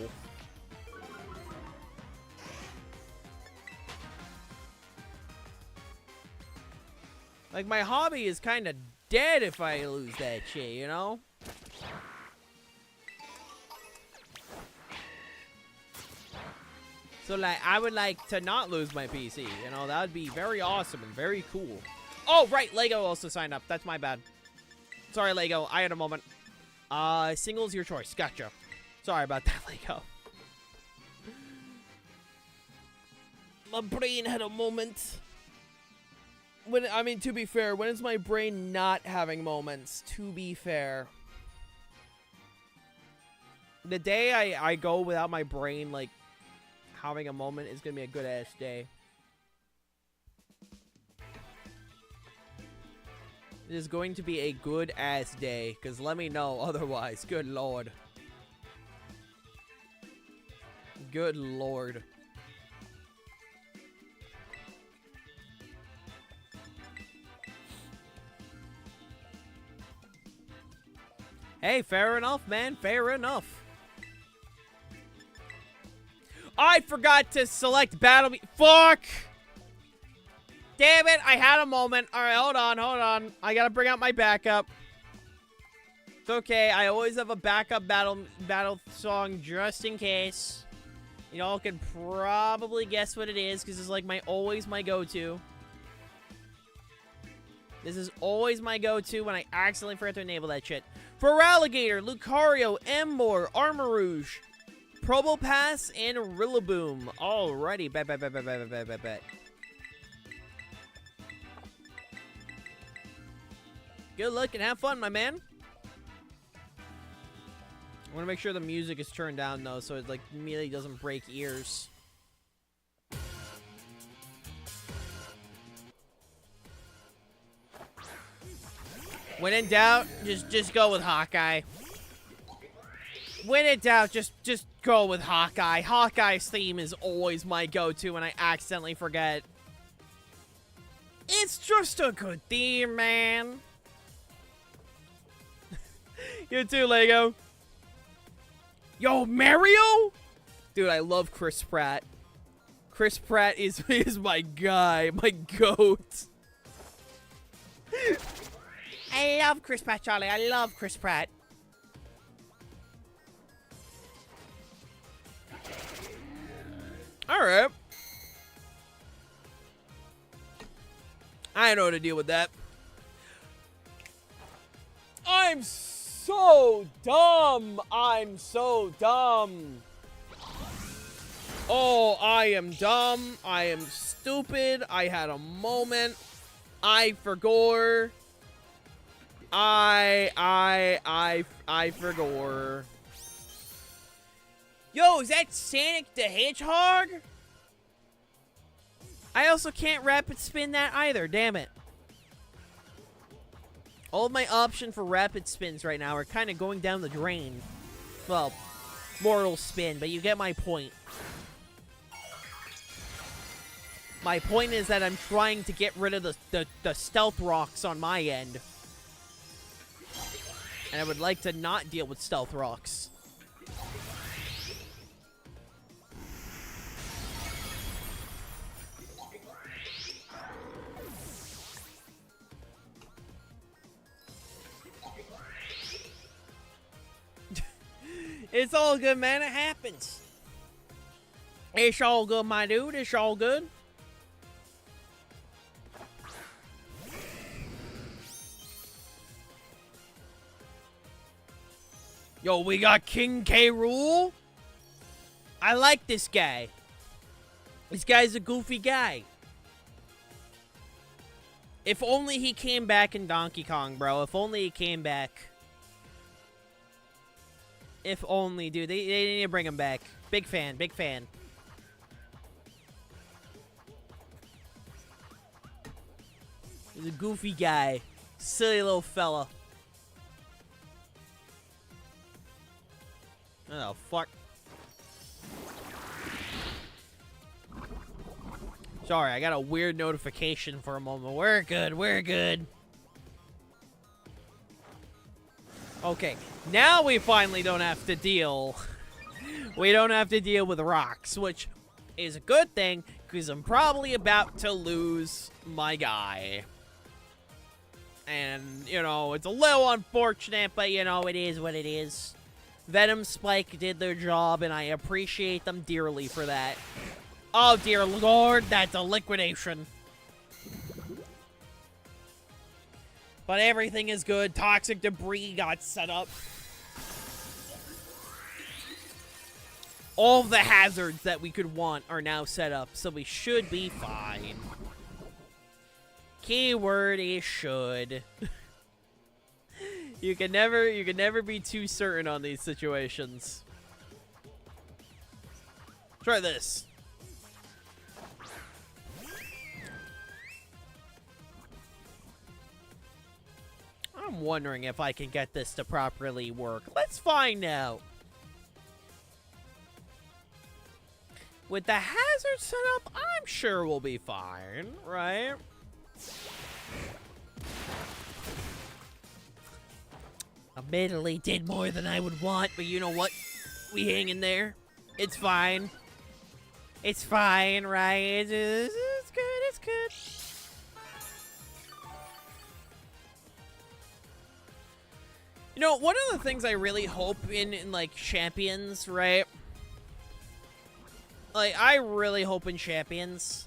Like, my hobby is kind of dead if I lose that shit, you know? So, like, I would like to not lose my PC, you know? That would be very awesome and very cool. Oh, right, Lego also signed up. That's my bad. Sorry, Lego. I had a moment. Single's your choice. Gotcha. Sorry about that, Lego. My brain had a moment. I mean, to be fair, when is my brain not having moments? To be fair. The day I go without my brain, like, having a moment is gonna be a good-ass day. It is going to be a good-ass day, because let me know otherwise. Good lord. Good lord. Hey, fair enough, man. Fair enough. I forgot to select battle. Fuck! Damn it, I had a moment. Alright, hold on. I gotta bring out my backup. It's okay, I always have a backup battle song just in case. You all can probably guess what it is, because it's like always my go-to. This is always my go-to when I accidentally forget to enable that shit. For Alligator, Lucario, Embor, Armarouge, Probopass, and Rillaboom. Alrighty, bet. Good luck and have fun, my man. I want to make sure the music is turned down, though, so it, like, immediately doesn't break ears. When in doubt, just go with Hawkeye. When in doubt, just go with Hawkeye. Hawkeye's theme is always my go-to when I accidentally forget. It's just a good theme, man. You too, Lego. Yo, Mario? Dude, I love Chris Pratt. Chris Pratt is my guy, my goat. I love Chris Pratt, Charlie. I love Chris Pratt. Alright. I know how to deal with that. I'm so dumb. I'm so dumb. Oh, I am dumb. I am stupid. I had a moment. I forgot. I forgot. Yo, is that Sonic the Hedgehog? I also can't rapid spin that either, damn it. All of my options for rapid spins right now are kind of going down the drain. Well, mortal spin, but you get my point. My point is that I'm trying to get rid of the stealth rocks on my end. And I would like to not deal with stealth rocks. It's all good, man. It happens. It's all good, my dude. It's all good. Yo, we got King K. Rool. I like this guy. This guy's a goofy guy. If only he came back in Donkey Kong, bro. If only he came back. If only, dude. They need to bring him back. Big fan, big fan. He's a goofy guy. Silly little fella. Oh, fuck. Sorry, I got a weird notification for a moment. We're good, we're good. Okay, now we finally don't have to deal. We don't have to deal with rocks, which is a good thing, because I'm probably about to lose my guy. And, you know, it's a little unfortunate, but, you know, it is what it is. Venom Spike did their job, and I appreciate them dearly for that. Oh, dear Lord, that's a liquidation. But everything is good. Toxic debris got set up. All the hazards that we could want are now set up, so we should be fine. Keyword is should. You can never be too certain on these situations. Try this. I'm wondering if I can get this to properly work. Let's find out. With the hazard set up, I'm sure we'll be fine, right? Admittedly, did more than I would want, but you know what? We hang in there. It's fine. It's fine, right? It's good, it's good. You know, one of the things I really hope in like, champions, right? Like, I really hope in champions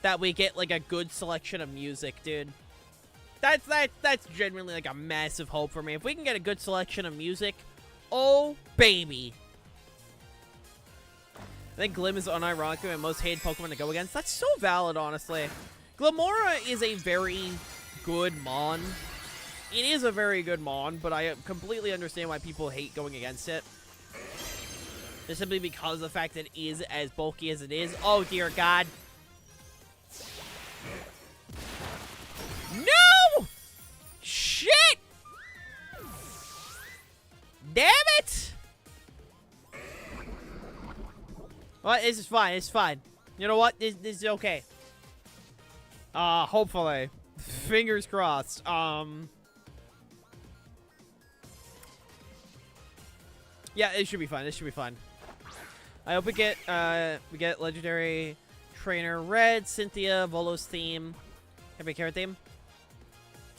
that we get, like, a good selection of music, dude. That's genuinely, like, a massive hope for me. If we can get a good selection of music, oh, baby. I think Glim is unironically my most hated Pokemon to go against. That's so valid, honestly. Glimora is a very good Mon. It is a very good Mon, but I completely understand why people hate going against it. Just simply because of the fact that it is as bulky as it is. Oh, dear God. No! Shit! Damn it! Well, this is fine. It's fine. You know what? This is okay. Hopefully. Fingers crossed. Yeah, it should be fine. It should be fine. I hope we get legendary trainer Red, Cynthia, Volo's theme, Happy Carrot theme.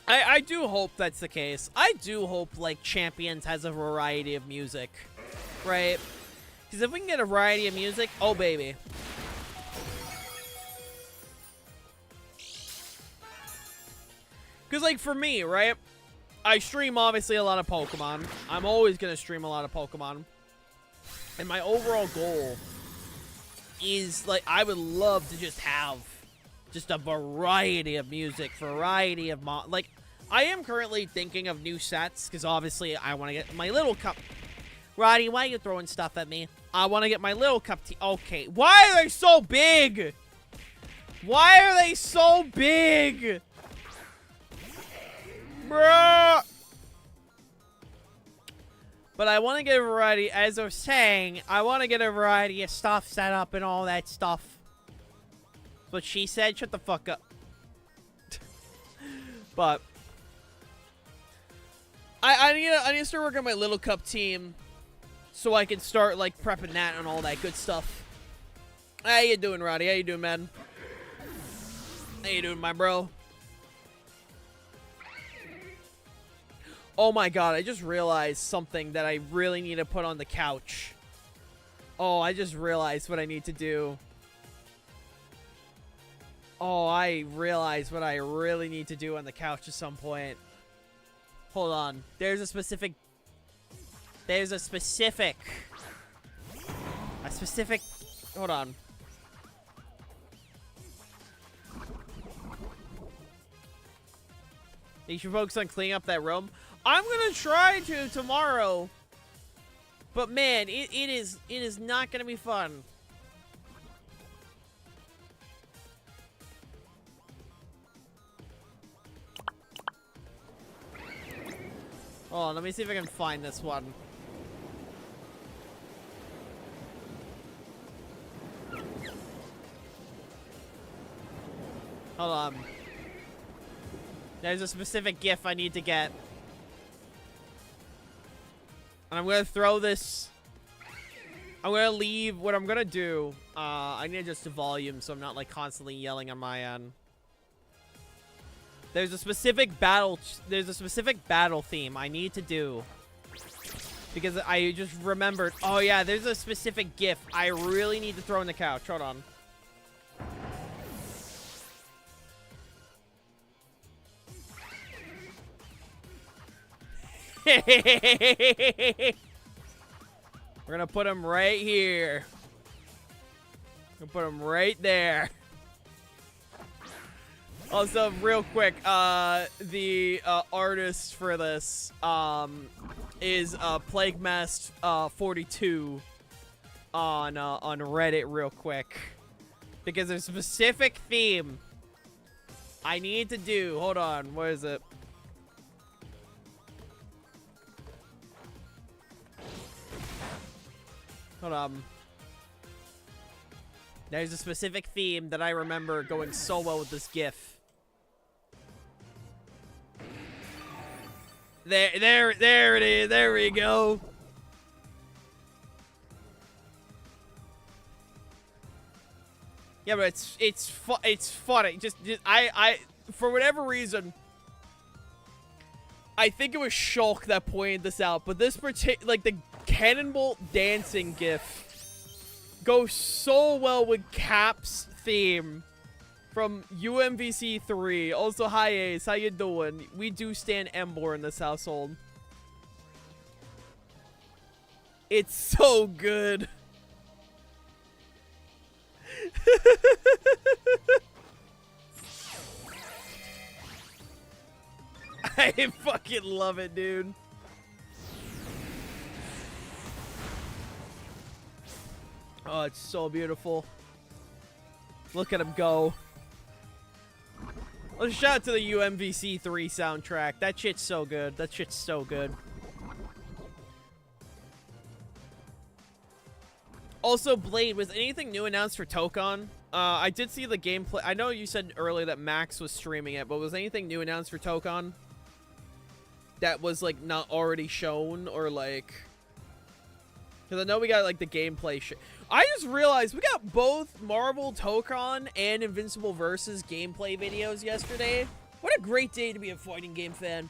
I do hope that's the case. I do hope like Champions has a variety of music, right? Because if we can get a variety of music, oh baby. Because like for me, right? I stream obviously a lot of Pokemon. I'm always gonna stream a lot of Pokemon. And my overall goal is, like, I would love to just have just a variety of music, variety of like, I am currently thinking of new sets, because obviously I want to get my little cup. Roddy, why are you throwing stuff at me? I want to get my little cup tea. Okay, why are they so big? Why are they so big? Bruh! But I want to get a variety, as I was saying, I want to get a variety of stuff set up and all that stuff. That's what she said. Shut the fuck up. But I need to start working on my Little Cup team so I can start, like, prepping that and all that good stuff. How you doing, Roddy? How you doing, man? How you doing, my bro? Oh my god, I just realized something that I really need to put on the couch. Oh, I just realized what I need to do. Oh, I realized what I really need to do on the couch at some point. Hold on. There's a specific... Hold on. You should focus on cleaning up that room. I'm gonna try to tomorrow, but man, it is not gonna be fun. Oh, let me see if I can find this one. Hold on. There's a specific GIF I need to get. And I'm gonna throw this. I'm gonna leave. What I'm gonna do, I need to adjust the volume so I'm not like constantly yelling on my end. There's a specific battle. There's a specific battle theme I need to do. Because I just remembered. Oh yeah, there's a specific GIF I really need to throw in the couch. Hold on. We're gonna put him right here. We're gonna put him right there. Also, real quick, the artist for this is PlagueMast42 on Reddit. Real quick, because there's a specific theme I need to do. Hold on, what is it? Hold on. There's a specific theme that I remember going so well with this GIF. There it is. There we go. Yeah, but it's funny. Just I for whatever reason, I think it was Shulk that pointed this out. But this like the cannonball dancing GIF goes so well with Cap's theme from ENVC3. Also, hi Ace, how you doing? We do stand Embor in this household. It's so good. I fucking love it, dude. Oh, it's so beautiful. Look at him go. Let's shout out to the ENVC3 soundtrack. That shit's so good. That shit's so good. Also, Blade, was anything new announced for Tokon? I did see the gameplay. I know you said earlier that Max was streaming it, but was anything new announced for Tokon? That was, like, not already shown, or, like... Because I know we got, like, the gameplay shit. I just realized we got both Marvel Tokon and Invincible Versus gameplay videos yesterday. What a great day to be a fighting game fan.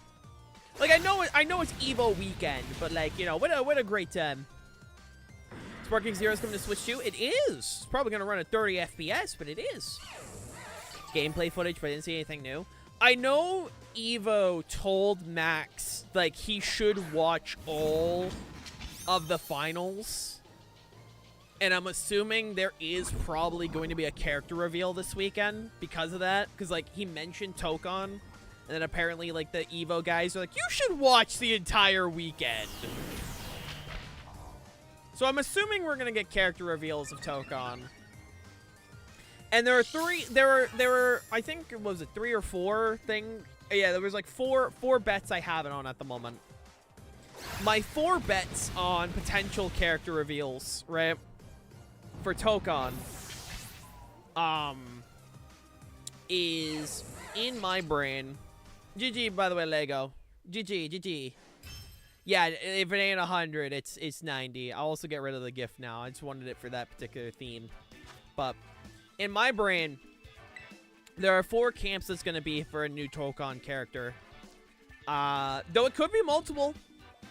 Like, I know it's Evo weekend, but, like, you know, what a great time. Sparking Zero's coming to Switch 2? It is! It's probably going to run at 30 FPS, but it is. Gameplay footage, but I didn't see anything new. I know Evo told Max, like, he should watch all of the finals. And I'm assuming there is probably going to be a character reveal this weekend because of that. Because, like, he mentioned Tokon. And then apparently, like, the Evo guys are like, you should watch the entire weekend. So I'm assuming we're going to get character reveals of Tokon. And there were, I think, was it 3 or 4 thing? Yeah, there was like four bets I have it on at the moment. My 4 bets on potential character reveals, right, for Tokon, is in my brain. GG, by the way, Lego. GG. Yeah, if it ain't 100, it's 90. I'll also get rid of the gift now. I just wanted it for that particular theme. But in my brain, there are 4 camps that's going to be for a new Tokon character. Though it could be multiple.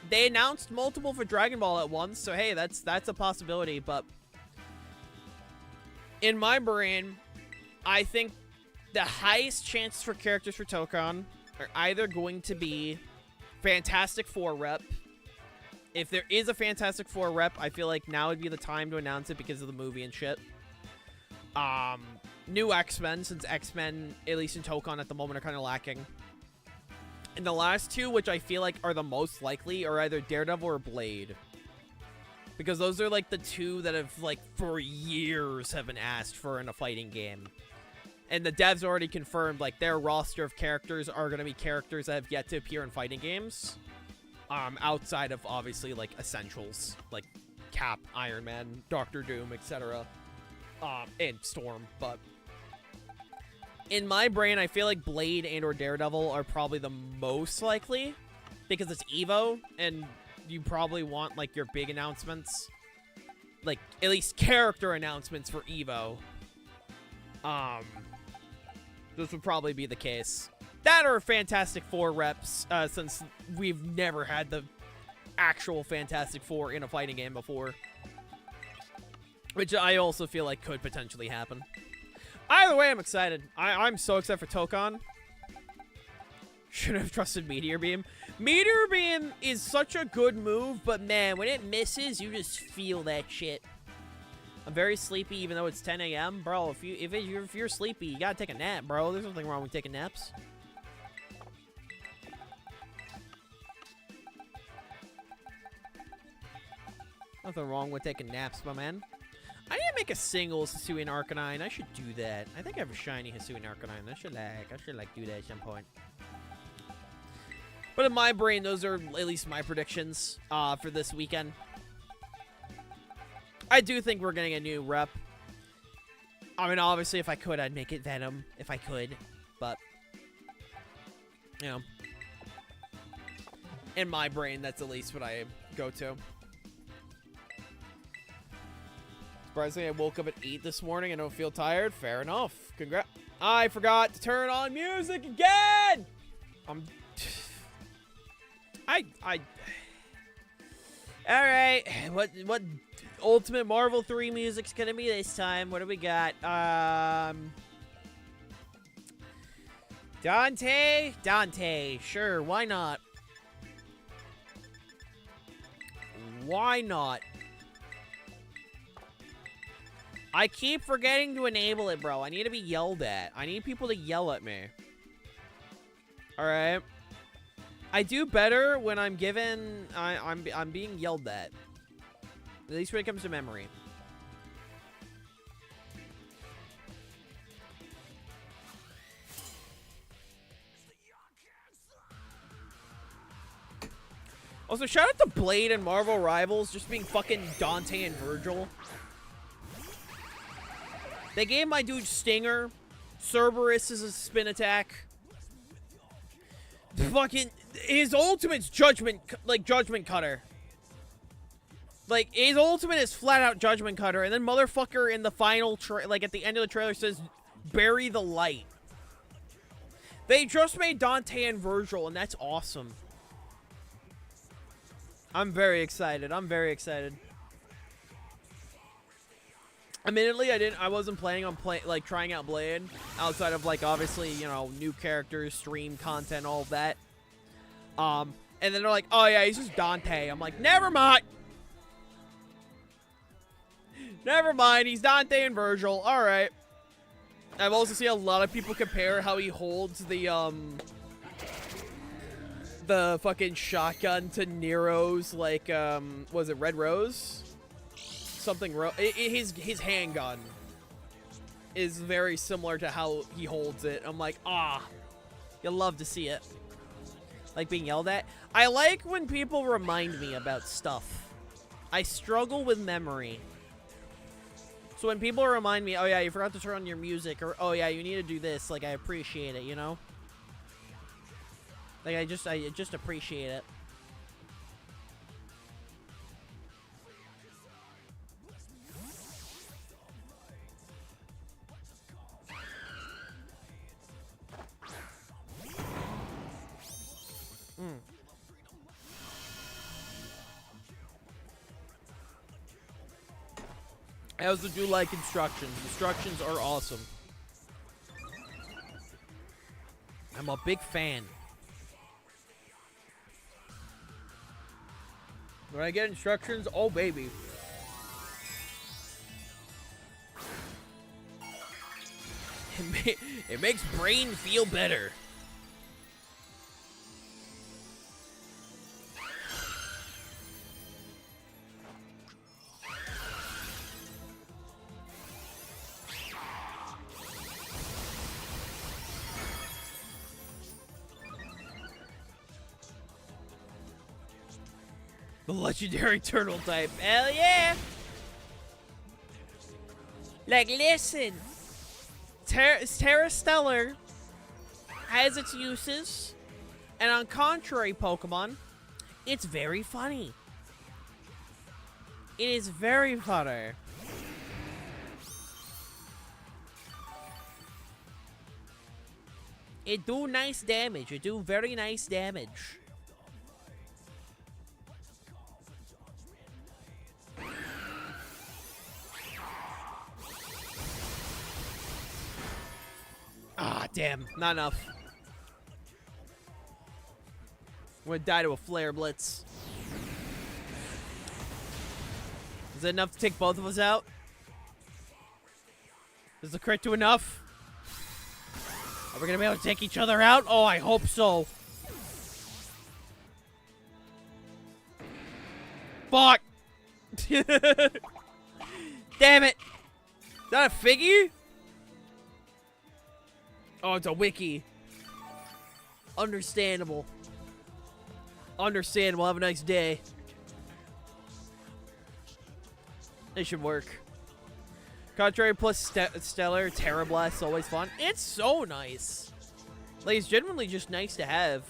They announced multiple for Dragon Ball at once, so hey, that's a possibility. But in my brain, I think the highest chances for characters for Tokon are either going to be Fantastic Four rep. If there is a Fantastic Four rep, I feel like now would be the time to announce it because of the movie and shit. New X-Men, since X-Men, at least in Tokon at the moment, are kind of lacking. And the last 2, which I feel like are the most likely, are either Daredevil or Blade. Because those are, like, the 2 that have, like, for years have been asked for in a fighting game. And the devs already confirmed, like, their roster of characters are going to be characters that have yet to appear in fighting games. Outside of, obviously, like, essentials. Like, Cap, Iron Man, Doctor Doom, etc. And Storm. But In my brain, I feel like Blade and or Daredevil are probably the most likely because it's Evo and you probably want like your big announcements, like at least character announcements for Evo. This would probably be the case. That or Fantastic Four reps, since we've never had the actual Fantastic Four in a fighting game before. Which I also feel like could potentially happen. Either way, I'm excited. I'm so excited for Tokon. Should have trusted Meteor Beam. Meteor Beam is such a good move, but man, when it misses, you just feel that shit. I'm very sleepy, even though it's 10 a.m. Bro, if you're sleepy, you gotta take a nap, bro. There's nothing wrong with taking naps. Nothing wrong with taking naps, my man. I need to make a single Hisuian Arcanine. I should do that. I think I have a shiny Hisuian Arcanine. I should do that at some point. But in my brain, those are at least my predictions for this weekend. I do think we're getting a new rep. I mean, obviously, if I could, I'd make it Venom. If I could. But, you know. In my brain, that's at least what I go to. Surprisingly, I woke up at 8 this morning. I don't feel tired. Fair enough. Congrats. I forgot to turn on music again! Alright. What Ultimate Marvel 3 music's gonna be this time? What do we got? Dante? Dante. Sure, why not? Why not? I keep forgetting to enable it, bro. I need to be yelled at. I need people to yell at me. Alright. I do better when I'm given... I'm being yelled at. At least when it comes to memory. Also, shout out to Blade and Marvel Rivals just being fucking Dante and Virgil. They gave my dude Stinger. Cerberus is a spin attack. Fucking... His ultimate's Judgment Cutter. Like, his ultimate is flat out Judgment Cutter, and then motherfucker in the final, like, at the end of the trailer says, bury the light. They just made Dante and Virgil, and that's awesome. I'm very excited. I'm very excited. Admittedly, I wasn't planning on trying out Blade outside of like obviously, you know, new characters, stream content, all of that. And then they're like, "Oh yeah, he's just Dante." I'm like, "Never mind. Never mind, he's Dante and Virgil. All right." I've also seen a lot of people compare how he holds the fucking shotgun to Nero's like was it Red Rose? Something his handgun is very similar to how he holds it. I'm like, you'll love to see it. Like being yelled at. I like when people remind me about stuff. I struggle with memory. So when people remind me, oh yeah, you forgot to turn on your music, or oh yeah, you need to do this, like I appreciate it, you know? Like I just appreciate it. I also do like instructions. Instructions are awesome. I'm a big fan. When I get instructions, oh baby. It makes brain feel better. The legendary turtle type. Hell yeah! Like, listen. Terra Stellar has its uses, and on contrary Pokemon, it's very funny. It is very funny. It do nice damage. It do very nice damage. Ah, damn. Not enough. I'm gonna die to a Flare Blitz. Is that enough to take both of us out? Is the crit do enough? Are we gonna be able to take each other out? Oh, I hope so. Fuck! Damn it! Is that a Figgy? Oh, it's a Wiki. Understandable. Understandable. Have a nice day. It should work. Contrary plus Stellar, Terra Blast, always fun. It's so nice. Like, it's genuinely just nice to have.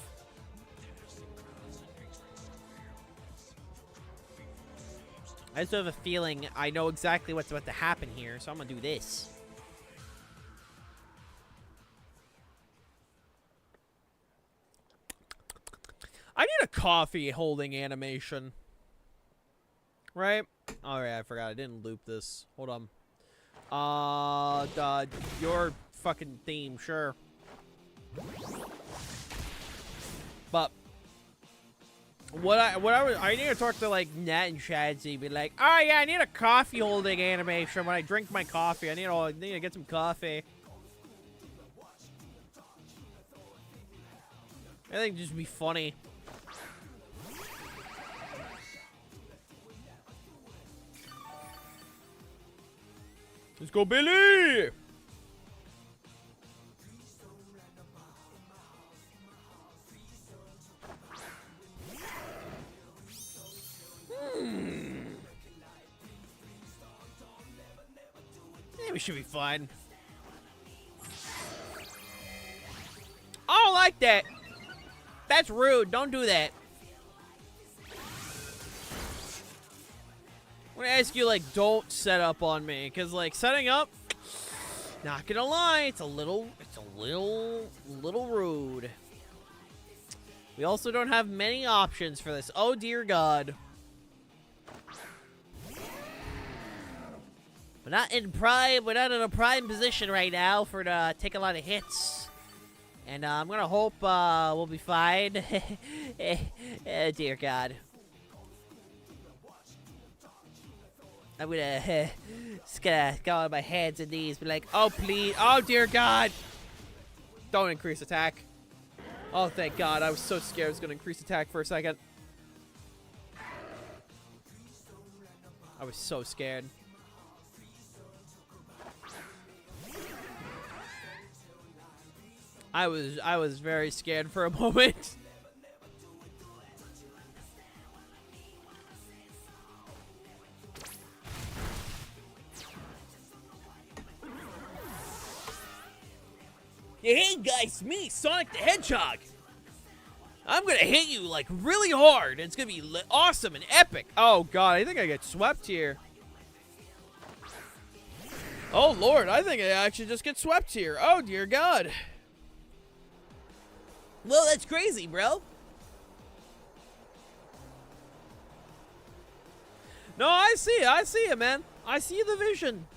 I just have a feeling I know exactly what's about to happen here, so I'm gonna do this. I need a coffee holding animation. Right? Alright, I forgot. I didn't loop this. Hold on. Your fucking theme, sure. But I need to talk to like Nat and Shadsy, be like, oh yeah, I need a coffee holding animation when I drink my coffee. I need to get some coffee. I think it'd just be funny. Let's go, Billy! Yeah, we should be fine. I don't like that. That's rude. Don't do that. I'm gonna ask you, like, don't set up on me, because, like, setting up, not gonna lie, it's a little rude. We also don't have many options for this. Oh, dear God. We're not in a prime position right now for to take a lot of hits. And, I'm gonna hope, we'll be fine. Oh, dear God. I'm gonna just gonna go on my hands and knees, be like, oh please, oh dear God, don't increase attack. Oh thank God, I was so scared I was gonna increase attack for a second. I was so scared. I was very scared for a moment. Hey guys, me, Sonic the Hedgehog. I'm gonna hit you like really hard. It's gonna be awesome and epic. Oh God, I think I get swept here. Oh Lord, I think I actually just get swept here. Oh dear God. Well, that's crazy, bro. No, I see it, man. I see the vision.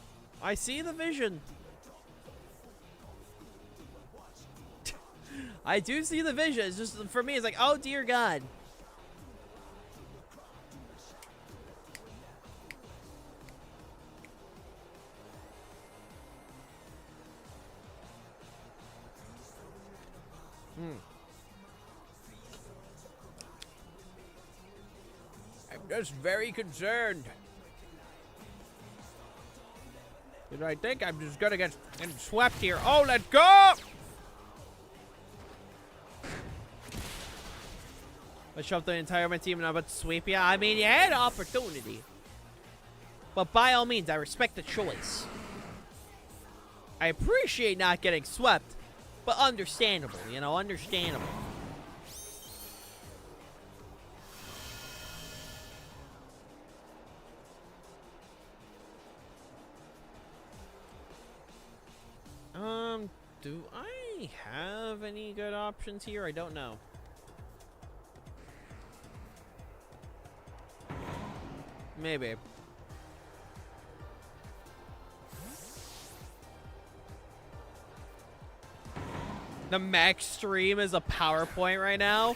I see the vision. I do see the vision. It's just, for me, it's like, oh dear God. I'm just very concerned. And I think I'm just gonna get swept here. Oh, let's go! I shoved the entire of my team and I'm about to sweep you. I mean, you had an opportunity. But by all means, I respect the choice. I appreciate not getting swept, but understandable, you know, understandable. Do I have any good options here? I don't know. Maybe. The max stream is a PowerPoint right now.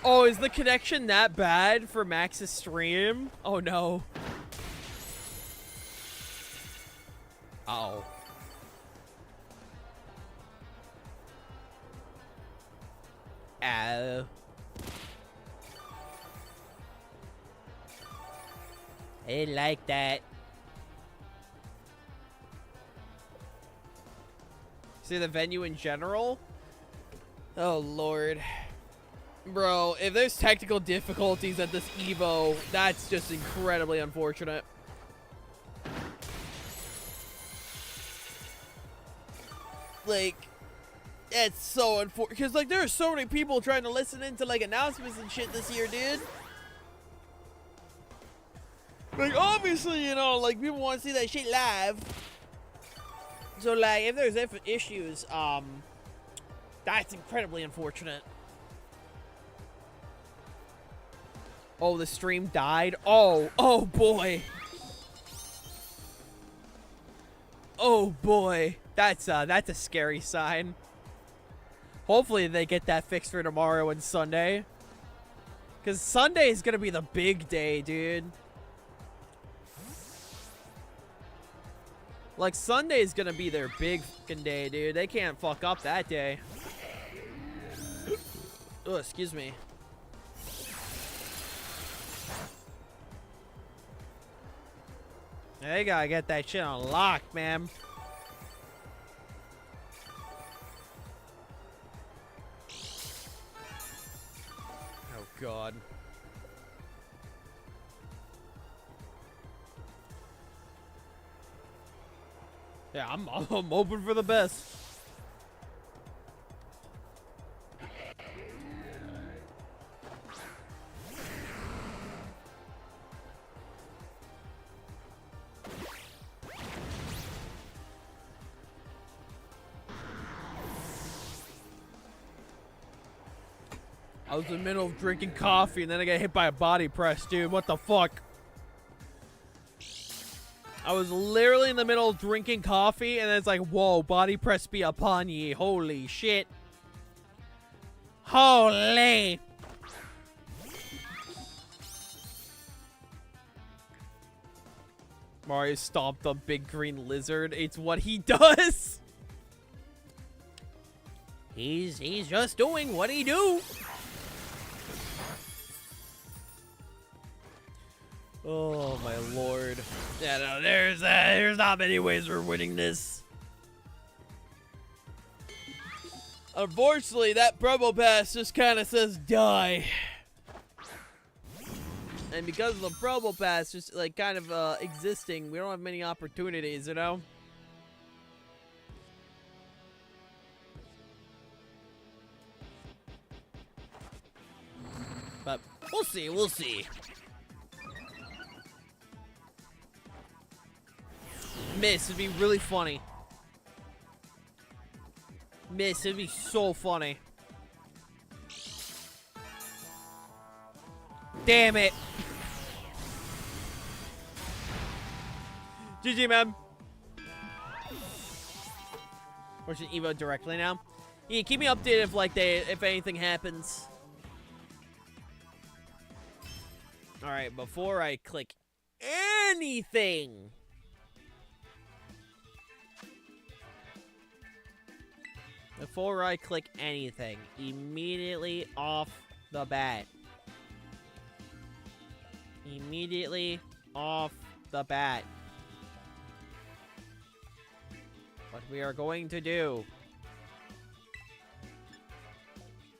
Oh, is the connection that bad for Max's stream? Oh no. Uh-oh. I didn't like that. See the venue in general? Oh, Lord. Bro, if there's technical difficulties at this Evo, that's just incredibly unfortunate. Like, it's so unfortunate. Because, like, there are so many people trying to listen into, like, announcements and shit this year, dude. Like, obviously, you know, like, people want to see that shit live. So, like, if there's issues, that's incredibly unfortunate. Oh, the stream died? Oh, oh boy. Oh boy. That's a scary sign. Hopefully they get that fixed for tomorrow and Sunday. Because Sunday is going to be the big day, dude. Like, Sunday is going to be their big fucking day, dude. They can't fuck up that day. Oh, excuse me. They gotta get that shit on lock, man. Oh, God. Yeah, I'm hoping for the best. I was in the middle of drinking coffee and then I got hit by a body press, dude. What the fuck? I was literally in the middle of drinking coffee and then it's like, whoa, body press be upon ye. Holy shit. Holy. Mario stomped a big green lizard. It's what he does. He's just doing what he do. Oh my lord. Yeah, no, there's not many ways we're winning this. Unfortunately, that promo pass just kind of says die. And because of the promo pass just like kind of existing, we don't have many opportunities, you know? But we'll see, we'll see. Miss, it'd be really funny. Miss, it'd be so funny. Damn it. GG, man. Or should Evo directly now? Yeah, keep me updated if like if anything happens. Alright, before I click anything. Before I click anything, immediately off the bat. Immediately off the bat. What we are going to do.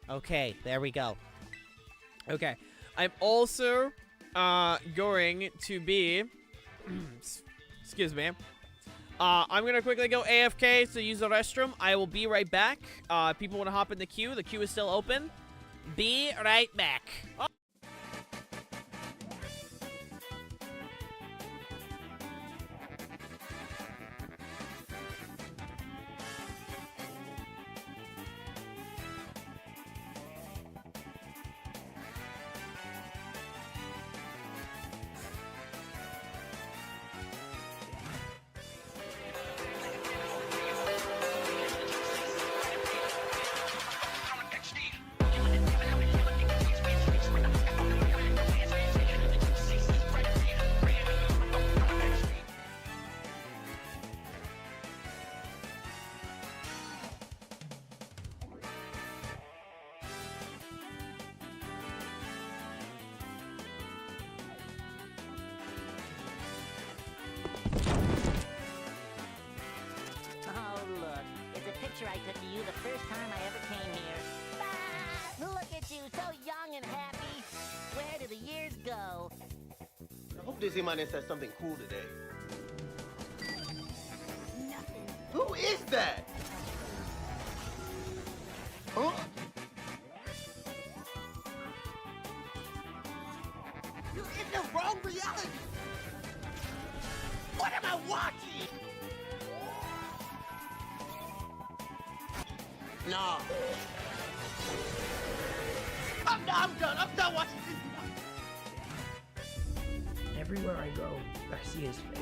Okay, there we go. Okay, I'm also going to be excuse me. I'm gonna quickly go AFK to use the restroom. I will be right back. People want to hop in the queue. The queue is still open. Be right back. Oh. I took of you the first time I ever came here. Ah, look at you, so young and happy. Where do the years go? I hope this man says something cool today. Nothing. Who is that? Huh? You're in the wrong reality. What am I watching? No. I'm done. I'm done watching this. Everywhere I go, I see his face.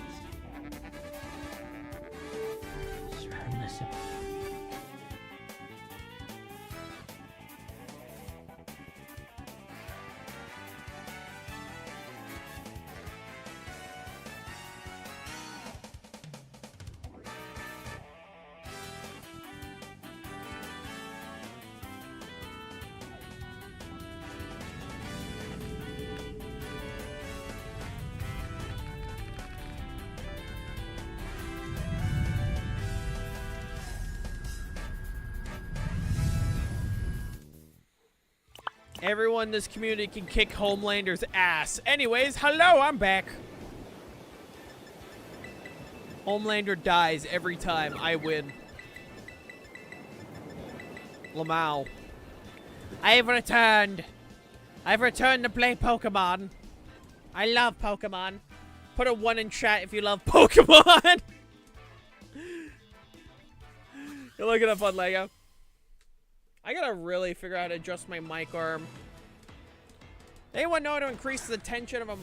Swear I miss him. Everyone in this community can kick Homelander's ass. Anyways, hello, I'm back. Homelander dies every time I win. Lamau. I've returned. I've returned to play Pokemon. I love Pokemon. Put a 1 in chat if you love Pokemon. You're looking up on Lego. I gotta really figure out how to adjust my mic arm. Anyone know how to increase the tension of a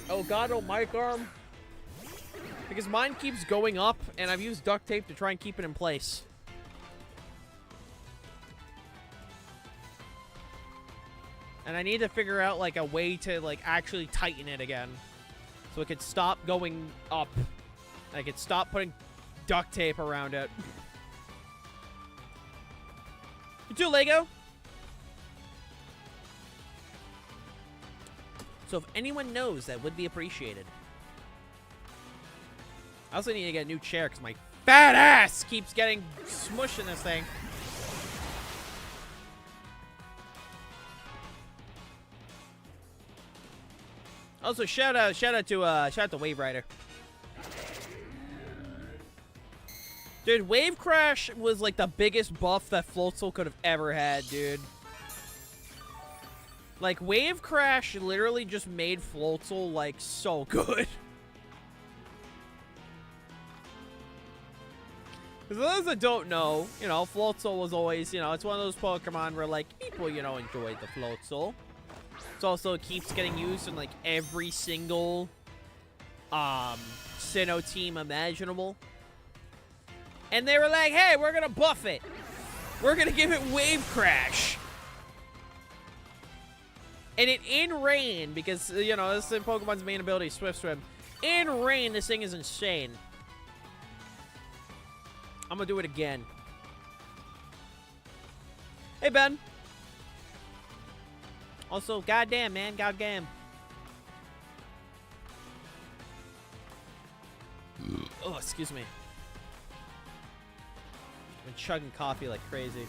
Elgato mic arm? Because mine keeps going up, and I've used duct tape to try and keep it in place. And I need to figure out like a way to like actually tighten it again, so it could stop going up. I could stop putting duct tape around it. You too, Lego. So if anyone knows, that would be appreciated. I also need to get a new chair because my fat ass keeps getting smushed in this thing. Also, shout out to Wave Rider. Dude, Wave Crash was like the biggest buff that Floatzel could have ever had, dude. Like, Wave Crash literally just made Floatzel, like, so good. Because those that don't know, you know, Floatzel was always, you know, it's one of those Pokemon where, like, people, you know, enjoyed the Floatzel. It also keeps getting used in, like, every single, Sinnoh team imaginable. And they were like, hey, we're gonna buff it. We're gonna give it Wave Crash. And it in rain, because, you know, this is Pokemon's main ability, Swift Swim. In rain, this thing is insane. I'm gonna do it again. Hey, Ben. Also, goddamn, man. Goddamn. Oh, excuse me. I've been chugging coffee like crazy.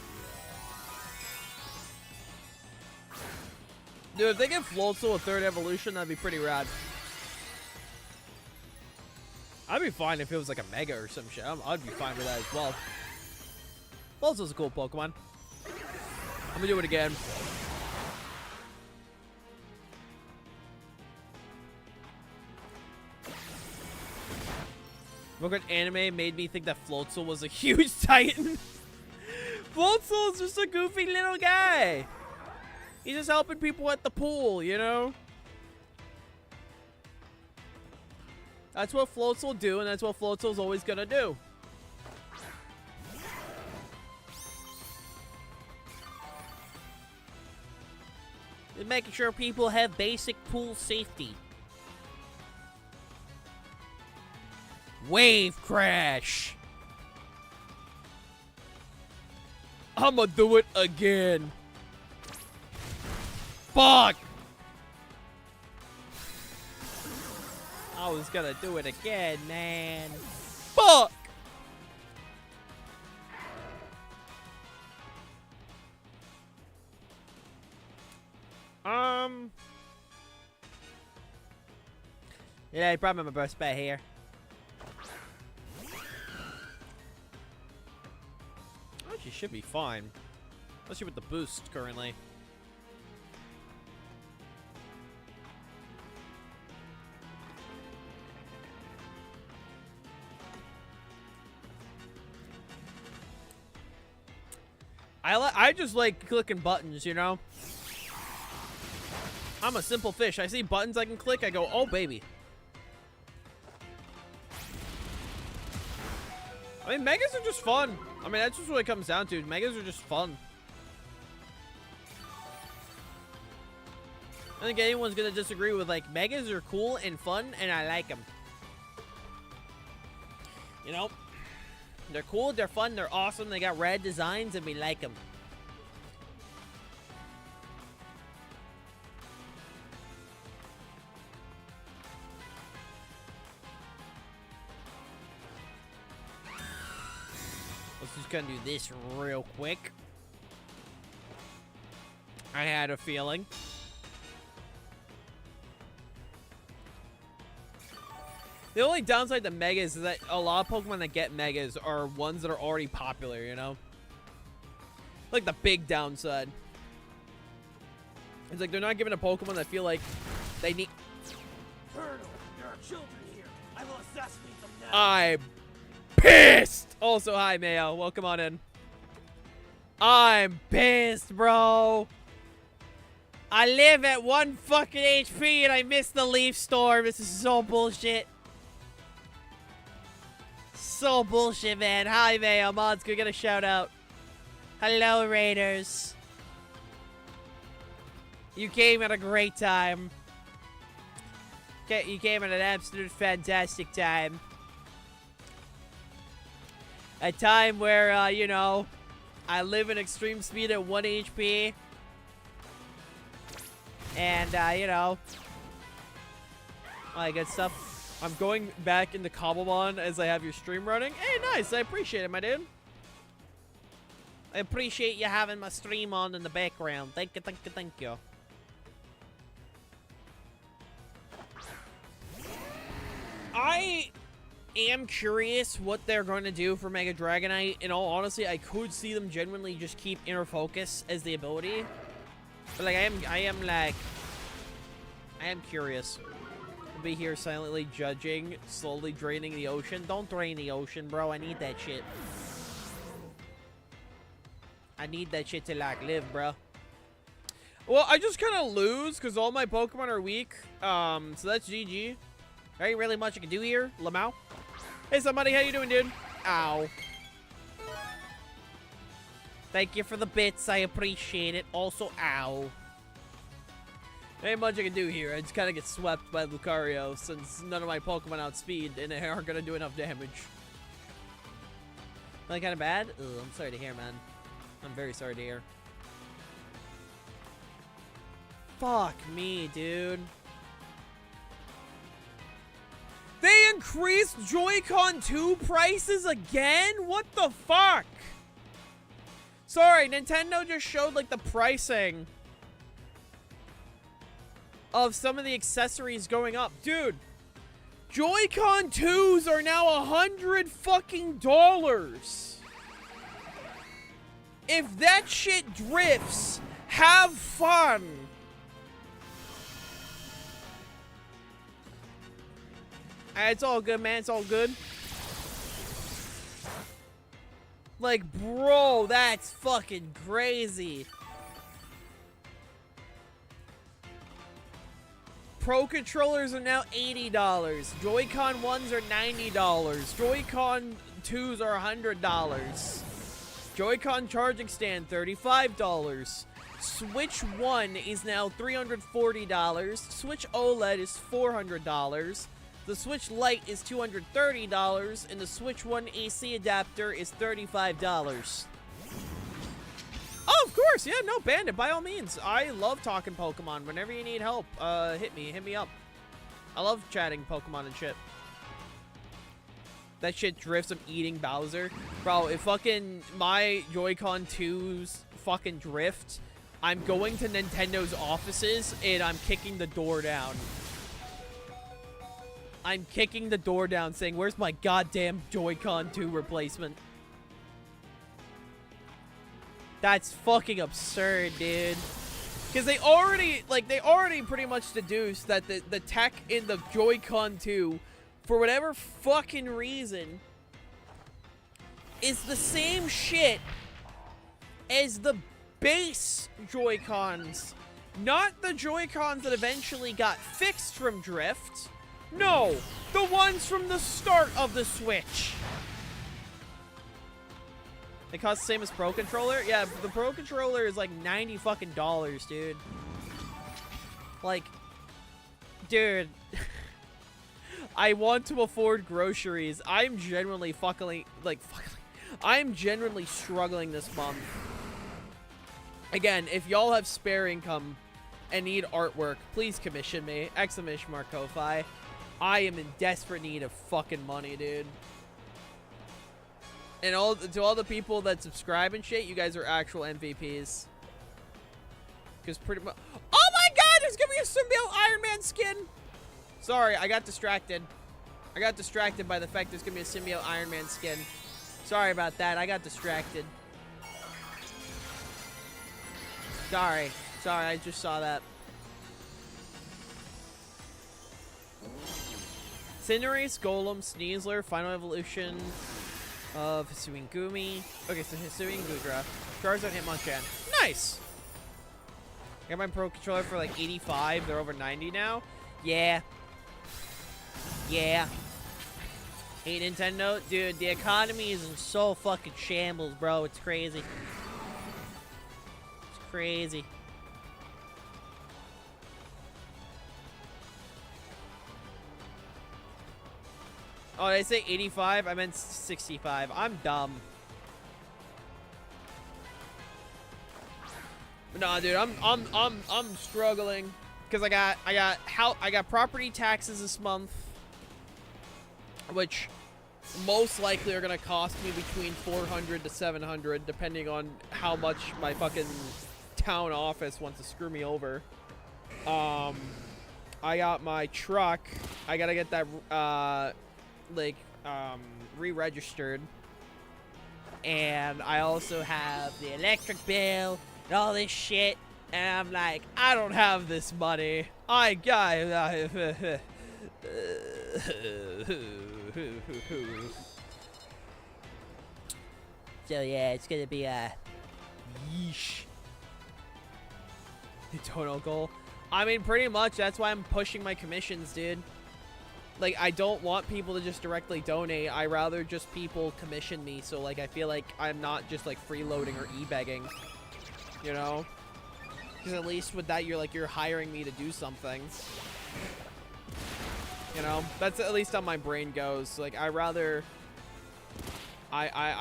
Dude, if they give Floatzel a 3rd evolution, that'd be pretty rad. I'd be fine if it was like a Mega or some shit. I'd be fine with that as well. Floatzel's a cool Pokemon. I'm gonna do it again. Look at anime made me think that Floatzel was a huge Titan. Floatzel is just a goofy little guy. He's just helping people at the pool, you know? That's what Floats will do, and that's what Floatzel's always gonna do. And making sure people have basic pool safety. Wave crash. I'ma do it again. Fuck. I was gonna do it again, man. Fuck! Yeah, probably my best bet here. Actually, should be fine. Especially with the boost currently. I just like clicking buttons, you know? I'm a simple fish. I see buttons I can click, I go, oh, baby. I mean, Megas are just fun. I mean, that's just what it comes down to. Megas are just fun. I think anyone's gonna disagree with, like, Megas are cool and fun, and I like them. You know? They're cool, they're fun, they're awesome, they got rad designs, and we like them. Let's just gonna do this real quick. I had a feeling. The only downside to Megas is that a lot of Pokemon that get Megas are ones that are already popular, you know? Like the big downside. It's like they're not giving a Pokemon that feel like they need... Colonel, there are children here. I will assassinate them now. I'm pissed! Also, hi, Mayo. Welcome on in. I'm pissed, bro. I live at 1 fucking HP and I missed the Leaf Storm. This is so bullshit. So bullshit, man. Hi, Mayo. Mods, go get a shout out. Hello, Raiders. You came at a great time. Okay, you came at an absolute fantastic time. A time where, you know, I live in extreme speed at 1 HP. And, you know, all that good stuff. I'm going back into Cobblemon as I have your stream running. Hey, nice. I appreciate it, my dude. I appreciate you having my stream on in the background. Thank you, thank you, thank you. I am curious what they're going to do for Mega Dragonite. In all honesty, I could see them genuinely just keep Inner Focus as the ability. But, like, I am curious. I'll be here silently judging, slowly draining the ocean. Don't drain the ocean, bro. I need that shit. I need that shit to, like, live, bro. Well, I just kind of lose because all my Pokemon are weak. So that's GG. There ain't really much I can do here. Lamau. Hey, somebody. How you doing, dude? Ow. Thank you for the bits. I appreciate it. Also, ow. There ain't much I can do here. I just kind of get swept by Lucario since none of my Pokemon outspeed and they aren't going to do enough damage. Feeling kind of bad? Ugh, I'm sorry to hear, man. I'm very sorry to hear. Fuck me, dude. They increased Joy-Con 2 prices again? What the fuck? Sorry, Nintendo just showed, like, the pricing of some of the accessories going up. Dude, Joy-Con 2s are now $100 fucking dollars. If that shit drifts, have fun. It's all good, man. It's all good. Like, bro, that's fucking crazy. Pro controllers are now $80. Joy-Con 1s are $90. Joy-Con 2s are $100. Joy-Con charging stand, $35. Switch 1 is now $340. Switch OLED is $400. The Switch Lite is $230, and the Switch 1 AC adapter is $35. Oh, of course, yeah, no, Bandit, by all means. I love talking Pokemon. Whenever you need help, hit me up. I love chatting Pokemon and shit. That shit drifts. I'm eating Bowser. Bro, if fucking my Joy-Con 2s fucking drift, I'm going to Nintendo's offices and I'm kicking the door down. I'm kicking the door down saying, where's my goddamn Joy-Con 2 replacement? That's fucking absurd, dude. Because they already pretty much deduced that the tech in the Joy-Con 2, for whatever fucking reason, is the same shit as the base Joy-Cons. Not the Joy-Cons that eventually got fixed from drift. No, the ones from the start of the Switch. They cost the same as Pro Controller? Yeah, the Pro Controller is like $90 fucking dollars, dude. Like, dude. I want to afford groceries. I'm genuinely I'm genuinely struggling this month. Again, if y'all have spare income and need artwork, please commission me. ! Ko-Fi. I am in desperate need of fucking money, dude. And to all the people that subscribe and shit, you guys are actual MVPs. Because pretty much... Oh my god, there's gonna be a symbiote Iron Man skin! Sorry, I got distracted. I got distracted by the fact there's gonna be a symbiote Iron Man skin. Sorry about that, I got distracted. Sorry, I just saw that. Cinderace, Golem, Sneasler, Final Evolution of Hisuian Gumi. Okay, so Hisuian Gudra. Charizard, Hitmonchan. Nice! Got my Pro Controller for like 85. They're over 90 now. Yeah. Yeah. Hey, Nintendo. Dude, the economy is in so fucking shambles, bro. It's crazy. It's crazy. Oh, did I say 85? I meant 65. I'm dumb. Nah, dude, I'm struggling because I got property taxes this month, which most likely are gonna cost me between $400 to $700, depending on how much my fucking town office wants to screw me over. I got my truck. I gotta get that re-registered, and I also have the electric bill and all this shit, and I'm like, I don't have this money. I so yeah, it's gonna be a yeesh. Total goal. I mean, pretty much that's why I'm pushing my commissions, dude. Like, I don't want people to just directly donate. I rather just people commission me, so like I feel like I'm not just like freeloading or e-begging, you know? Because at least with that, you're hiring me to do something. You know, that's at least how my brain goes. Like, I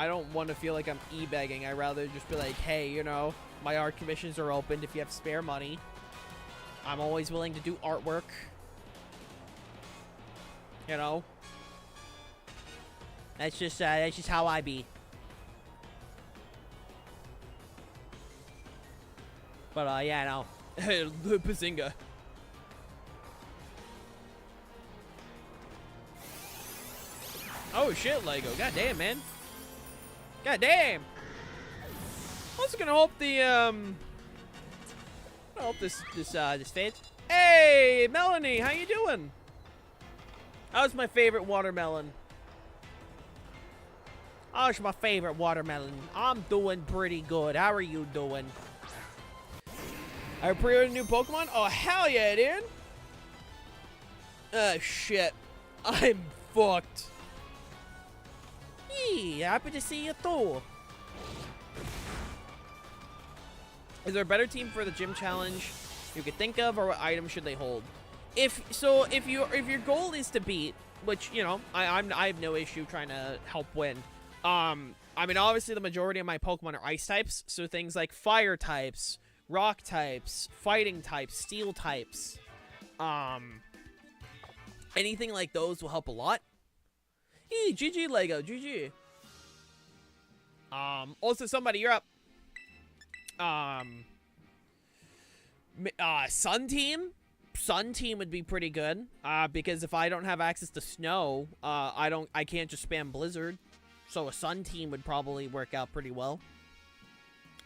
don't want to feel like I'm e-begging. I rather just be like, hey, you know, my art commissions are open. If you have spare money, I'm always willing to do artwork. You know, that's just how I be. But yeah, no, the Bazinga. Oh shit, Lego. God damn, man. God damn. I'm also gonna hope the I hope this fades. Hey, Melanie, how you doing? That was my favorite watermelon. That was my favorite watermelon. I'm doing pretty good. How are you doing? I pre-ordered a new Pokemon? Oh, hell yeah, dude. Oh, shit. I'm fucked. Yee, happy to see you too. Is there a better team for the gym challenge you could think of, or what items should they hold? If your goal is to beat, which, you know, I have no issue trying to help win. I mean, obviously the majority of my Pokemon are ice types, so things like fire types, rock types, fighting types, steel types. Anything like those will help a lot. Hey, GG Lego, GG. Also somebody, you're up. Sun Team would be pretty good. Because if I don't have access to snow, I can't just spam Blizzard. So a Sun Team would probably work out pretty well.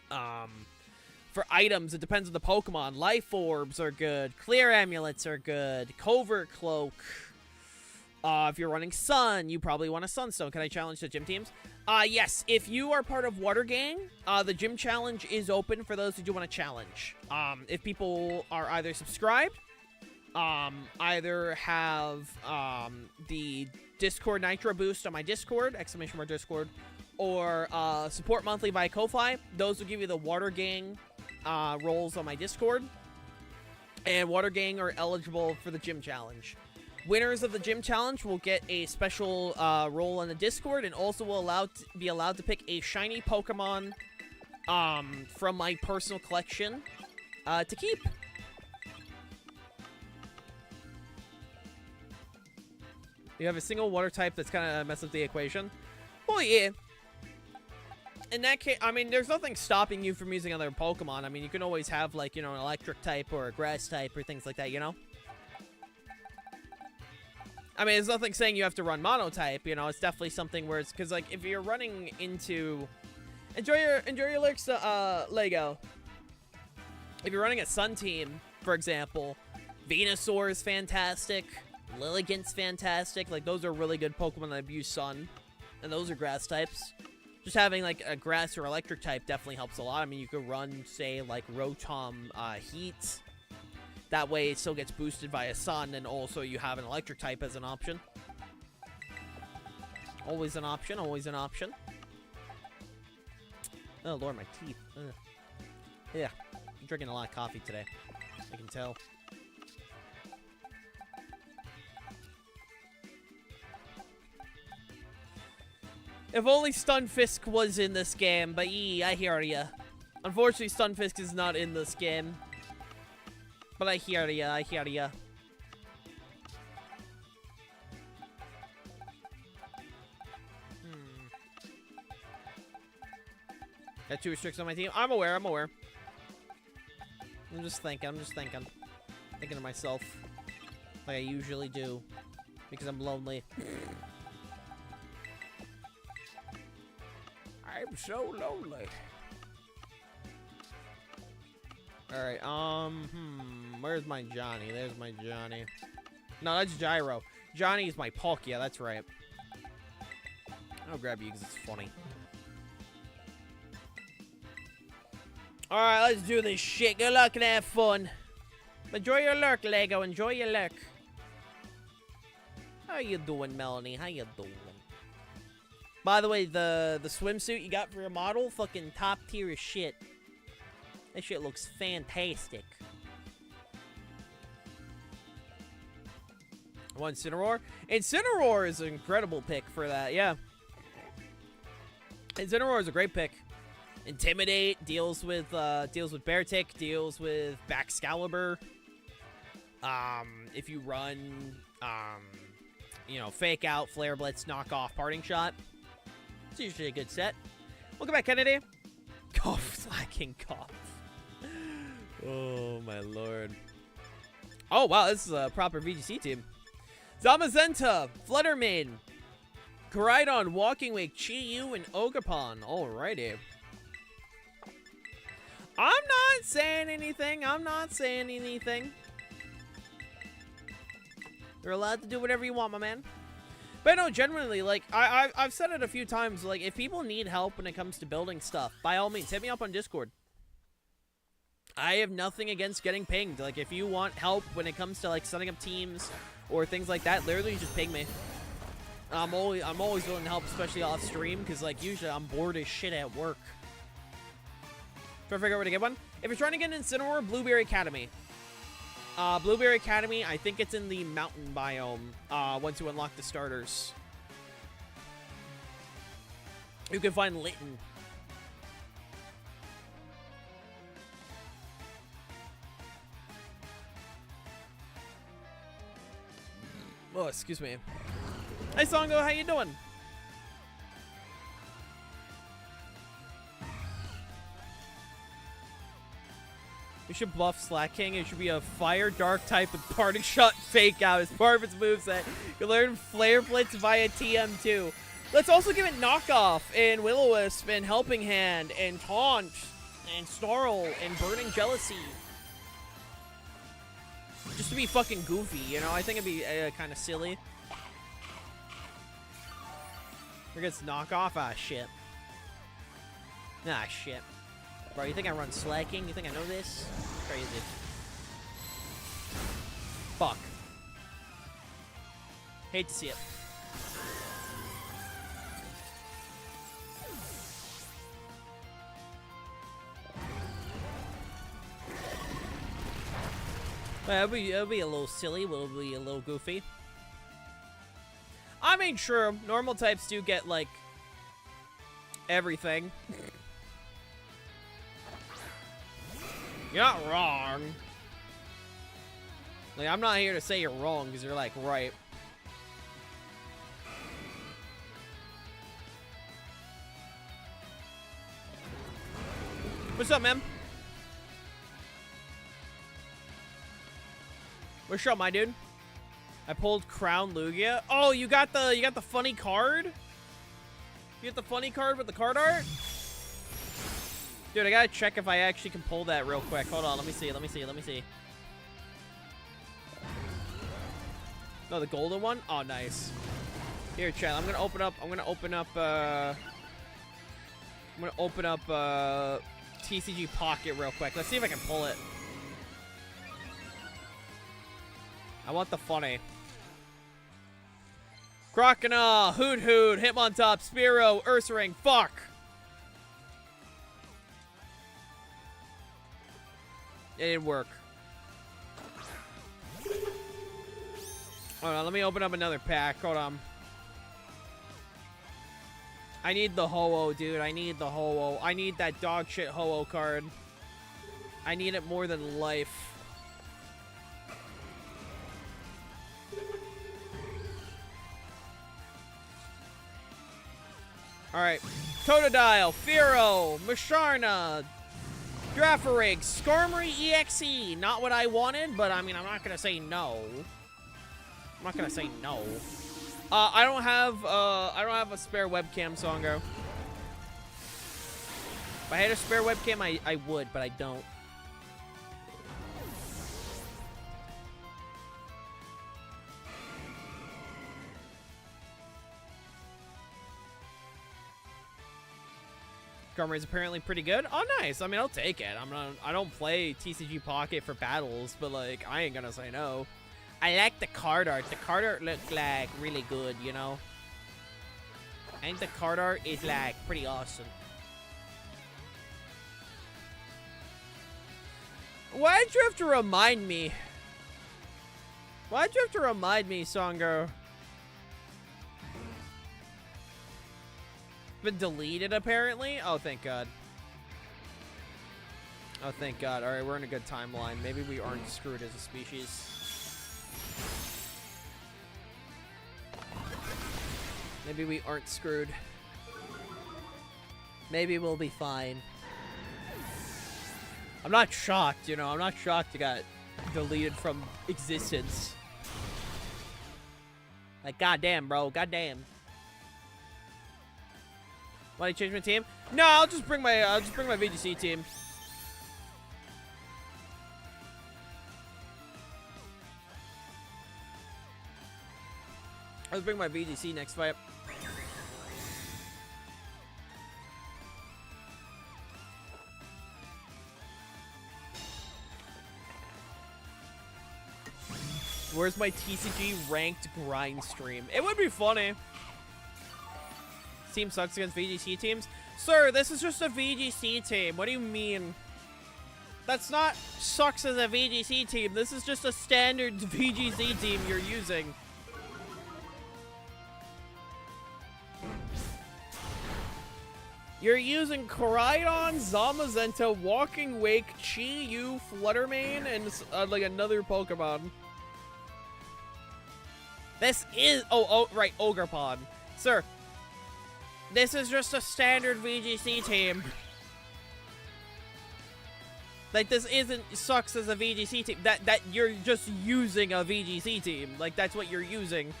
For items, it depends on the Pokemon. Life Orbs are good. Clear Amulets are good. Covert Cloak. If you're running Sun, you probably want a Sunstone. Can I challenge the gym teams? Yes. If you are part of Water Gang, the gym challenge is open for those who do want to challenge. If people are either subscribed, either have the Discord Nitro boost on my Discord, ! Discord, or support monthly via Ko-Fi, those will give you the Water Gang roles on my Discord. And Water Gang are eligible for the gym challenge. Winners of the gym challenge will get a special role on the Discord, and also will be allowed to pick a shiny Pokemon from my personal collection to keep. You have a single water type that's kind of messed up the equation. Well, yeah. In that case, I mean, there's nothing stopping you from using other Pokemon. I mean, you can always have, like, you know, an electric type or a grass type or things like that, you know? I mean, there's nothing saying you have to run monotype, you know? It's definitely something where it's, because, like, if you're running into... Enjoy your lurks, Lego. If you're running a Sun Team, for example, Venusaur is fantastic. Lilligant's fantastic. Like, those are really good Pokemon that abuse Sun. And those are grass types. Just having, like, a grass or electric type definitely helps a lot. I mean, you could run, say, like, Rotom Heat. That way it still gets boosted by a Sun, and also you have an electric type as an option. Always an option, always an option. Oh, Lord, my teeth. Ugh. Yeah, I'm drinking a lot of coffee today. I can tell. If only Stunfisk was in this game, but I hear ya. Unfortunately, Stunfisk is not in this game. But I hear ya, I hear ya. Got 2 restricts on my team. I'm aware, I'm aware. I'm just thinking. Thinking to myself. Like I usually do. Because I'm lonely. I'm so lonely. Alright, where's my Johnny? There's my Johnny. No, that's Gyro. Johnny is my Palkia, that's right. I'll grab you because it's funny. Alright, let's do this shit. Good luck and have fun. Enjoy your lurk, Lego. Enjoy your lurk. How you doing, Melanie? How you doing? By the way, the swimsuit you got for your model, fucking top tier as shit. That shit looks fantastic. One Incineroar. Incineroar is an incredible pick for that, yeah. Incineroar is a great pick. Intimidate, deals with Beartick, deals with Baxcalibur. If you run, you know, Fake Out, Flare Blitz, Knock Off, Parting Shot. It's usually a good set. Welcome back, Kennedy. Cough, lacking cough. Oh, my lord. Oh, wow, this is a proper VGC team. Zamazenta, Fluttermane, Groudon, Walking Wake, Chi-Yu, and Ogerpon. Alrighty. I'm not saying anything. I'm not saying anything. You're allowed to do whatever you want, my man. But no, genuinely, like, I've said it a few times, like, if people need help when it comes to building stuff, by all means, hit me up on Discord. I have nothing against getting pinged. Like, if you want help when it comes to, like, setting up teams or things like that, literally just ping me. I'm always willing to help, especially off stream, because, like, usually I'm bored as shit at work. Try to figure out where to get one. If you're trying to get an Incineroar, Blueberry Academy. Blueberry Academy, I think it's in the mountain biome, once you unlock the starters. You can find Litten. Oh, excuse me. Hey, Songo, how you doing? You should buff Slack King. It should be a Fire Dark type with Parting Shot Fake Out as part of its moveset. You can learn Flare Blitz via TM2. Let's also give it Knockoff and Will-O-Wisp and Helping Hand and Taunt and Snarl and Burning Jealousy. Just to be fucking goofy, you know? I think it'd be kind of silly. Or gets Knockoff? Ah, shit. Ah, shit. Bro, you think I run Slacking? You think I know this? Crazy. Fuck. Hate to see it. Well, it'll be a little silly. It'll be a little goofy. I mean, sure, normal types do get, like, everything. You're not wrong. Like, I'm not here to say you're wrong, because you're, like, right. What's up, man? What's up, my dude? I pulled Crown Lugia. Oh, you got the funny card? You got the funny card with the card art? Dude, I gotta check if I actually can pull that real quick. Hold on, let me see. No, the golden one? Oh, nice. Here, chat, I'm gonna open up TCG Pocket real quick. Let's see if I can pull it. I want the funny. Crocodile, Hoot Hoot, Hitmontop, Spearow, Ursaring, fuck! It didn't work. Hold on, let me open up another pack. Hold on. I need the Ho-Oh, dude. I need the Ho-Oh. I need that dog shit Ho-Oh card. I need it more than life. Alright. Totodile, Fearow, Musharna, Girafarig, Skarmory EXE. Not what I wanted, but I mean, I'm not gonna say no. I'm not gonna say no. I don't have a spare webcam, Songo. If I had a spare webcam, I would, but I don't. Skarmory's apparently pretty good. Oh, nice. I mean, I'll take it. I don't play TCG Pocket for battles, but like, I ain't gonna say no. I like the card art. The card art looks like really good, you know? I think the card art is like pretty awesome. Why'd you have to remind me? Why'd you have to remind me, Songo? Been deleted, apparently? Oh, thank God. Oh, thank God. Alright, we're in a good timeline. Maybe we aren't screwed as a species. Maybe we aren't screwed. Maybe we'll be fine. I'm not shocked, you know? I'm not shocked it got deleted from existence. Like, goddamn, bro. Goddamn. Why did I change my team? No, I'll just bring my VGC team. I'll bring my VGC next fight. Where's my TCG ranked grind stream? It would be funny. Team sucks against VGC teams? Sir, this is just a VGC team. What do you mean? That's not sucks as a VGC team. This is just a standard VGC team you're using. You're using Koraidon, Zamazenta, Walking Wake, Chi-Yu, Fluttermane, and like another Pokemon. This is... Oh, right, Ogrepon. Sir, this is just a standard VGC team. Like, this isn't sucks as a VGC team. That you're just using a VGC team. Like, that's what you're using.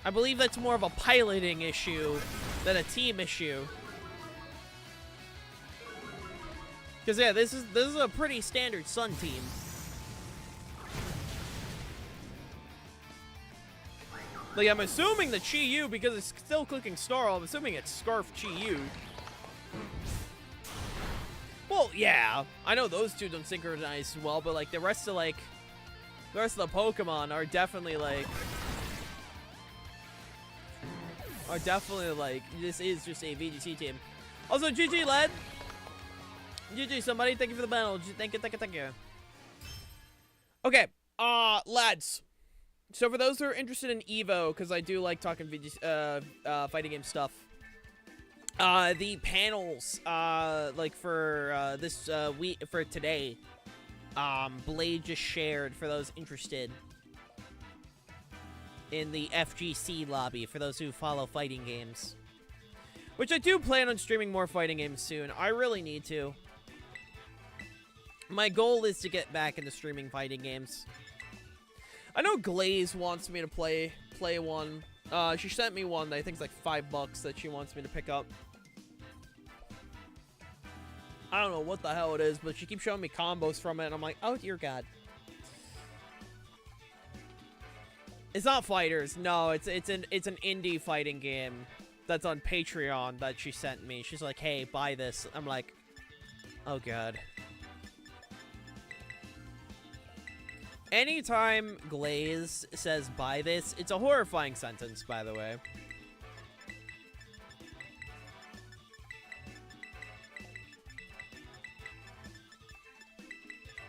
I believe that's more of a piloting issue than a team issue. Because, yeah, this is a pretty standard Sun team. Like, I'm assuming the Chi-Yu, because it's still clicking Snarl, I'm assuming it's Scarf Chi-Yu. Well, yeah. I know those two don't synchronize well, but, like, the rest of the Pokemon are definitely, like... this is just a VGC team. Also, GG, lad. GG, somebody. Thank you for the battle. Thank you. Okay, lads. So for those who are interested in Evo, because I do like talking fighting game stuff, the panels, like for this week for today, Blade just shared for those interested in the FGC lobby for those who follow fighting games, which I do plan on streaming more fighting games soon. I really need to. My goal is to get back into streaming fighting games. I know Glaze wants me to play one. She sent me one that I think is like $5 that she wants me to pick up. I don't know what the hell it is, but she keeps showing me combos from it, and I'm like, oh dear God. It's not fighters. No, it's an indie fighting game that's on Patreon that she sent me. She's like, hey, buy this. I'm like, oh God. Anytime Glaze says buy this, it's a horrifying sentence, by the way.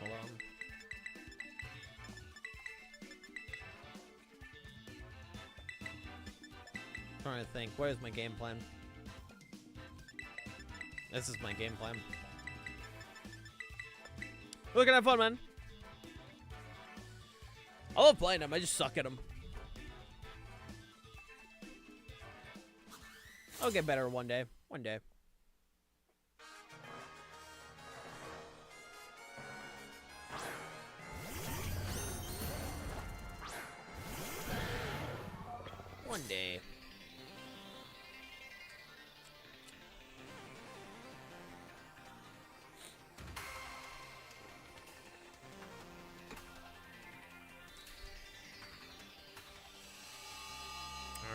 Hold on. Trying to think, what is my game plan? This is my game plan. We're gonna have fun, man. I love playing them, I just suck at them. I'll get better one day. One day. One day.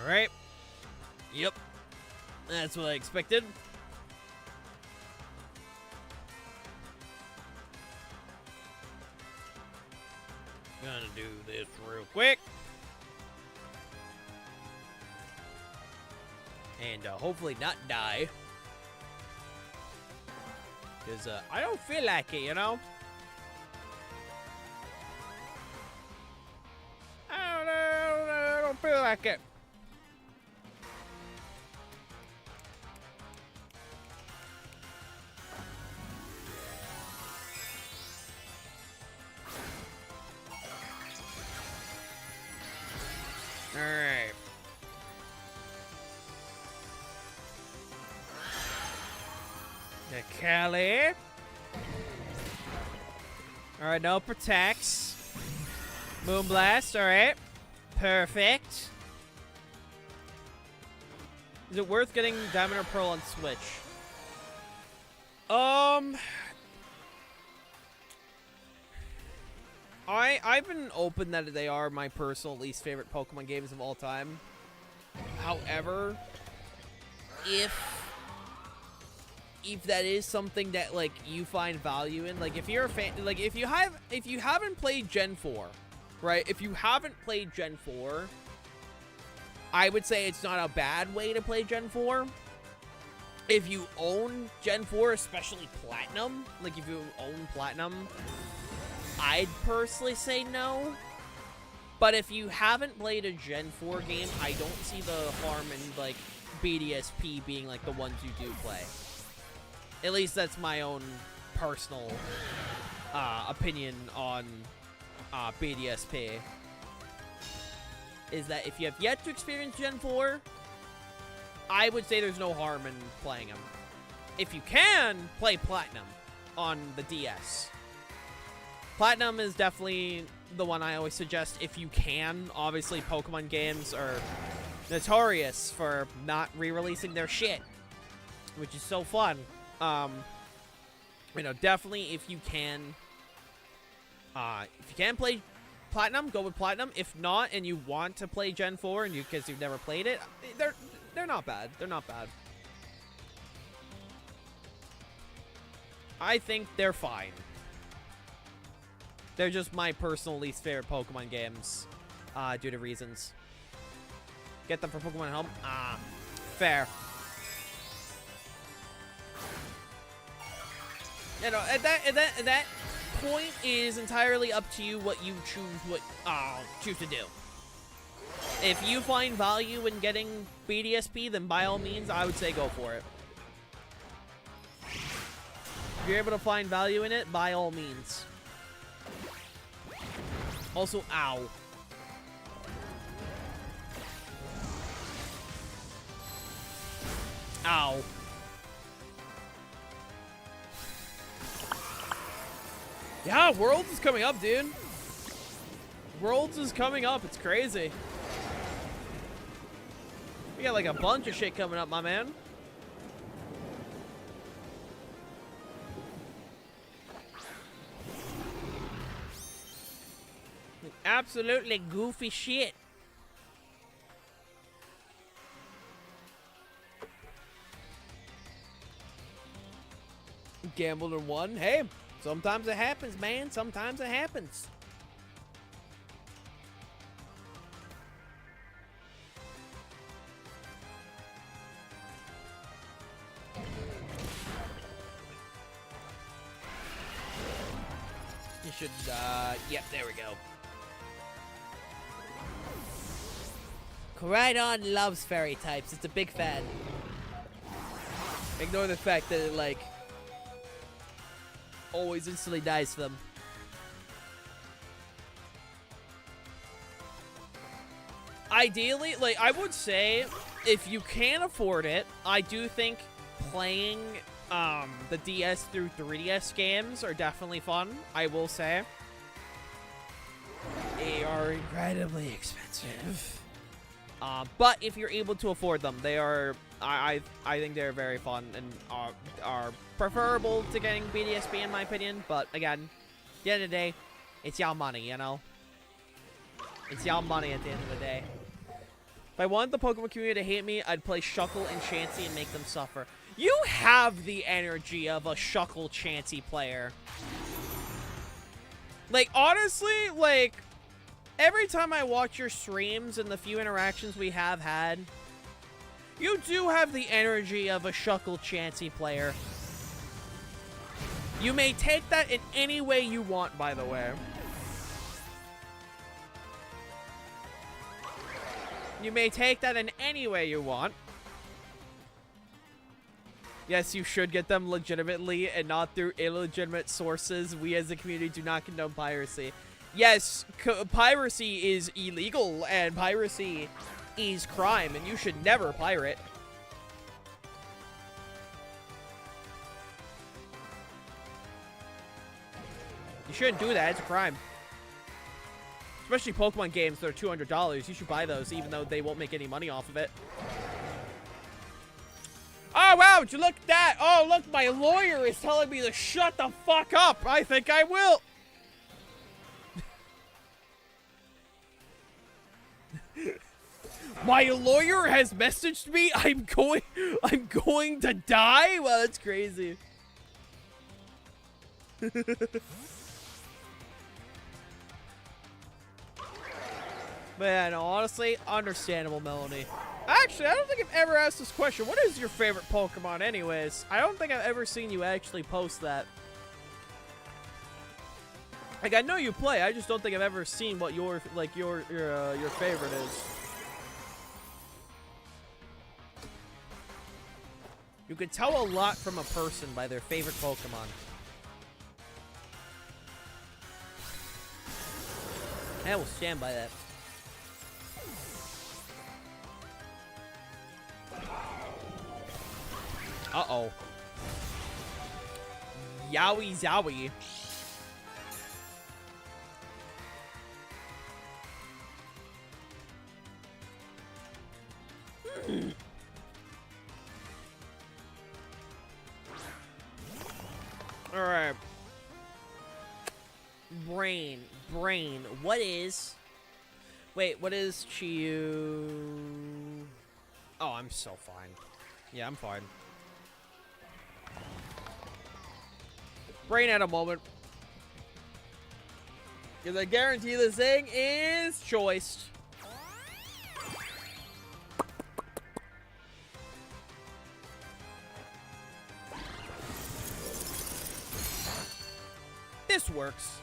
Alright. Yep. That's what I expected. Gonna do this real quick. And hopefully not die. Because I don't feel like it, you know? I don't feel like it. Alright. The Cali. Alright, no protects. Moonblast, alright. Perfect. Is it worth getting Diamond or Pearl on Switch? I've been open that they are my personal least favorite Pokemon games of all time. However, if that is something that like you find value in, like if you're a fan, like if you haven't played Gen 4, right? If you haven't played Gen 4, I would say it's not a bad way to play Gen 4. If you own Gen 4, especially Platinum, like if you own Platinum, I'd personally say no. But if you haven't played a Gen 4 game, I don't see the harm in like BDSP being like the ones you do play. At least that's my own personal opinion on BDSP. Is that if you have yet to experience Gen 4, I would say there's no harm in playing them. If you can, play Platinum on the DS. Platinum is definitely the one I always suggest if you can. Obviously, Pokemon games are notorious for not re-releasing their shit, which is so fun. You know, definitely if you can play Platinum, go with Platinum. If not, and you want to play Gen 4 and because you've never played it, they're not bad. They're not bad. I think they're fine. They're just my personal least favorite Pokemon games, due to reasons. Get them for Pokemon at home? Fair. You know, at that point is entirely up to you what you choose to do. If you find value in getting BDSP, then by all means, I would say go for it. If you're able to find value in it, by all means. Also, ow. Ow. Yeah, Worlds is coming up, dude. Worlds is coming up. It's crazy. We got like a bunch of shit coming up, my man. Absolutely goofy shit. Gambled and won. Hey, sometimes it happens, man. Sometimes it happens. You should, yep, there we go. Koraidon loves fairy types. It's a big fan. Ignore the fact that it, like, always instantly dies for them. Ideally, like, I would say, if you can afford it, I do think playing the DS through 3DS games are definitely fun, I will say. They are incredibly expensive. But if you're able to afford them, they are, I think they're very fun and are preferable to getting BDSP in my opinion. But again, at the end of the day, it's y'all money, you know? It's y'all money at the end of the day. If I wanted the Pokemon community to hate me, I'd play Shuckle and Chansey and make them suffer. You have the energy of a Shuckle Chansey player. Like, honestly, like, every time I watch your streams and the few interactions we have had, you do have the energy of a Shuckle Chansey player. You may take that in any way you want, by the way. You may take that in any way you want. Yes, you should get them legitimately and not through illegitimate sources. We as a community do not condone piracy. Yes, piracy is illegal and piracy is crime and you should never pirate. You shouldn't do that. It's a crime. Especially Pokemon games that are $200. You should buy those even though they won't make any money off of it. Oh, wow, would you look at that? Oh, look, my lawyer is telling me to shut the fuck up. I think I will. My lawyer has messaged me. I'm going to die? Well, that's crazy. Man, honestly, understandable, Melanie. Actually, I don't think I've ever asked this question. What is your favorite Pokemon anyways? I don't think I've ever seen you actually post that. Like, I know you play. I just don't think I've ever seen what your favorite is. You can tell a lot from a person by their favorite Pokemon. I will stand by that. Uh-oh. Yowie zowie. Alright. Brain. What is... Wait, what is Chiyu? Oh, I'm so fine. Yeah, I'm fine. Brain at a moment. Because I guarantee this thing is choiced. This works.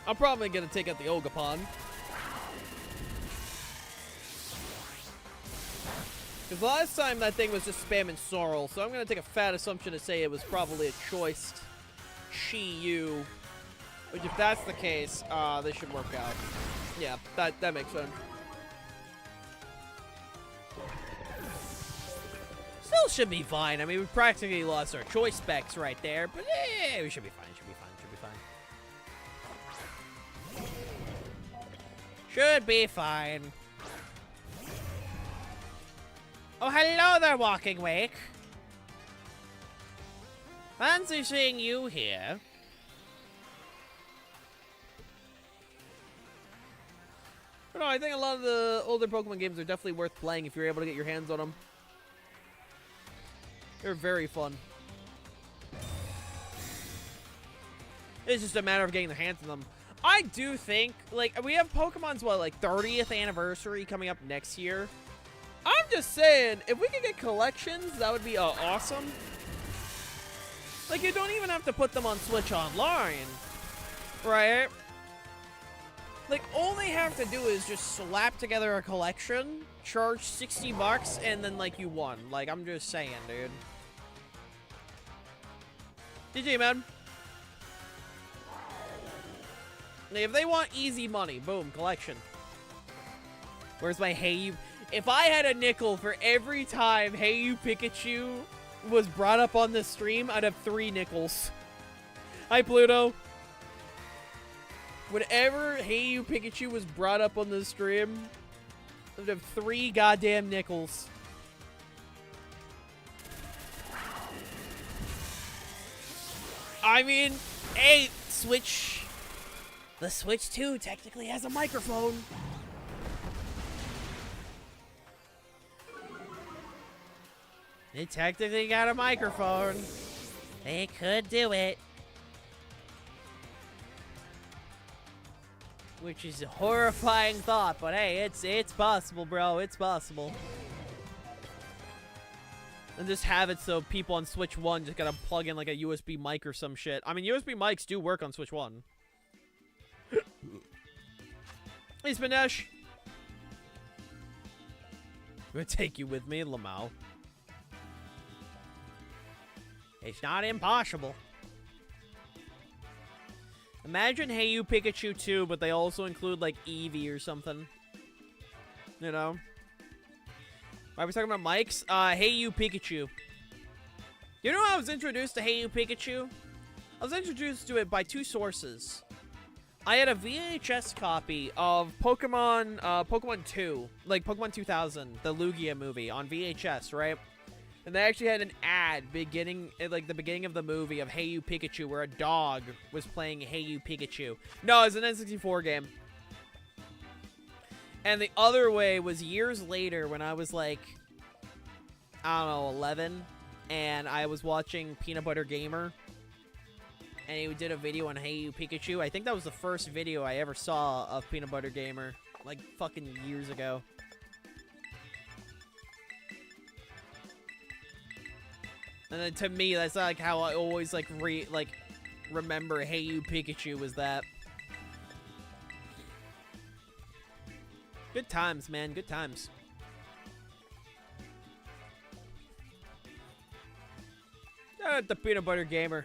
I'm probably gonna take out the Ogapon. Because last time that thing was just spamming Sorrel, so I'm gonna take a fat assumption to say it was probably a choiced Chi-Yu. Which, if that's the case, this should work out. Yeah, that makes sense. Still should be fine. I mean, we practically lost our choice specs right there, but we should be fine. Should be fine. Oh, hello there, Walking Wake. Fancy seeing you here. But no, I think a lot of the older Pokemon games are definitely worth playing if you're able to get your hands on them. They're very fun. It's just a matter of getting the hands on them. I do think, like, we have Pokemon's, what, like, 30th anniversary coming up next year? I'm just saying, if we could get collections, that would be awesome. Like, you don't even have to put them on Switch Online, right? Like, all they have to do is just slap together a collection, charge 60 bucks, and then, like, you won. Like, I'm just saying, dude. GG, man. If they want easy money, boom, collection. Where's my Hey You? If I had a nickel for every time Hey You Pikachu was brought up on this stream, I'd have 3 nickels. Hi, Pluto. Whenever Hey You Pikachu was brought up on this stream, I'd have 3 goddamn nickels. I mean, hey, Switch... The Switch 2 technically has a microphone. It technically got a microphone. They could do it. Which is a horrifying thought, but hey, it's possible, bro. It's possible. And just have it so people on Switch 1 just gotta plug in like a USB mic or some shit. I mean, USB mics do work on Switch 1. Hey, Spinesh. I'm gonna take you with me, Lamau. It's not impossible. Imagine Hey You Pikachu 2, but they also include, like, Eevee or something. You know? Why are we talking about mics? Hey You Pikachu. You know how I was introduced to Hey You Pikachu? I was introduced to it by 2 sources. I had a VHS copy of Pokemon 2, like Pokemon 2000, the Lugia movie on VHS, right? And they actually had an ad beginning, like the beginning of the movie of Hey You Pikachu, where a dog was playing Hey You Pikachu. No, it was an N64 game. And the other way was years later when I was like, I don't know, 11, and I was watching Peanut Butter Gamer. And he did a video on Hey You Pikachu. I think that was the first video I ever saw of Peanut Butter Gamer. Like, fucking years ago. And then to me, that's like how I always, like, remember Hey You Pikachu was that. Good times, man. Good times. The Peanut Butter Gamer.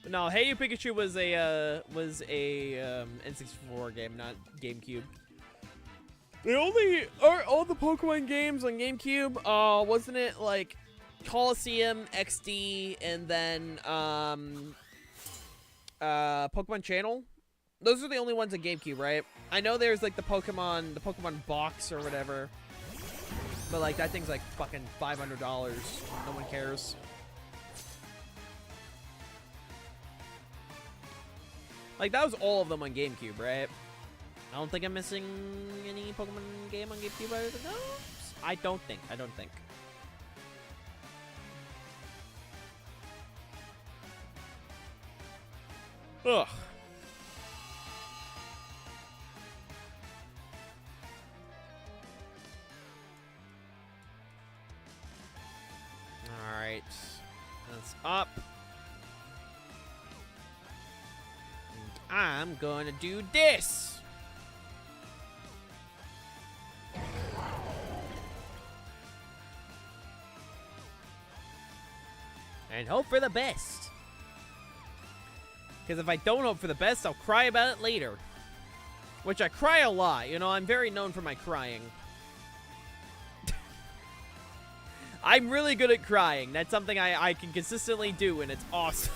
No, Hey You Pikachu was a N64 game, not GameCube. The only all the Pokemon games on GameCube, wasn't it like Coliseum, XD, and then Pokemon Channel? Those are the only ones on GameCube, right? I know there's like the Pokemon box or whatever, but like that thing's like fucking $500. No one cares. Like, that was all of them on GameCube, right? I don't think I'm missing any Pokemon game on GameCube other than those. I don't think. Ugh. Alright. That's up. I'm gonna do this. And hope for the best. Because if I don't hope for the best, I'll cry about it later. Which I cry a lot. You know, I'm very known for my crying. I'm really good at crying. That's something I can consistently do, and it's awesome.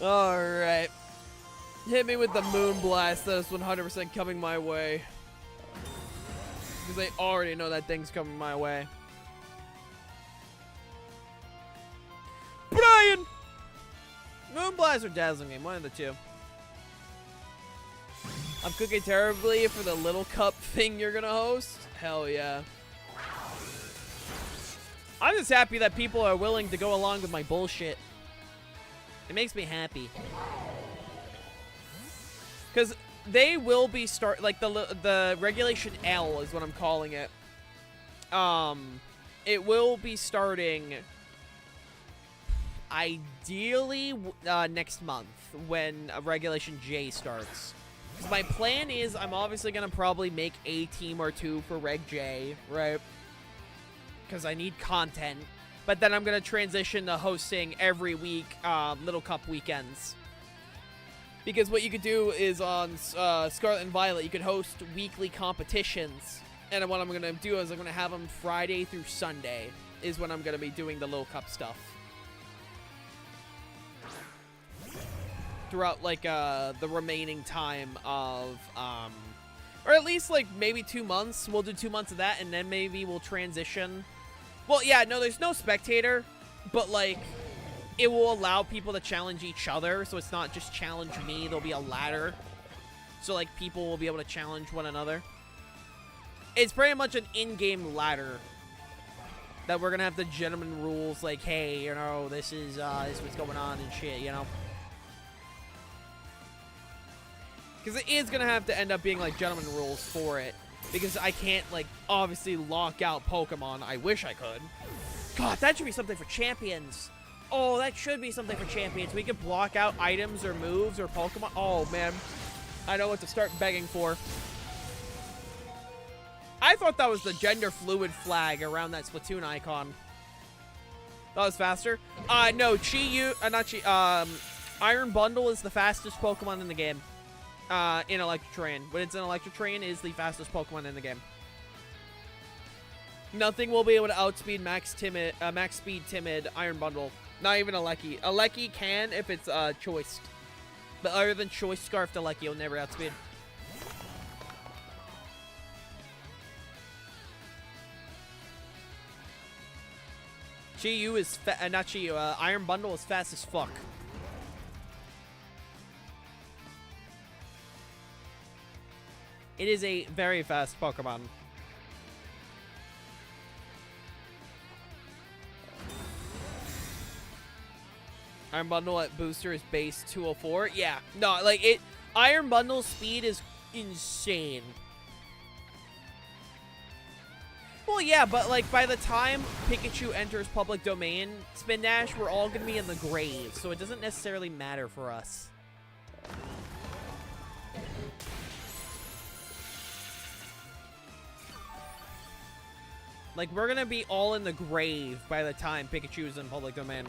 Alright. Hit me with the moon blast. That is 100% coming my way. Because I already know that thing's coming my way. Brian! Moon blast or dazzling game, one of the two. I'm cooking terribly for the little cup thing you're gonna host. Hell yeah. I'm just happy that people are willing to go along with my bullshit. It makes me happy. Because they will be like the Regulation L is what I'm calling it. It will be starting ideally next month when Regulation J starts. My plan is I'm obviously going to probably make a team or two for Reg J, right? Because I need content. But then I'm going to transition to hosting every week Little Cup weekends. Because what you could do is on Scarlet and Violet, you could host weekly competitions. And what I'm going to do is I'm going to have them Friday through Sunday is when I'm going to be doing the Little Cup stuff. Throughout, like, the remaining time of, or at least, like, maybe 2 months. We'll do 2 months of that, and then maybe we'll transition. Well, yeah, no, there's no spectator, but, like, it will allow people to challenge each other, so it's not just challenge me. There'll be a ladder, so, like, people will be able to challenge one another. It's pretty much an in-game ladder that we're gonna have the gentleman rules, like, hey, you know, this is what's going on and shit, you know? Because it is going to have to end up being, like, gentleman rules for it. Because I can't, like, obviously lock out Pokemon. I wish I could. God, that should be something for champions. Oh, that should be something for champions. We could block out items or moves or Pokemon. Oh, man. I know what to start begging for. I thought that was the gender fluid flag around that Splatoon icon. That was faster? No, not Iron Bundle is the fastest Pokemon in the game. in Electrotrain. When it's an Electrotrain, it is the fastest Pokemon in the game. Nothing will be able to outspeed max speed timid Iron Bundle. Not even a Lecky. A Lecky can if it's choiced. But other than choice Scarf to Lecky, you'll never outspeed. Chi-Yu is not Chi-Yu, Iron Bundle is fast as fuck. It is a very fast Pokemon. Iron Bundle at booster is base 204. Yeah, no, like it. Iron Bundle speed is insane. Well, yeah, but like by the time Pikachu enters public domain, Spin Dash, we're all gonna be in the grave, so it doesn't necessarily matter for us. Like, we're gonna be all in the grave by the time Pikachu's in public domain.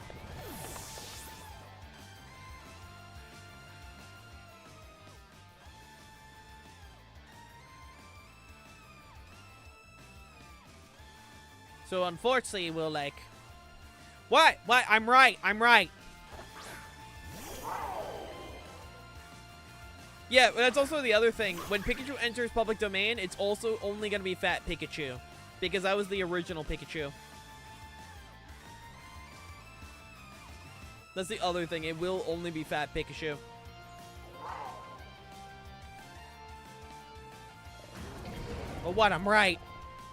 So, unfortunately, we'll, like... What? What? I'm right. I'm right. Yeah, but that's also the other thing. When Pikachu enters public domain, it's also only gonna be Fat Pikachu. Because I was the original Pikachu. That's the other thing. It will only be Fat Pikachu. But what? I'm right.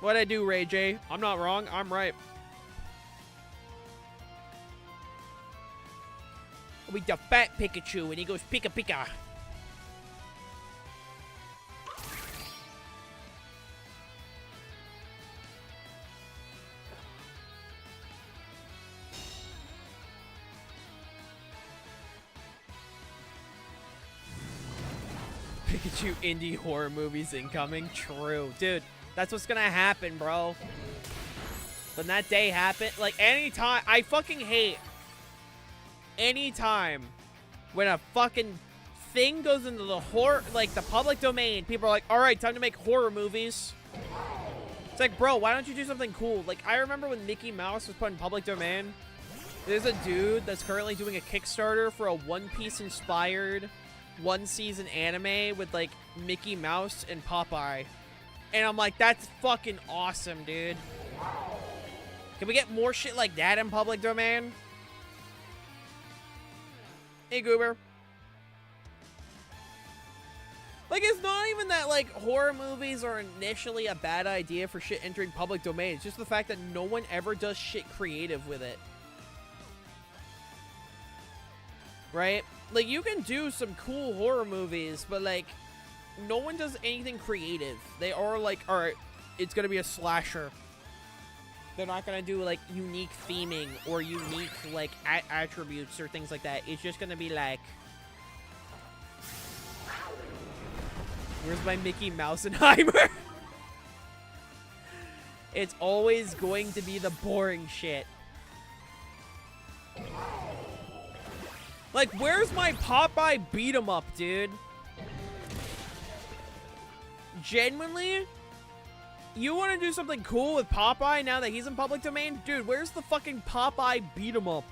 What'd I do, Ray J? I'm not wrong. I'm right. We the Fat Pikachu, and he goes Pika Pika. Pikachu indie horror movies incoming. True. Dude, that's what's gonna happen, bro. When that day happens, like, anytime, I fucking hate anytime when a fucking thing goes into the horror, like, the public domain, people are like, alright, time to make horror movies. It's like, bro, why don't you do something cool? Like, I remember when Mickey Mouse was put in public domain, there's a dude that's currently doing a Kickstarter for a One Piece inspired one-season anime with, like, Mickey Mouse and Popeye. And I'm like, that's fucking awesome, dude. Can we get more shit like that in public domain? Hey, Goober. Like, it's not even that, like, horror movies are initially a bad idea for shit entering public domain. It's just the fact that no one ever does shit creative with it. Right? Like, you can do some cool horror movies, but, like, no one does anything creative. They are like, alright, it's gonna be a slasher. They're not gonna do, like, unique theming or unique, like, attributes or things like that. It's just gonna be like... Where's my Mickey Mouseheimer? It's always going to be the boring shit. Like, where's my Popeye beat-em-up, dude? Genuinely? You want to do something cool with Popeye now that he's in public domain? Dude, where's the fucking Popeye beat-em-up?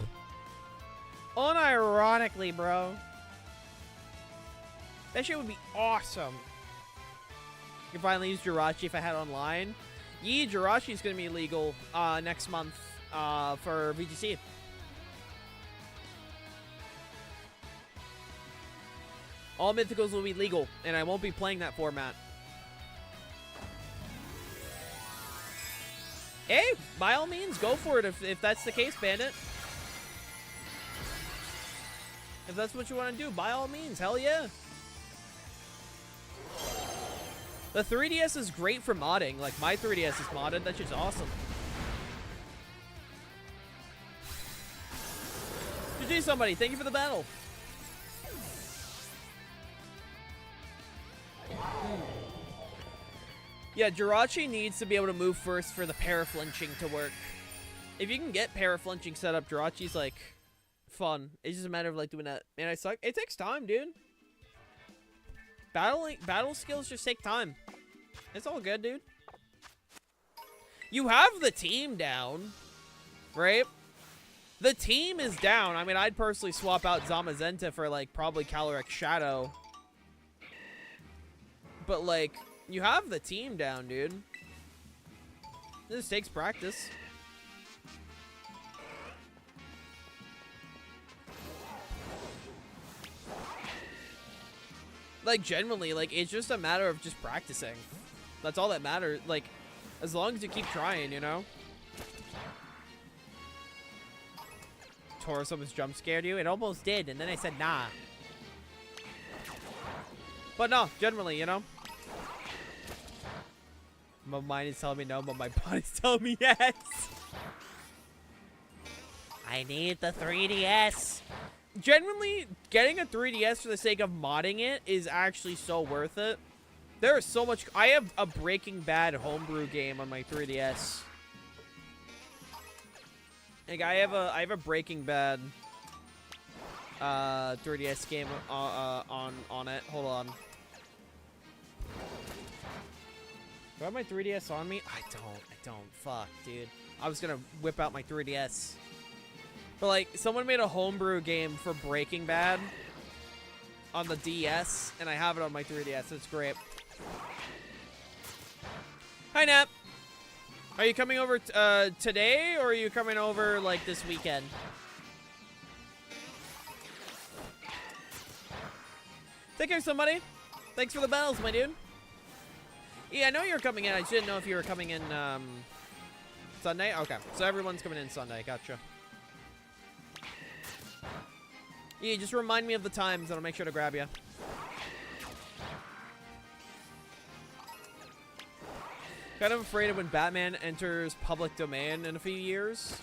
Unironically, bro. That shit would be awesome. I can finally use Jirachi if I had it online. Yeah, Jirachi's gonna be legal next month for VGC. All mythicals will be legal, and I won't be playing that format. Hey, by all means, go for it if that's the case, Bandit. If that's what you want to do, by all means, hell yeah. The 3DS is great for modding. Like, my 3DS is modded. That shit's awesome. GG, somebody. Thank you for the battle. Yeah, Jirachi needs to be able to move first for the para-flinching to work. If you can get para-flinching set up, Jirachi's, like, fun. It's just a matter of, like, doing that. Man, I suck. It takes time, dude. Battle skills just take time. It's all good, dude. You have the team down, right? The team is down. I mean, I'd personally swap out Zamazenta for, like, probably Calyrex Shadow. But, like, you have the team down, dude. This takes practice. Like, generally, like, it's just a matter of just practicing. That's all that matters. Like, as long as you keep trying, you know? Taurus almost jump scared you? It almost did, and then I said, nah. But no, generally, you know? My mind is telling me no, but my body's telling me yes. I need the 3DS. Generally, getting a 3DS for the sake of modding it is actually so worth it. There is so much. I have a Breaking Bad homebrew game on my 3DS. Like, I have a Breaking Bad 3DS game on it. Hold on. Do I have my 3DS on me? I don't. Fuck, dude. I was gonna whip out my 3DS. But, like, someone made a homebrew game for Breaking Bad on the DS, and I have it on my 3DS. It's great. Hi, Nap. Are you coming over today, or are you coming over, like, this weekend? Take care, somebody. Thanks for the bells, my dude. Yeah, I know you're coming in. I just didn't know if you were coming in Sunday. Okay, so everyone's coming in Sunday. Gotcha. Yeah, just remind me of the times, and I'll make sure to grab you. Kind of afraid of when Batman enters public domain in a few years.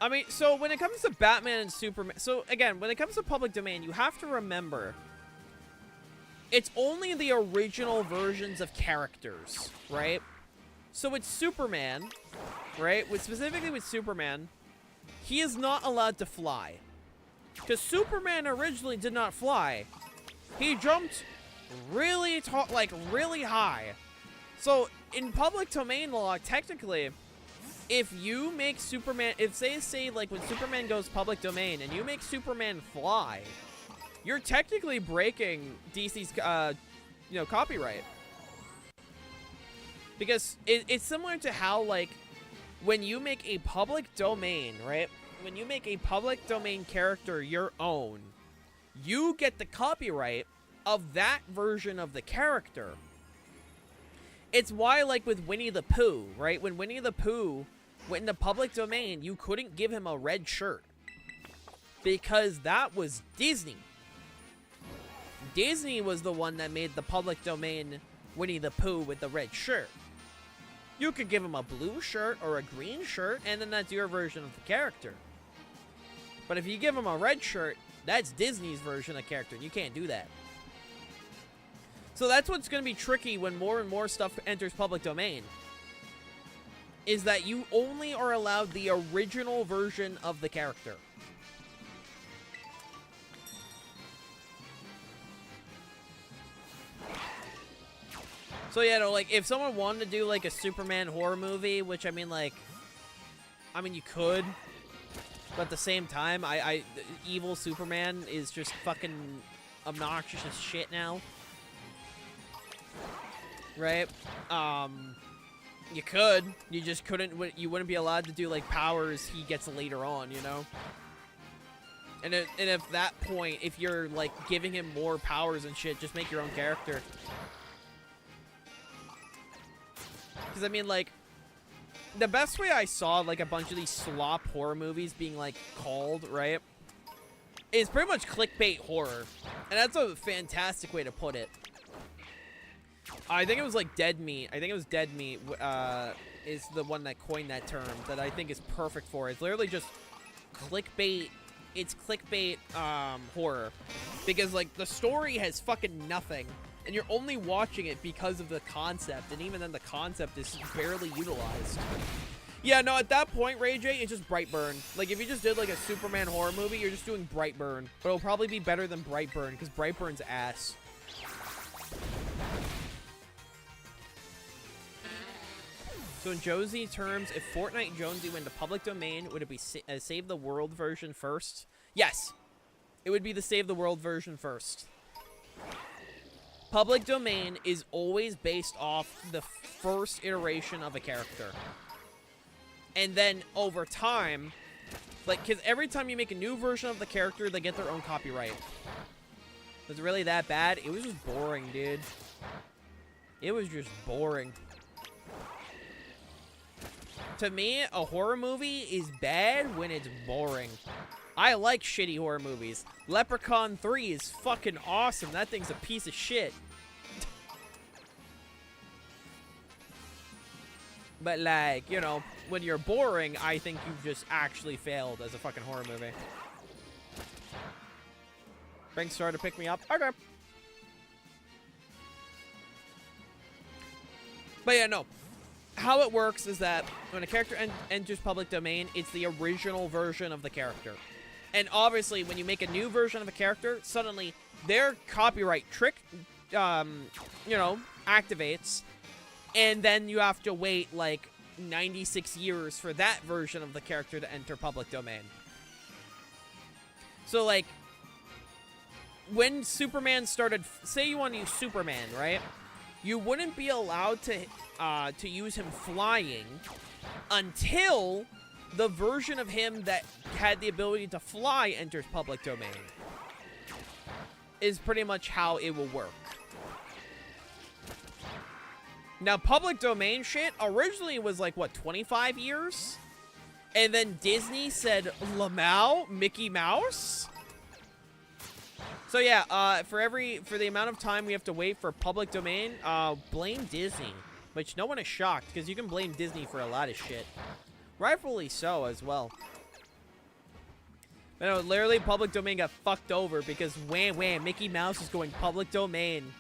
I mean, so when it comes to Batman and Superman... So, again, when it comes to public domain, you have to remember... It's only the original versions of characters, right? So with Superman, right? Specifically with Superman, he is not allowed to fly. Because Superman originally did not fly. He jumped really tall, like really high. So in public domain law, technically, if you make Superman, if say like when Superman goes public domain and you make Superman fly, you're technically breaking DC's, you know, copyright. Because it's similar to how, like, when you make a public domain, right? When you make a public domain character your own, you get the copyright of that version of the character. It's why, like, with Winnie the Pooh, right? When Winnie the Pooh went into public domain, you couldn't give him a red shirt. Because that was Disney. Disney was the one that made the public domain Winnie the Pooh with the red shirt. You could give him a blue shirt or a green shirt, and then that's your version of the character. But if you give him a red shirt, that's Disney's version of character, and you can't do that. So that's what's going to be tricky when more and more stuff enters public domain. Is that you only are allowed the original version of the character. So, yeah, no, like, if someone wanted to do, like, a Superman horror movie, which, I mean, you could. But at the same time, evil Superman is just fucking obnoxious as shit now. Right? You could. You just couldn't, you wouldn't be allowed to do, like, powers he gets later on, you know? And at that point, if you're, like, giving him more powers and shit, just make your own character. Because, I mean, like, the best way I saw, like, a bunch of these slop horror movies being, like, called, right, is pretty much clickbait horror. And that's a fantastic way to put it. I think it was, like, Dead Meat. I think it was Dead Meat is the one that coined that term that I think is perfect for it. It's literally just clickbait. It's clickbait horror. Because, like, the story has fucking nothing. And you're only watching it because of the concept, and even then the concept is barely utilized. Yeah, no, at that point, Ray J, it's just Brightburn. Like, if you just did, like, a Superman horror movie, you're just doing Brightburn. But it'll probably be better than Brightburn, because Brightburn's ass. So in Josie terms, if Fortnite Jonesy went to public domain, would it be Save the World version first? Yes. It would be the Save the World version first. Public domain is always based off the first iteration of a character. And then over time, like, because every time you make a new version of the character, they get their own copyright. Was it really that bad? It was just boring, dude. It was just boring. To me, a horror movie is bad when it's boring. I like shitty horror movies. Leprechaun 3 is fucking awesome. That thing's a piece of shit. But, like, you know, when you're boring, I think you've just actually failed as a fucking horror movie. Bring Star to pick me up. Okay. But yeah, no. How it works is that when a character enters public domain, it's the original version of the character. And obviously, when you make a new version of a character, suddenly their copyright you know, activates. And then you have to wait, like, 96 years for that version of the character to enter public domain. So, like, when Superman started, say you want to use Superman, right? You wouldn't be allowed to use him flying until the version of him that had the ability to fly enters public domain. Is pretty much how it will work. Now, public domain shit originally was like, what, 25 years? And then Disney said, Lamau, Mickey Mouse? So yeah, for the amount of time we have to wait for public domain, blame Disney. Which no one is shocked, because you can blame Disney for a lot of shit. Rightfully so, as well. But no, literally, public domain got fucked over, because wham, Mickey Mouse is going public domain.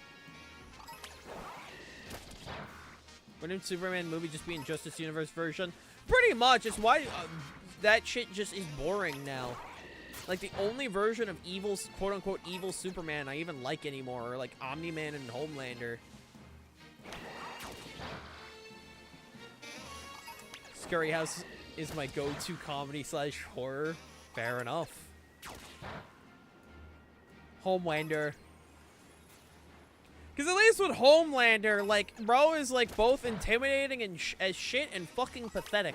Wouldn't Superman movie just be in Justice Universe version? Pretty much. It's why that shit just is boring now. Like, the only version of evil, quote-unquote, evil Superman I even like anymore are, like, Omni-Man and Homelander. Scary House is my go-to comedy / horror. Fair enough. Homelander. Because at least with Homelander, like, bro is, like, both intimidating and as shit and fucking pathetic.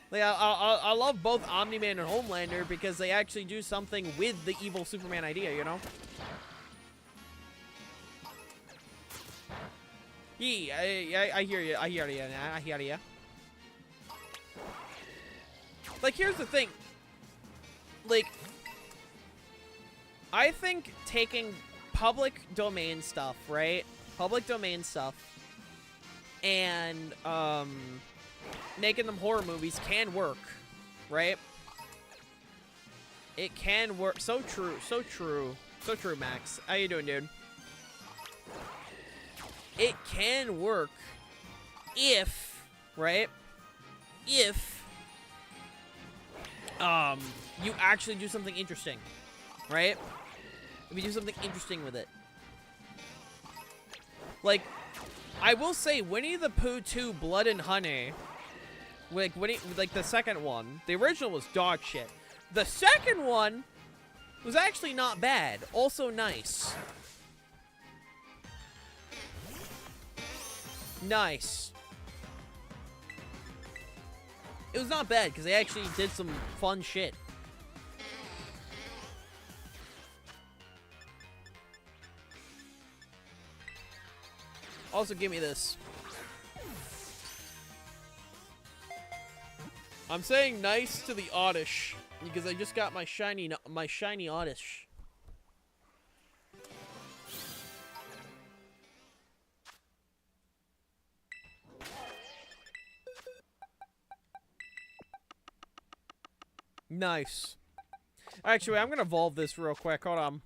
Like, I love both Omni-Man and Homelander because they actually do something with the evil Superman idea, you know? Yeah, I hear you. I hear you. Like, here's the thing. Like, I think taking public domain stuff, right? Public domain stuff, and, making them horror movies can work, right? It can work. So true, so true. So true, Max. How you doing, dude? It can work if, right? If, you actually do something interesting, right? If you do something interesting with it. Like, I will say, Winnie the Pooh 2 Blood and Honey, like, like the second one, the original was dog shit. The second one was actually not bad. Also nice. Nice. It was not bad, because they actually did some fun shit. Also, give me this. I'm saying nice to the Oddish, because I just got my shiny Oddish. Nice. Actually, I'm gonna evolve this real quick. Hold on.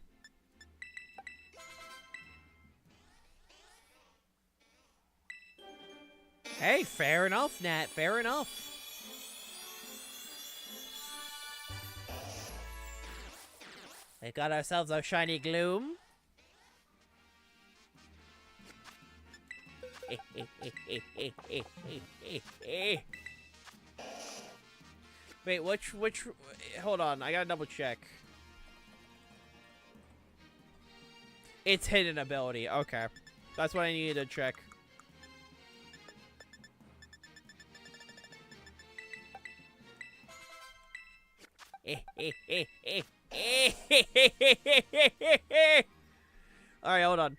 Hey, fair enough, Nat. Fair enough. We got ourselves our shiny Gloom. Wait, which, hold on, I gotta double check. It's hidden ability, okay. That's what I needed to check. Alright, hold on.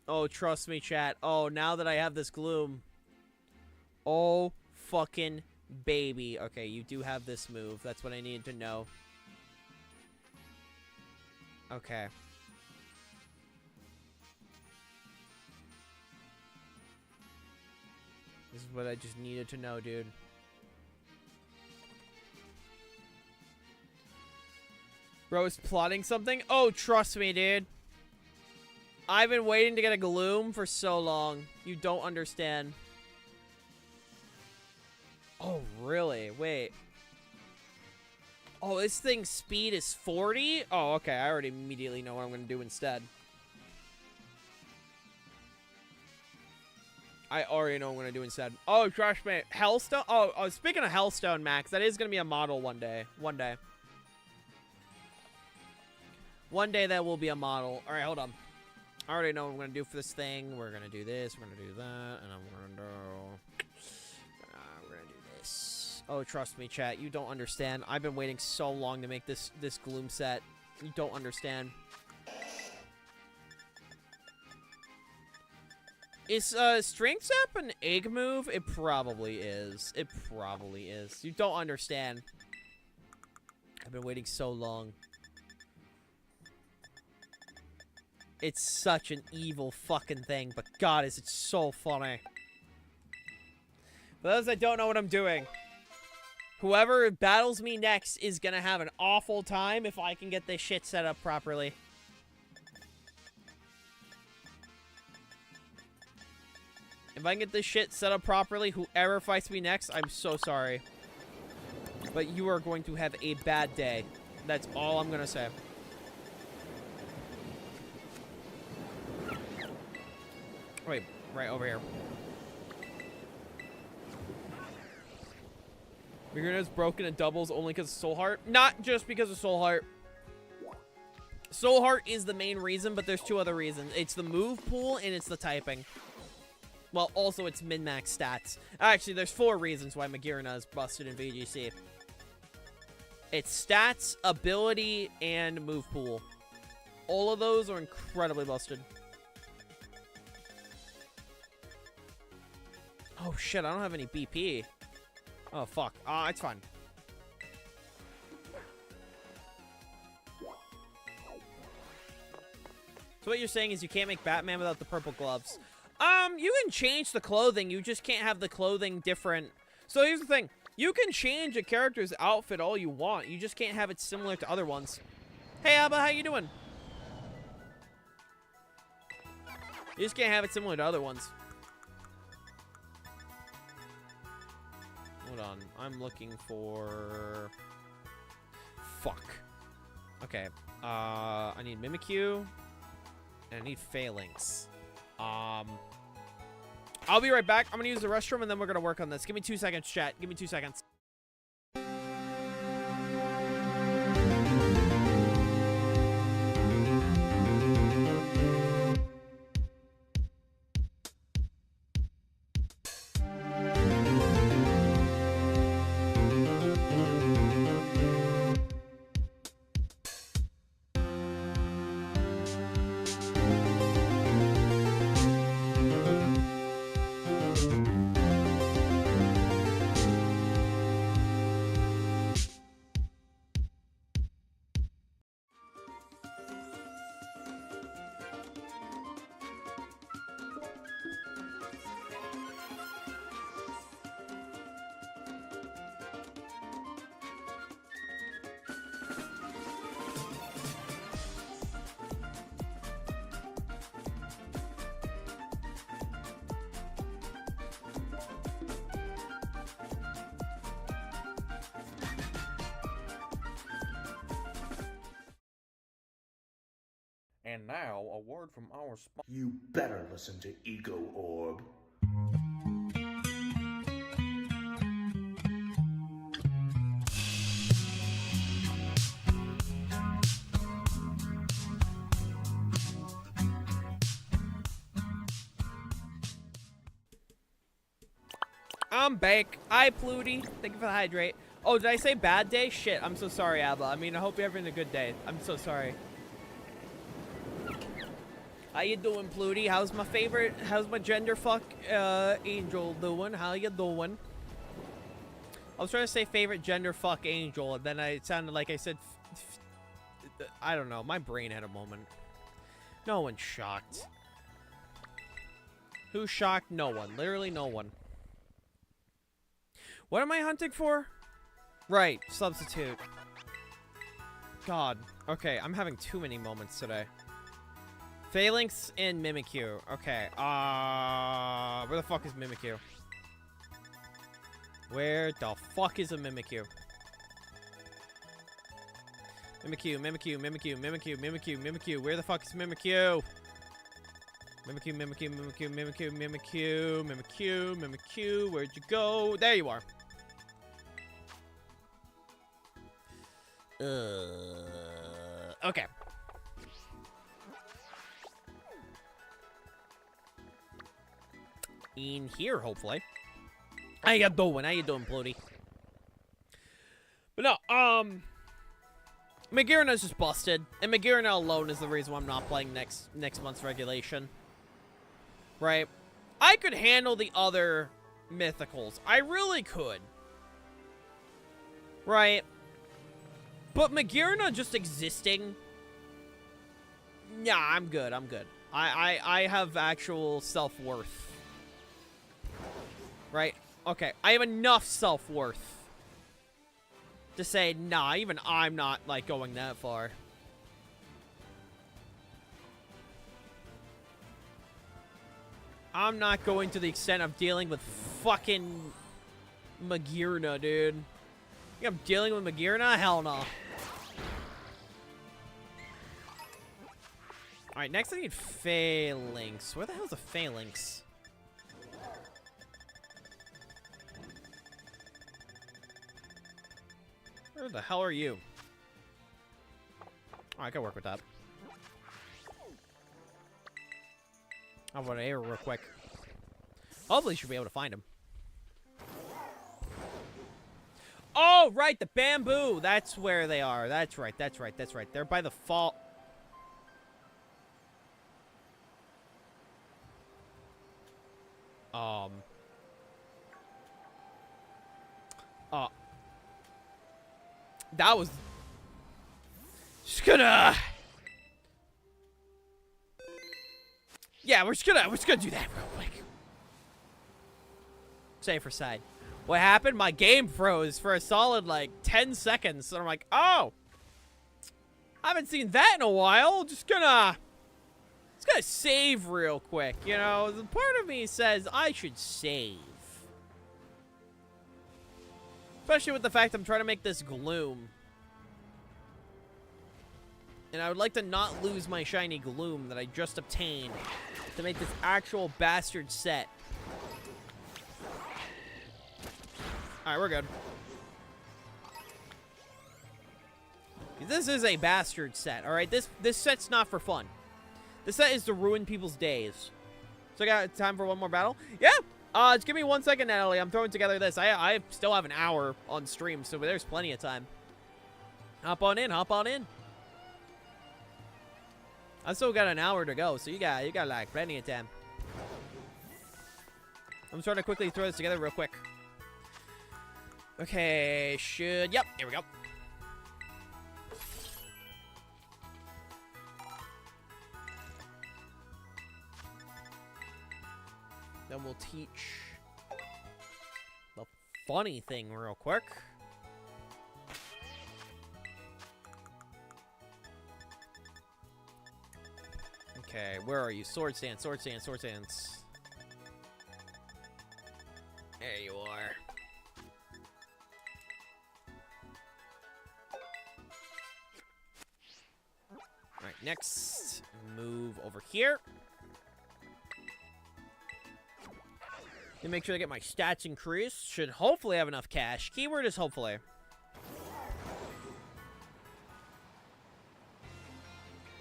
Oh, trust me, chat. Oh, now that I have this gloom. Oh, fucking baby. Okay, you do have this move. That's what I needed to know. Okay. This is what I just needed to know, dude. Bro is plotting something? Oh, trust me, dude. I've been waiting to get a gloom for so long. You don't understand. Oh, really? Wait. Oh, this thing's speed is 40? Oh, okay. I already immediately know what I'm going to do instead. I already know what I'm going to do instead. Oh, trust me. Hellstone? Oh, speaking of Hellstone, Max, that is going to be a model one day. One day. One day that will be a model. All right, hold on. I already know what I'm going to do for this thing. We're going to do this. We're going to do that. And I'm going to do... we're going to do this. Oh, trust me, chat. You don't understand. I've been waiting so long to make this gloom set. You don't understand. Is Strength Zap an egg move? It probably is. It probably is. You don't understand. I've been waiting so long. It's such an evil fucking thing, but God, is it so funny. For those that don't know what I'm doing, whoever battles me next is gonna have an awful time if I can get this shit set up properly. If I can get this shit set up properly, whoever fights me next, I'm so sorry. But you are going to have a bad day. That's all I'm gonna say. Wait, right over here. Migrana's broken in doubles only because of Soul Heart. Not just because of Soul Heart. Soul Heart is the main reason, but there's two other reasons. It's the move pool and it's the typing. Well, also it's min-max stats. Actually, there's 4 reasons why Magirana is busted in VGC. It's stats, ability, and move pool. All of those are incredibly busted. Oh shit, I don't have any BP. Oh fuck. It's fine. So what you're saying is you can't make Batman without the purple gloves. You can change the clothing, you just can't have the clothing different. So here's the thing. You can change a character's outfit all you want. You just can't have it similar to other ones. Hey Abba, how you doing? You just can't have it similar to other ones. Hold on, I'm looking for... Fuck. Okay, I need Mimikyu, and I need Phalanx. I'll be right back. I'm gonna use the restroom, and then we're gonna work on this. Give me 2 seconds, chat. Give me 2 seconds. And now, a word from our sponsor. You better listen to Ego Orb. I'm back. Hi, Pluty. Thank you for the hydrate. Oh, did I say bad day? Shit, I'm so sorry, Abba. I mean, I hope you're having a good day. I'm so sorry. How you doing, Pluty? How's my gender fuck angel doing? How you doing? I was trying to say favorite gender fuck angel, and then it sounded like I said I don't know. My brain had a moment. No one's shocked. Who's shocked? No one. Literally no one. What am I hunting for? Right, substitute. God. Okay, I'm having too many moments today. Phalanx and Mimikyu. Okay, where the fuck is Mimikyu? Where the fuck is a Mimikyu? Mimikyu, Mimikyu, Mimikyu, Mimikyu, Mimikyu, Mimikyu. Where the fuck is Mimikyu? Mimikyu, Mimikyu, Mimikyu, Mimikyu, Mimikyu, Mimikyu, Mimikyu. Where'd you go? There you are. Okay. In here, hopefully. How you doing? How you doing, Pluty? But no, Magirna's just busted, and Magirna alone is the reason why I'm not playing next month's regulation. Right? I could handle the other mythicals. I really could. Right? But Magirna just existing... Nah, I'm good. I'm good. I have actual self-worth. Right? Okay. I have enough self-worth to say, nah, even I'm not, like, going that far. I'm not going to the extent of dealing with fucking Magirna, dude. You think I'm dealing with Magirna? Hell no. Alright, next I need Phalanx. Where the hell's a Phalanx? Where the hell are you? Oh, I can work with that. I'll run an air real quick. Hopefully, you should be able to find him. Oh, right, the bamboo. That's where they are. That's right, that's right, that's right. They're by the fall. That was just gonna. Yeah, we're just gonna do that real quick. Safer side. What happened? My game froze for a solid like 10 seconds. And I'm like, oh, I haven't seen that in a while. Just gonna save real quick. You know, the part of me says I should save. Especially with the fact I'm trying to make this Gloom. And I would like to not lose my shiny Gloom that I just obtained to make this actual bastard set. Alright, we're good. This is a bastard set, alright? This set's not for fun. This set is to ruin people's days. So I got time for one more battle? Yeah! Just give me 1 second, Natalie. I'm throwing together this. I still have an hour on stream, so there's plenty of time. Hop on in, hop on in. I still got an hour to go, so you got like plenty of time. I'm trying to quickly throw this together real quick. Okay, yep, here we go. Then we'll teach the funny thing real quick. Okay, where are you? Sword stance, sword stance, sword stance. There you are. Alright, next. move over here. And make sure I get my stats increased. Should hopefully have enough cash. Keyword is hopefully.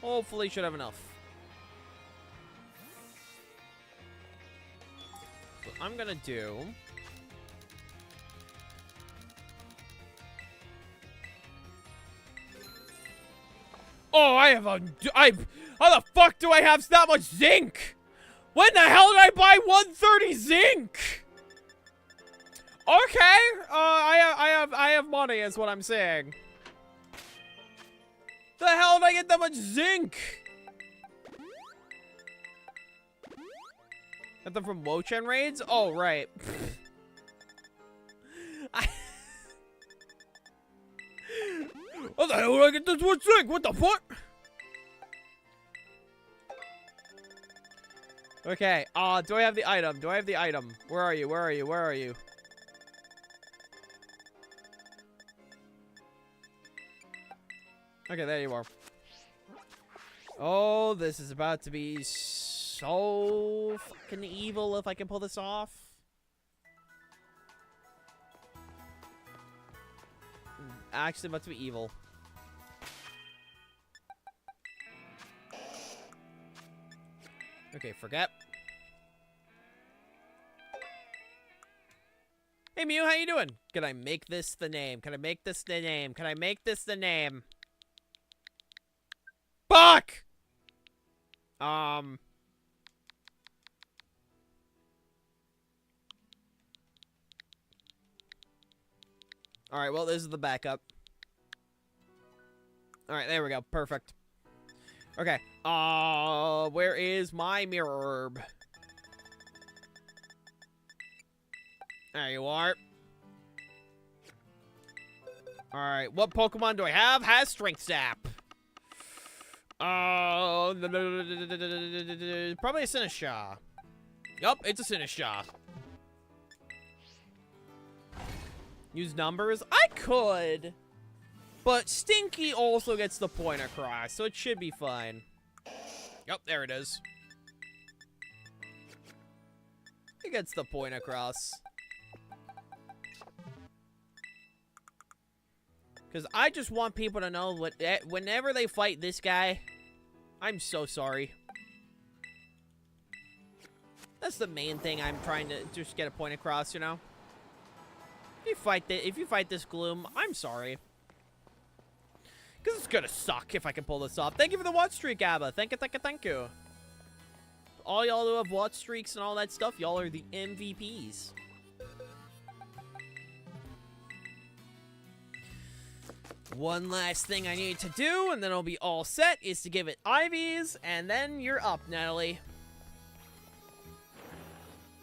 Hopefully should have enough. So I'm gonna do... Oh, I have a... How the fuck do I have that much zinc? When the hell did I buy 130 zinc? Okay, I have money is what I'm saying. The hell did I get that much zinc? Got them from Wochen raids? Oh, right. What the hell did I get this much zinc? What the fuck? Okay, do I have the item? Do I have the item? Where are you? Where are you? Where are you? Okay, there you are. Oh, this is about to be so fucking evil if I can pull this off. Actually about to be evil. Okay, forget. Hey Mew, how you doing? Can I make this the name? Can I make this the name? Can I make this the name? Fuck! Alright, well, this is the backup. Alright, there we go. Perfect. Okay. Where is my mirror herb? There you are. Alright, what Pokemon do I have? Has Strength Sap. Probably a Sinistcha. Yup, it's a Sinistcha. Use numbers? I could. But Stinky also gets the point across, so it should be fine. Yup, there it is. It gets the point across. Because I just want people to know what whenever they fight this guy, I'm so sorry. That's the main thing I'm trying to just get a point across, you know? If you fight this Gloom, I'm sorry. Because it's gonna suck if I can pull this off. Thank you for the watch streak, Abba. Thank you, thank you, thank you. All y'all who have watch streaks and all that stuff, y'all are the MVPs. One last thing I need to do, and then I'll be all set, is to give it IVs, and then you're up, Natalie.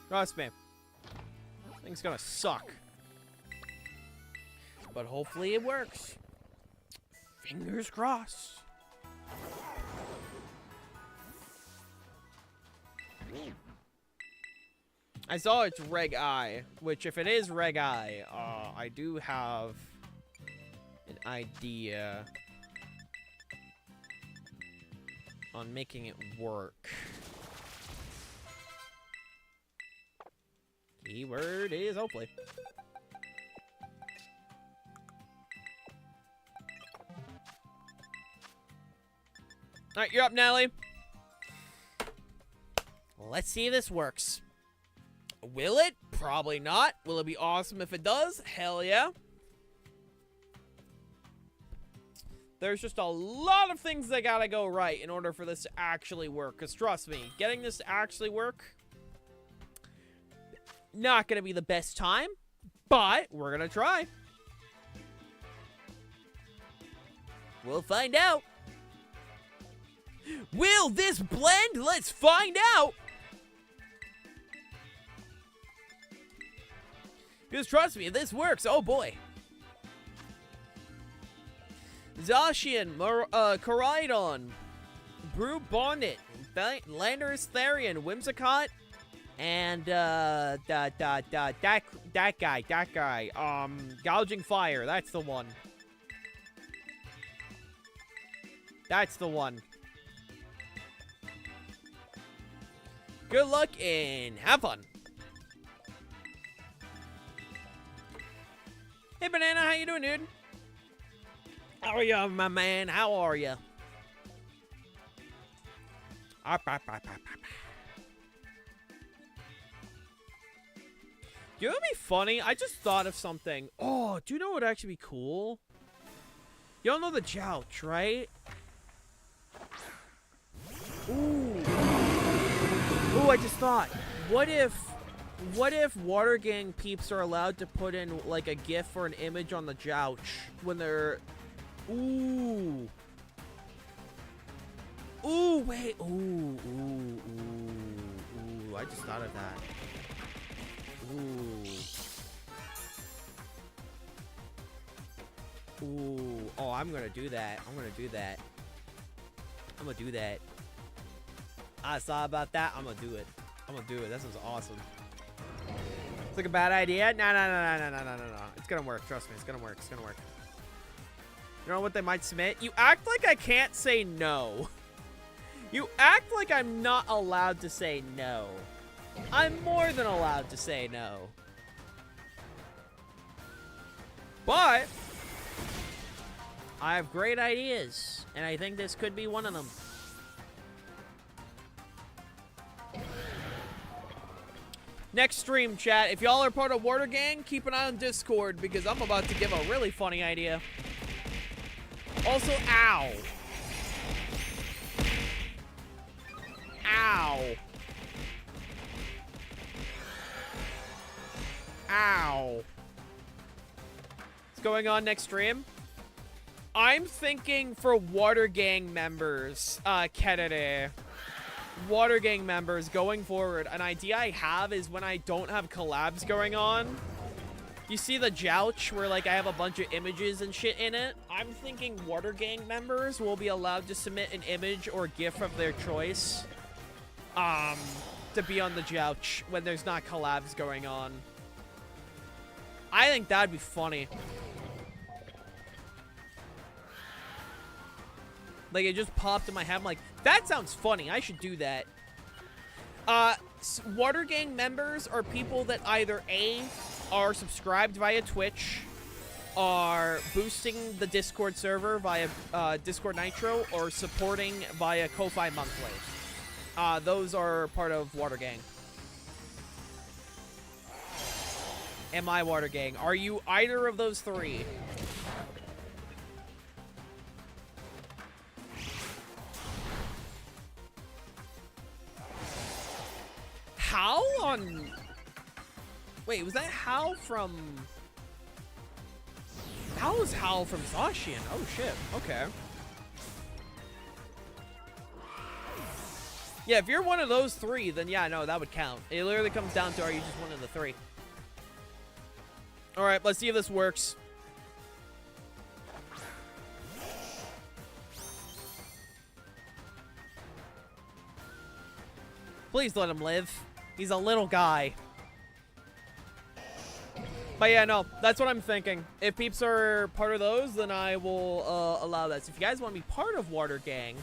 Trust me. Thing's gonna suck. But hopefully it works. Fingers crossed. I saw it's Reg I, which if it is Reg I do have an idea on making it work. Keyword is hopefully. Alright, you're up, Natalie. Let's see if this works. Will it? Probably not. Will it be awesome if it does? Hell yeah. There's just a lot of things that gotta go right in order for this to actually work. Because trust me, getting this to actually work, not gonna be the best time, but we're gonna try. We'll find out. Will this blend? Let's find out. Because trust me, if this works, oh boy. Zacian, Coridon, Brew Bonnet, Landers Therian, Whimsicott, and that guy, Gouging Fire, that's the one. That's the one. Good luck and have fun. Hey, Banana, how you doing, dude? How are you, my man? How are you? You know what'd be funny? I just thought of something. Oh, do you know what would actually be cool? You all know the Jouch, right? Ooh. Ooh, I just thought. What if Water Gang peeps are allowed to put in like a GIF or an image on the Jouch when they're... Ooh. Ooh, wait. Ooh. I just thought of that. Ooh. Oh, I'm gonna do that. I'm gonna do that. I saw about that. I'm gonna do it. That sounds awesome. It's like a bad idea. No. It's gonna work. Trust me. It's gonna work. You know what they might submit? You act like I can't say no. You act like I'm not allowed to say no. I'm more than allowed to say no. But I have great ideas, and I think this could be one of them. Next stream, chat. If y'all are part of Water Gang, keep an eye on Discord, because I'm about to give a really funny idea. Also, ow. Ow. Ow. What's going on next stream? I'm thinking for Water Gang members, Kennedy. Water Gang members going forward, an idea I have is when I don't have collabs going on. You see the Jouch where like I have a bunch of images and shit in it? I'm thinking Water Gang members will be allowed to submit an image or GIF of their choice to be on the Jouch when there's not collabs going on. I think that'd be funny. Like, it just popped in my head. I'm like, that sounds funny. I should do that. Water Gang members are people that either A, are subscribed via Twitch, are boosting the Discord server via Discord Nitro, or supporting via Ko-Fi Monthly. Those are part of Water Gang. Am I Water Gang? Are you either of those three? Hal on... Wait, was that Hal from... That was Hal from Zacian. Oh, shit. Okay. Yeah, if you're one of those three, then yeah, no, that would count. It literally comes down to, are you just one of the three? Alright, let's see if this works. Please let him live. He's a little guy. But yeah, no, that's what I'm thinking. If peeps are part of those, then I will allow that. So if you guys want to be part of Water Gang,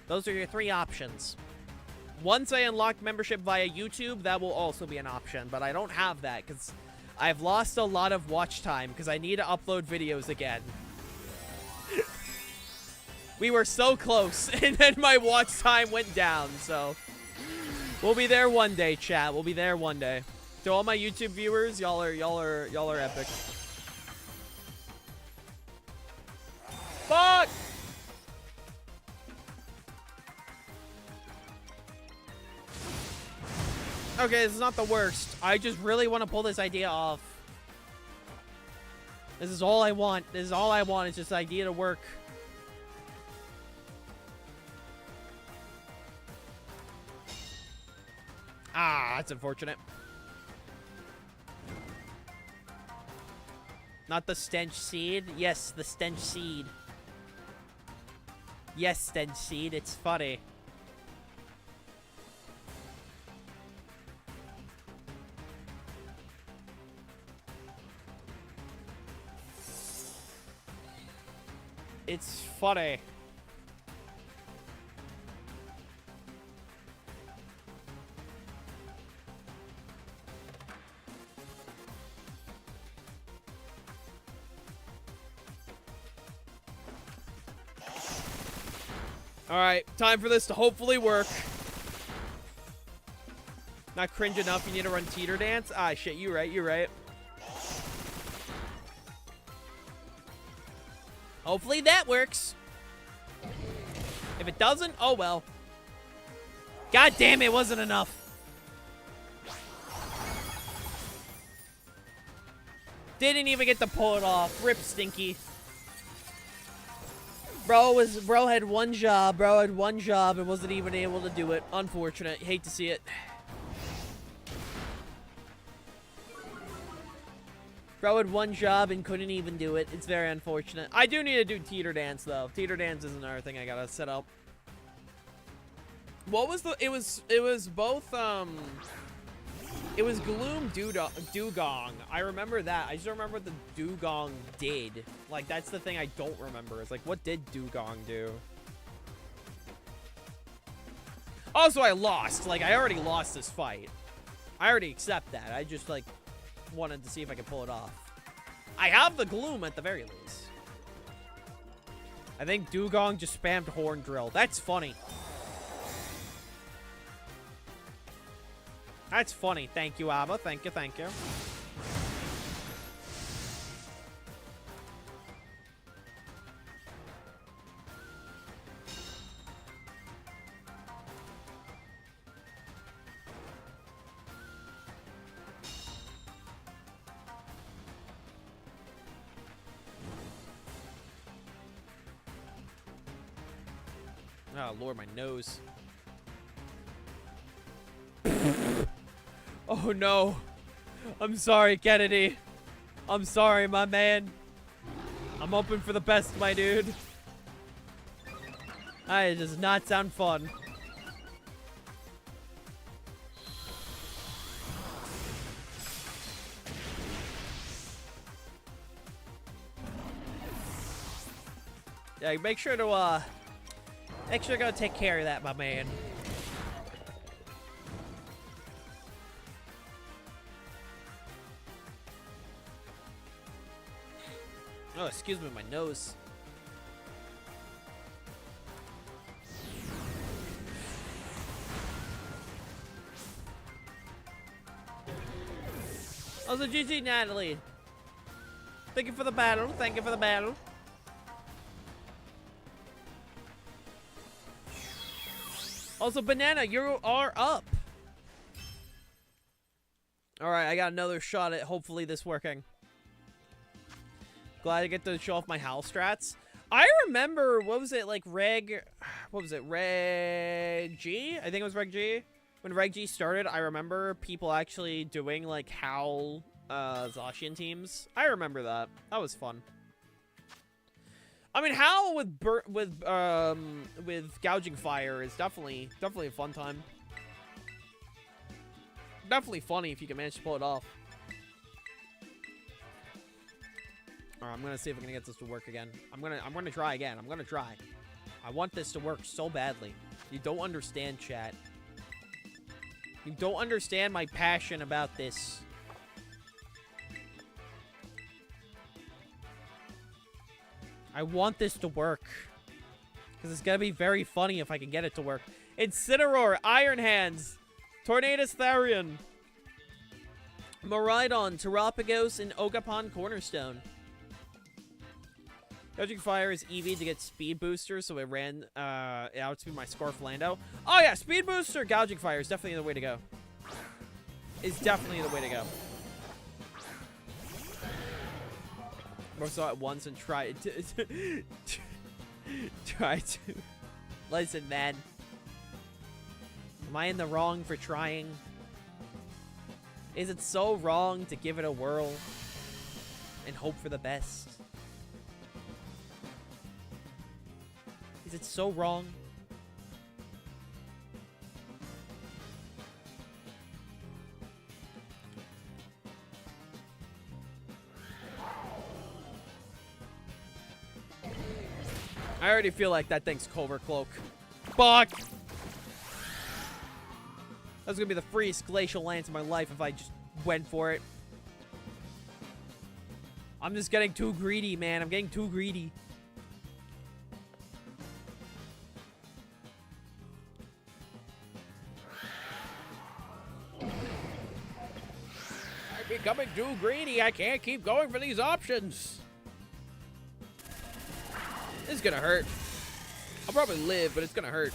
those are your three options. Once I unlock membership via YouTube, that will also be an option. But I don't have that because I've lost a lot of watch time because I need to upload videos again. We were so close, and then my watch time went down, so... We'll be there one day, chat. We'll be there one day. To all my YouTube viewers, y'all are epic. Fuck! Okay, this is not the worst. I just really want to pull this idea off. This is all I want. This is all I want. Is just the idea to work. Ah, that's unfortunate. Not the stench seed. Yes, the stench seed. Yes, stench seed. It's funny. It's funny. Alright, time for this to hopefully work. Not cringe enough, you need to run teeter dance? Ah, shit, you're right, you're right. Hopefully that works. If it doesn't, oh well. God damn, it wasn't enough. Didn't even get to pull it off. Rip Stinky. Bro had one job. Bro had one job and wasn't even able to do it. Unfortunate. Hate to see it. Bro had one job and couldn't even do it. It's very unfortunate. I do need to do teeter dance though. Teeter dance is another thing I gotta set up. What was the? It was both it was Gloom Dugong. I remember that. I just don't remember what the Dugong did. Like, that's the thing I don't remember. It's like, what did Dugong do? Also, I lost. Like, I already lost this fight. I already accept that. I just, like, wanted to see if I could pull it off. I have the Gloom at the very least. I think Dugong just spammed Horn Drill. That's funny. That's funny. Thank you, Abba. Thank you, thank you. Oh, Lord, my nose. Oh no. I'm sorry, Kennedy. I'm sorry, my man. I'm hoping for the best, my dude. It does not sound fun. Yeah, make sure to go take care of that, my man. Oh, excuse me, my nose. Also, GG, Natalie. Thank you for the battle. Thank you for the battle. Also, Banana, you are up. Alright, I got another shot at hopefully this working. Glad I get to show off my Hal strats. I remember, what was it, like Reg G? I think it was Reg G. When Reg G started, I remember people actually doing like Hal Zacian teams. I remember that. That was fun. I mean, Hal with gouging fire is definitely a fun time. Definitely funny if you can manage to pull it off. Alright, I'm gonna see if I'm gonna get this to work again. I'm gonna try again. I'm gonna try. I want this to work so badly. You don't understand, chat. You don't understand my passion about this. I want this to work. Because it's gonna be very funny if I can get it to work. Incineroar, Iron Hands, Tornadus Therian, Miraidon, Terapagos, and Ogerpon Cornerstone. Gouging Fire is EV to get speed booster, so it ran out to my Scarflando. Oh yeah, speed booster, Gouging Fire is definitely the way to go. It's definitely the way to go. Or saw it once and try to try to. Listen, man. Am I in the wrong for trying? Is it so wrong to give it a whirl and hope for the best? Is it so wrong? I already feel like that thing's Cobra Cloak. Fuck! That's gonna be the freest Glacial Lance in my life if I just went for it. I'm just getting too greedy, man. I'm getting too greedy. Becoming too greedy. I can't keep going for these options. This is gonna hurt. I'll probably live, but it's gonna hurt.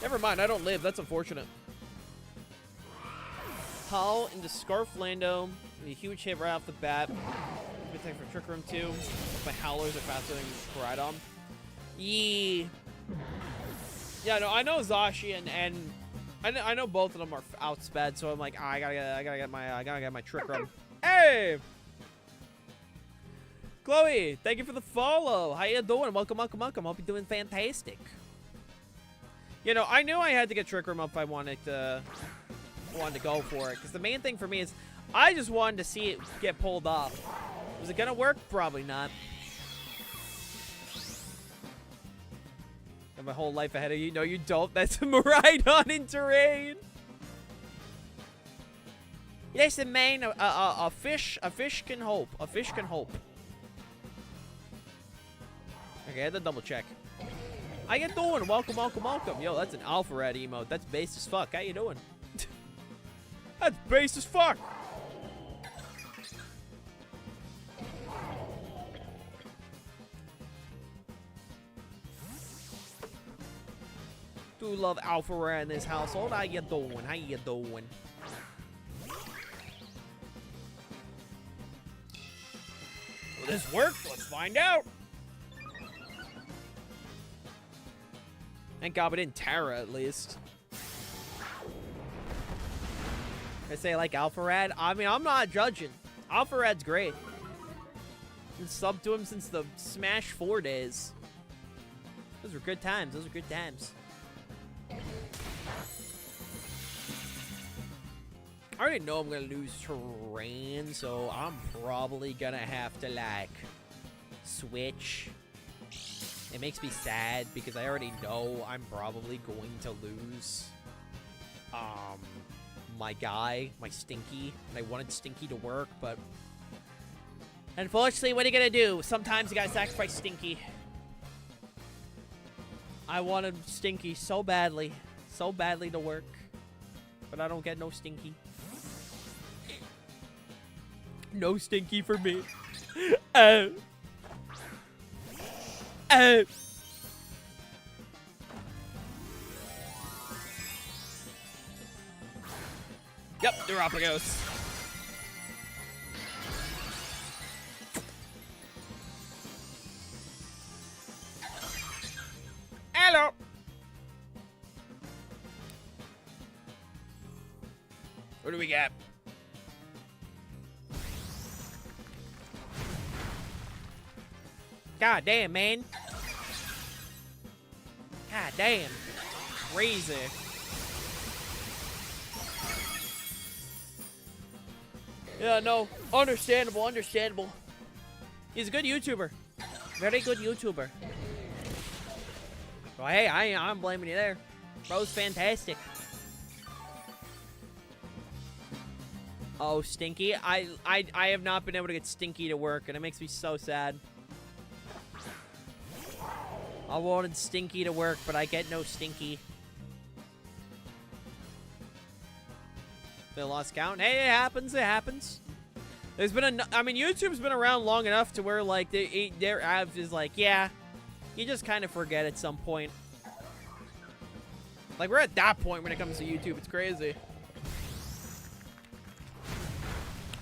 Never mind, I don't live. That's unfortunate. Hull into Scarf Lando. A huge hit right off the bat. Good thing for Trick Room too. My Howlers are faster than Koraidon. Yee. Yeah, no, I know Zashi and I know both of them are outsped, so I'm like, I gotta get my Trick Room. Hey! Chloe, thank you for the follow. How you doing? Welcome. Hope you're doing fantastic. You know, I knew I had to get Trick Room up if I wanted to go for it. Because the main thing for me is, I just wanted to see it get pulled off. Was it gonna work? Probably not. Got my whole life ahead of you. No, you don't. That's a Miraidon in terrain. Listen, man, a fish can hope. A fish can hope. Okay, I had to double check. How you doing? Welcome. Yo, that's an Alpha Rat emote. That's base as fuck. How you doing? That's base as fuck. Do love Alpha Rat in this household. How you doing? Will this work? Let's find out. Thank God we didn't Terra at least. I say like Alpha Rad. I mean, I'm not judging. Alpha Rad's great. Been subbed to him since the Smash 4 days. Those were good times. I already know I'm gonna lose terrain, so I'm probably gonna have to like switch. It makes me sad because I already know I'm probably going to lose my guy, my Stinky. And I wanted Stinky to work, but unfortunately, what are you gonna do? Sometimes you gotta sacrifice Stinky. I wanted Stinky so badly to work, but I don't get no Stinky. No Stinky for me. Yep, Neuropagos. Hello. What do we got? God damn, man. God damn. Crazy. Yeah, no. Understandable. He's a good YouTuber. Very good YouTuber. Well, hey, I'm blaming you there. Bro's fantastic. Oh, Stinky. I have not been able to get Stinky to work, and it makes me so sad. I wanted Stinky to work, but I get no Stinky. They lost count. Hey, it happens. There's been I mean, YouTube's been around long enough to where, like, their average is like, yeah, you just kind of forget at some point. Like, we're at that point when it comes to YouTube. It's crazy.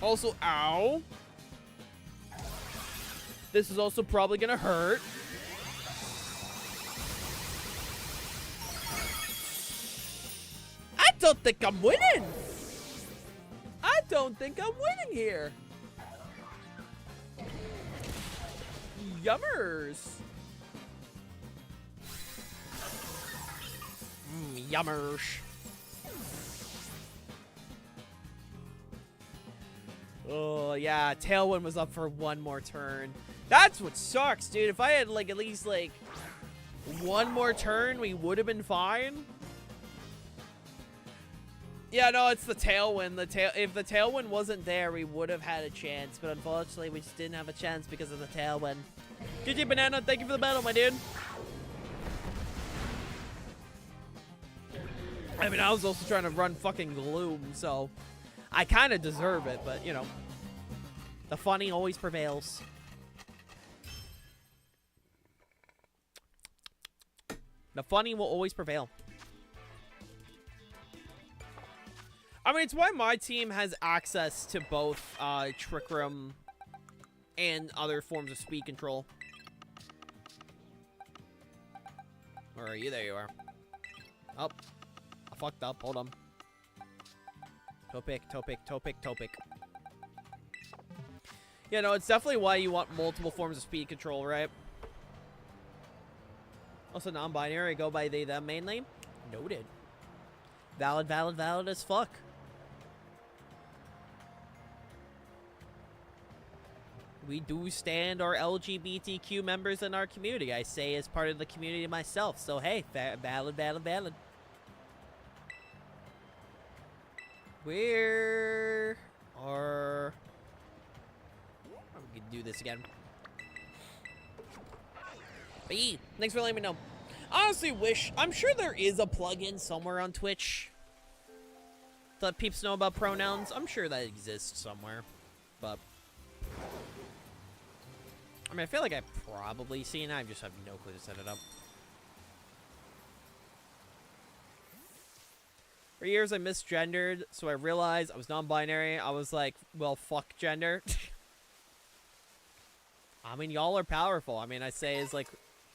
Also, ow. This is also probably gonna hurt. I don't think I'm winning. I don't think I'm winning here. Yummers. Yummers. Oh, yeah. Tailwind was up for one more turn. That's what sucks, dude. If I had, like, at least, like, one more turn, we would have been fine. Yeah, no, it's the Tailwind. If the Tailwind wasn't there, we would have had a chance. But unfortunately, we just didn't have a chance because of the Tailwind. GG Banana, thank you for the battle, my dude. I mean, I was also trying to run fucking Gloom, so I kind of deserve it, but, you know. The funny always prevails. The funny will always prevail. I mean, it's why my team has access to both Trick Room and other forms of speed control. Where are you? There you are. Oh, I fucked up. Hold on. Topic, topic, topic, topic. Yeah, no, it's definitely why you want multiple forms of speed control, right? Also, non-binary, go by they, them mainly. Noted. Valid, valid, valid as fuck. We do stand our LGBTQ members in our community. I say as part of the community myself. So, hey, valid, valid, valid. Where are... We can do this again. But yeah, thanks for letting me know. Honestly wish... I'm sure there is a plugin somewhere on Twitch to let peeps know about pronouns. I'm sure that exists somewhere. But... I mean, I feel like I've probably seen it. I just have no clue to set it up. For years, I misgendered, so I realized I was non-binary. I was like, well, fuck gender. I mean, y'all are powerful. I mean, I say is like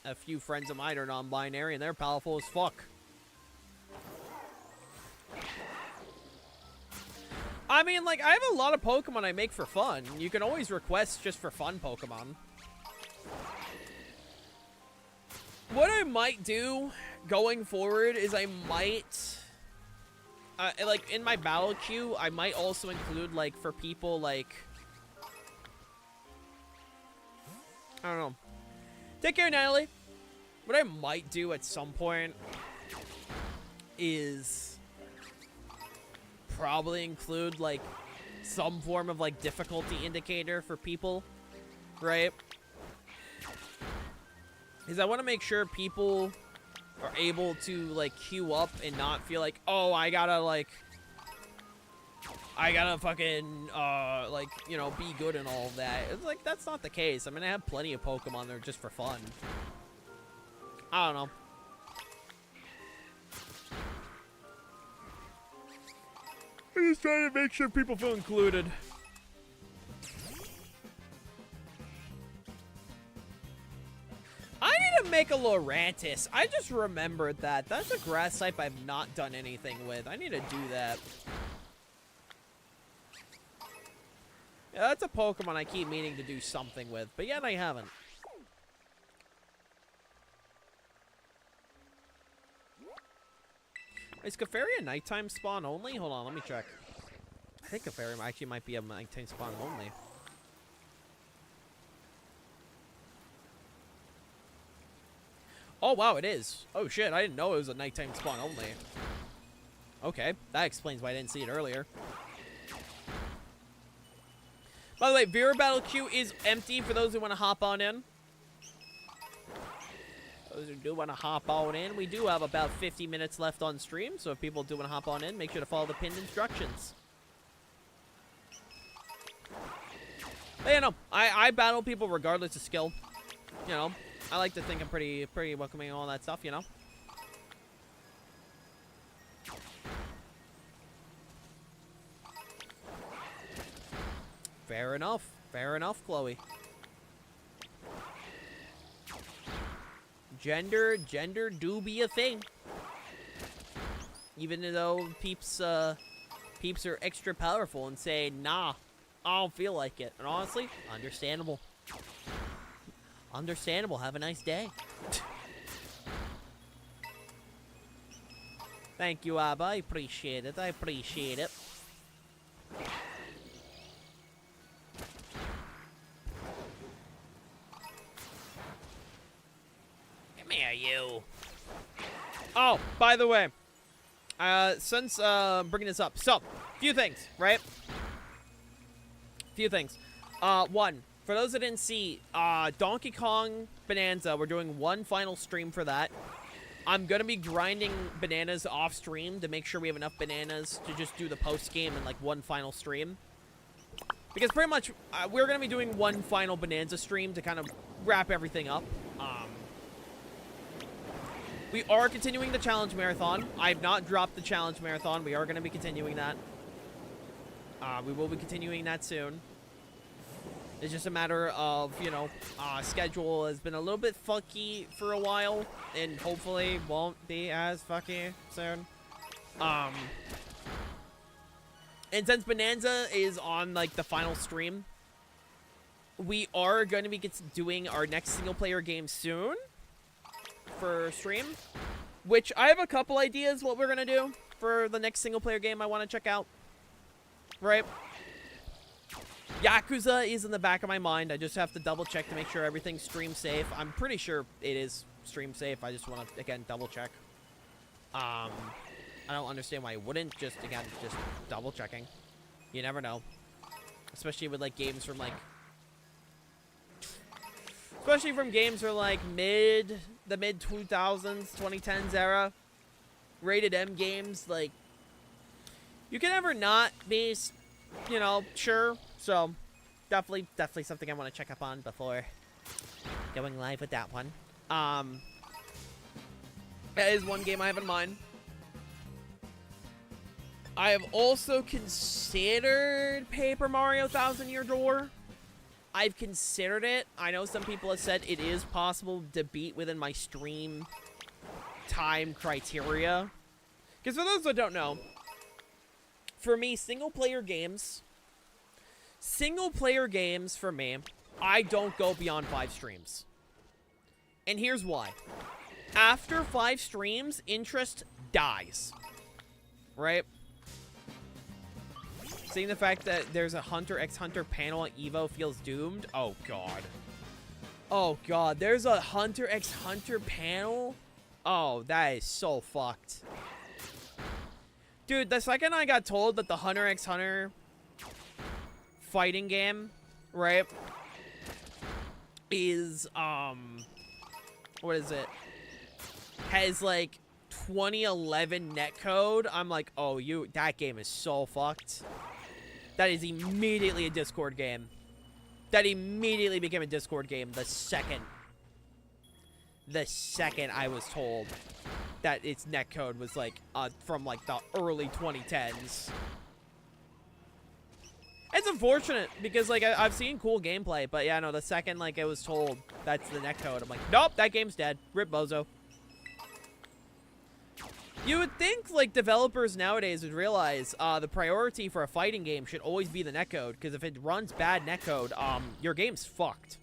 a few friends of mine are non-binary, and they're powerful as fuck. I mean, like, I have a lot of Pokemon I make for fun. You can always request just for fun Pokemon. What I might do going forward is I might, like, in my battle queue, I might also include, like, for people, like, I don't know. Take care, Natalie. What I might do at some point is probably include, like, some form of, like, difficulty indicator for people, right? Because I want to make sure people are able to, like, queue up and not feel like, oh, I gotta fucking, like, you know, be good and all of that. It's like, that's not the case. I mean, I have plenty of Pokemon that are just for fun. I don't know. I'm just trying to make sure people feel included. I need to make a Lurantis. I just remembered that. That's a grass type I've not done anything with. I need to do that. Yeah, that's a Pokemon I keep meaning to do something with, but yet I haven't. Is Clefairy a nighttime spawn only? Hold on, let me check. I think Clefairy actually might be a nighttime spawn only. Oh, wow, it is. Oh, shit, I didn't know it was a nighttime spawn only. Okay, that explains why I didn't see it earlier. By the way, Vera Battle Queue is empty for those who want to hop on in. Those who do want to hop on in, we do have about 50 minutes left on stream, so if people do want to hop on in, make sure to follow the pinned instructions. But, you know, I battle people regardless of skill. You know, I like to think I'm pretty welcoming and all that stuff, you know. Fair enough, Chloe. Gender do be a thing. Even though peeps are extra powerful and say, nah, I don't feel like it. And honestly, understandable. Understandable. Have a nice day. Thank you, Abba. I appreciate it. I appreciate it. Come here, you. Oh, by the way, since bringing this up, so few things, right? Few things. One. For those that didn't see, Donkey Kong Bonanza, we're doing one final stream for that. I'm going to be grinding bananas off stream to make sure we have enough bananas to just do the post game in like one final stream. Because pretty much we're going to be doing one final bonanza stream to kind of wrap everything up. We are continuing the challenge marathon. I have not dropped the challenge marathon. We are going to be continuing that. We will be continuing that soon. It's just a matter of, you know, schedule has been a little bit funky for a while, and hopefully won't be as funky soon. And since Bonanza is on, like, the final stream, we are going to be doing our next single-player game soon for stream, which I have a couple ideas what we're going to do for the next single-player game I want to check out. Right? Yakuza is in the back of my mind. I just have to double check to make sure everything's stream safe. I'm pretty sure it is stream safe. I just want to, again, double check. I don't understand why it wouldn't. Just double checking. You never know. Especially with, like, games from, like... Especially from games from, like, the mid-2000s, 2010s era. Rated M games, like... You can never not be, you know, sure. So, definitely something I want to check up on before going live with that one. That is one game I have in mind. I have also considered Paper Mario Thousand Year Door. I've considered it. I know some people have said it is possible to beat within my stream time criteria. Because for those that don't know, for me, single-player games for me, I don't go beyond 5 streams. And here's why. After 5 streams, interest dies. Right? Seeing the fact that there's a Hunter x Hunter panel at EVO feels doomed. Oh, God. Oh, God. There's a Hunter x Hunter panel? Oh, that is so fucked. Dude, the second I got told that the Hunter x Hunter fighting game, right, is, what is it? Has, like, 2011 netcode, I'm like, oh, that game is so fucked. That is immediately a Discord game. That immediately became a Discord game the second I was told that its netcode was, like, from, like, the early 2010s. It's unfortunate, because, like, I've seen cool gameplay, but, yeah, no, the second, like, I was told that's the netcode, I'm like, nope, that game's dead. Rip bozo. You would think, like, developers nowadays would realize the priority for a fighting game should always be the netcode, because if it runs bad netcode, your game's fucked.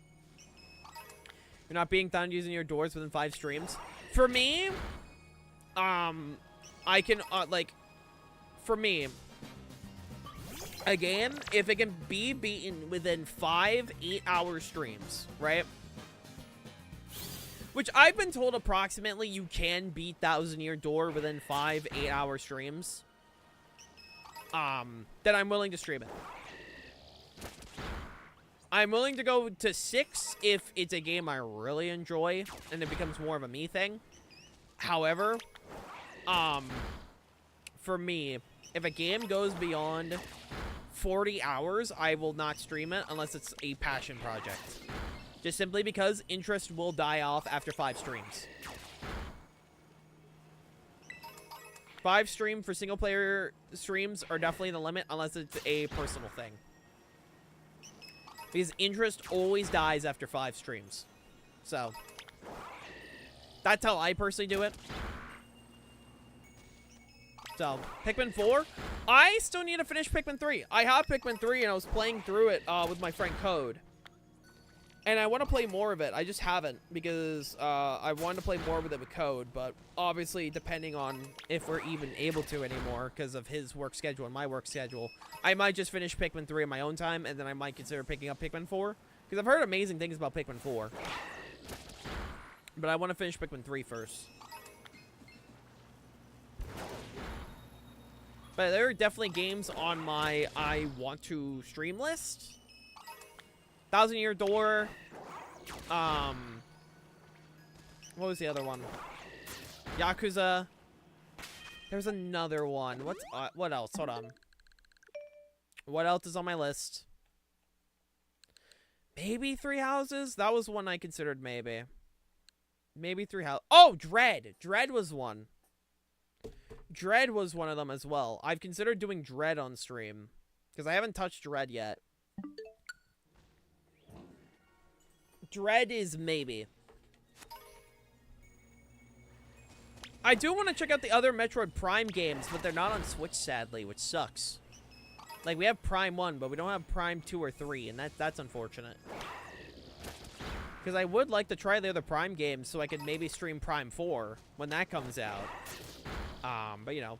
You're not being found using your doors within 5 streams. For me, I can, like, for me, a game, if it can be beaten within 5 8-hour streams, right? Which I've been told approximately you can beat Thousand Year Door within 5 8-hour streams. Then I'm willing to stream it. I'm willing to go to 6 if it's a game I really enjoy and it becomes more of a me thing. However, for me, if a game goes beyond 40 hours, I will not stream it unless it's a passion project. Just simply because interest will die off after 5 streams. 5 stream for single player streams are definitely the limit unless it's a personal thing. Because interest always dies after 5 streams. So, that's how I personally do it. So, Pikmin 4. I still need to finish Pikmin 3. I have Pikmin 3 and I was playing through it with my friend Code. And I want to play more of it. I just haven't because I wanted to play more with it with Code. But obviously, depending on if we're even able to anymore because of his work schedule and my work schedule, I might just finish Pikmin 3 in my own time. And then I might consider picking up Pikmin 4. Because I've heard amazing things about Pikmin 4. But I want to finish Pikmin 3 first. But there are definitely games on my I want to stream list. Thousand Year Door. What was the other one? Yakuza. There's another one. What else? Hold on. What else is on my list? Maybe Three Houses? That was one I considered maybe. Maybe Three Houses. Oh, Dread. Dread was one. Dread was one of them as well. I've considered doing Dread on stream. Because I haven't touched Dread yet. Dread is maybe. I do want to check out the other Metroid Prime games, but they're not on Switch, sadly, which sucks. Like, we have Prime 1, but we don't have Prime 2 or 3, and that's unfortunate. Because I would like to try the other Prime games so I could maybe stream Prime 4 when that comes out. But, you know.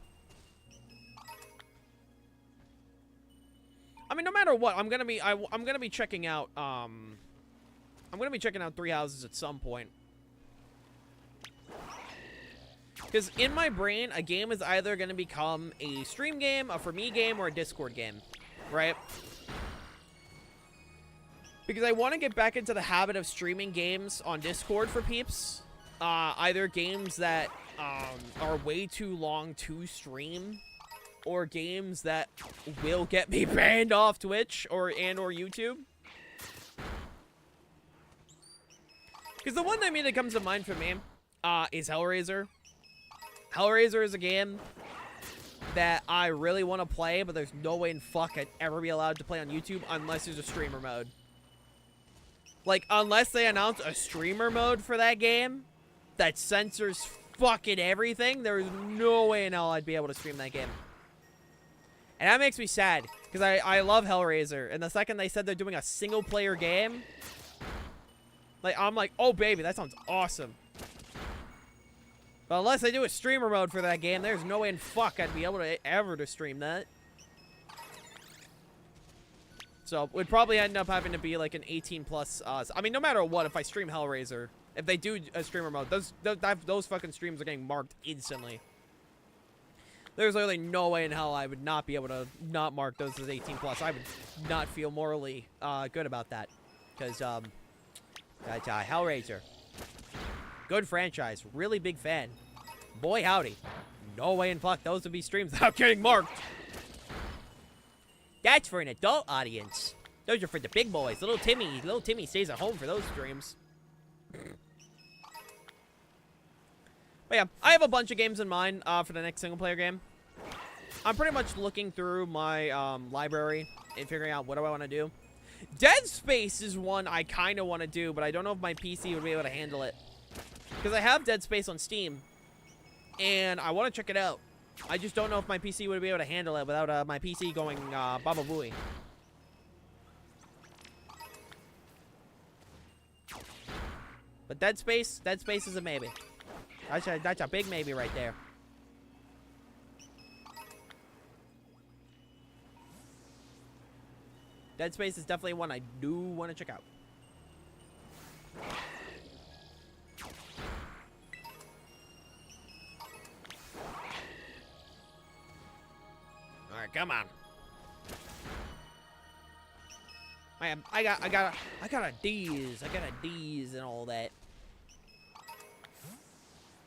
I mean, no matter what, I'm gonna be checking out, I'm gonna be checking out Three Houses at some point. Because in my brain, a game is either going to become a stream game, a For Me game, or a Discord game, right? Because I want to get back into the habit of streaming games on Discord for peeps. Either games that are way too long to stream, or games that will get me banned off Twitch or YouTube. Because the one that comes to mind for me is Hellraiser. Hellraiser is a game that I really want to play, but there's no way in fuck I'd ever be allowed to play on YouTube unless there's a streamer mode. Like, unless they announce a streamer mode for that game that censors fucking everything, there is no way in hell I'd be able to stream that game. And that makes me sad, because I love Hellraiser, and the second they said they're doing a single-player game, like, I'm like, oh, baby, that sounds awesome. But unless I do a streamer mode for that game, there's no way in fuck I'd be able to ever to stream that. So, we'd probably end up having to be like an 18 plus. I mean, no matter what, if I stream Hellraiser, if they do a streamer mode, those fucking streams are getting marked instantly. There's literally no way in hell I would not be able to not mark those as 18 plus. I would not feel morally good about that. Because, Hellraiser. Good franchise. Really big fan. Boy, howdy. No way in fuck those would be streams without getting marked. That's for an adult audience. Those are for the big boys. Little Timmy stays at home for those streams. But yeah, I have a bunch of games in mind for the next single-player game. I'm pretty much looking through my library and figuring out what do I want to do. Dead Space is one I kind of want to do, but I don't know if my PC would be able to handle it. Because I have Dead Space on Steam, and I want to check it out. I just don't know if my PC would be able to handle it without my PC going Baba Booey. But Dead Space is a maybe. That's a big maybe right there. Dead Space is definitely one I do want to check out. Alright, come on. I got a D's. I got a D's and all that.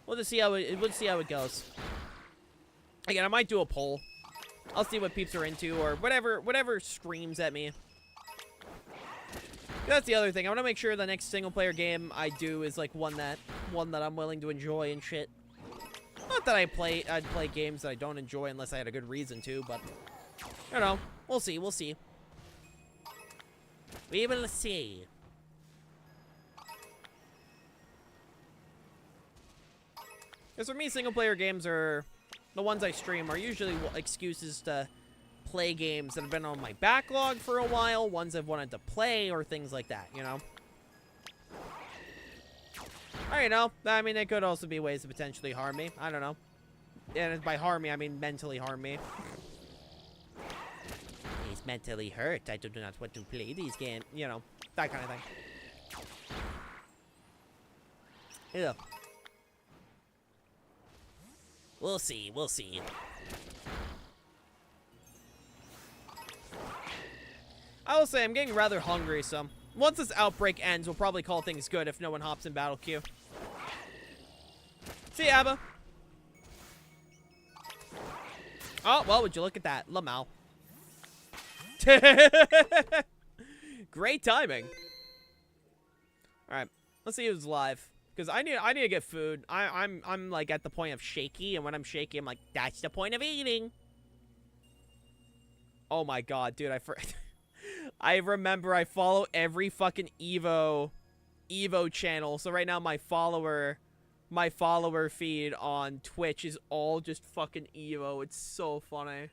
We'll just see how it goes. Again, I might do a poll. I'll see what peeps are into or whatever screams at me. That's the other thing. I want to make sure the next single player game I do is like one that I'm willing to enjoy and shit. Not that I'd play games that I don't enjoy unless I had a good reason to, but I don't know. We'll see. We will see. Because for me, single player games are the ones I stream are usually excuses to play games that have been on my backlog for a while, ones I've wanted to play, or things like that, you know? Or, you know, I mean, it could also be ways to potentially harm me. I don't know. And by harm me, I mean mentally harm me. He's mentally hurt. I do not want to play these games. You know, that kind of thing. Yeah. We'll see. We'll see. I will say I'm getting rather hungry, so once this outbreak ends, we'll probably call things good if no one hops in battle queue. See ya, Abba. Oh, well, would you look at that? Lamau. Great timing. All right, let's see who's live. Because I need to get food. I'm like at the point of shaky, and when I'm shaky, I'm like, that's the point of eating. Oh my god, dude, I remember I follow every fucking Evo channel. So right now my follower feed on Twitch is all just fucking Evo. It's so funny.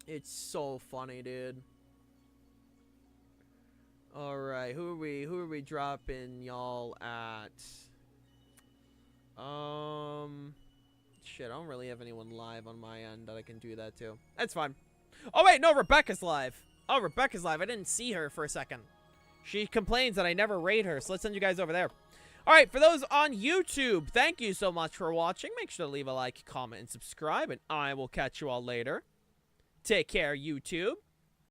It's so funny, dude. Alright, who are we dropping y'all at? Shit, I don't really have anyone live on my end that I can do that to. That's fine. Oh wait, no, Rebecca's live. Oh, Rebecca's live. I didn't see her for a second. She complains that I never raid her, so let's send you guys over there. Alright, for those on YouTube, thank you so much for watching. Make sure to leave a like, comment, and subscribe, and I will catch you all later. Take care, YouTube.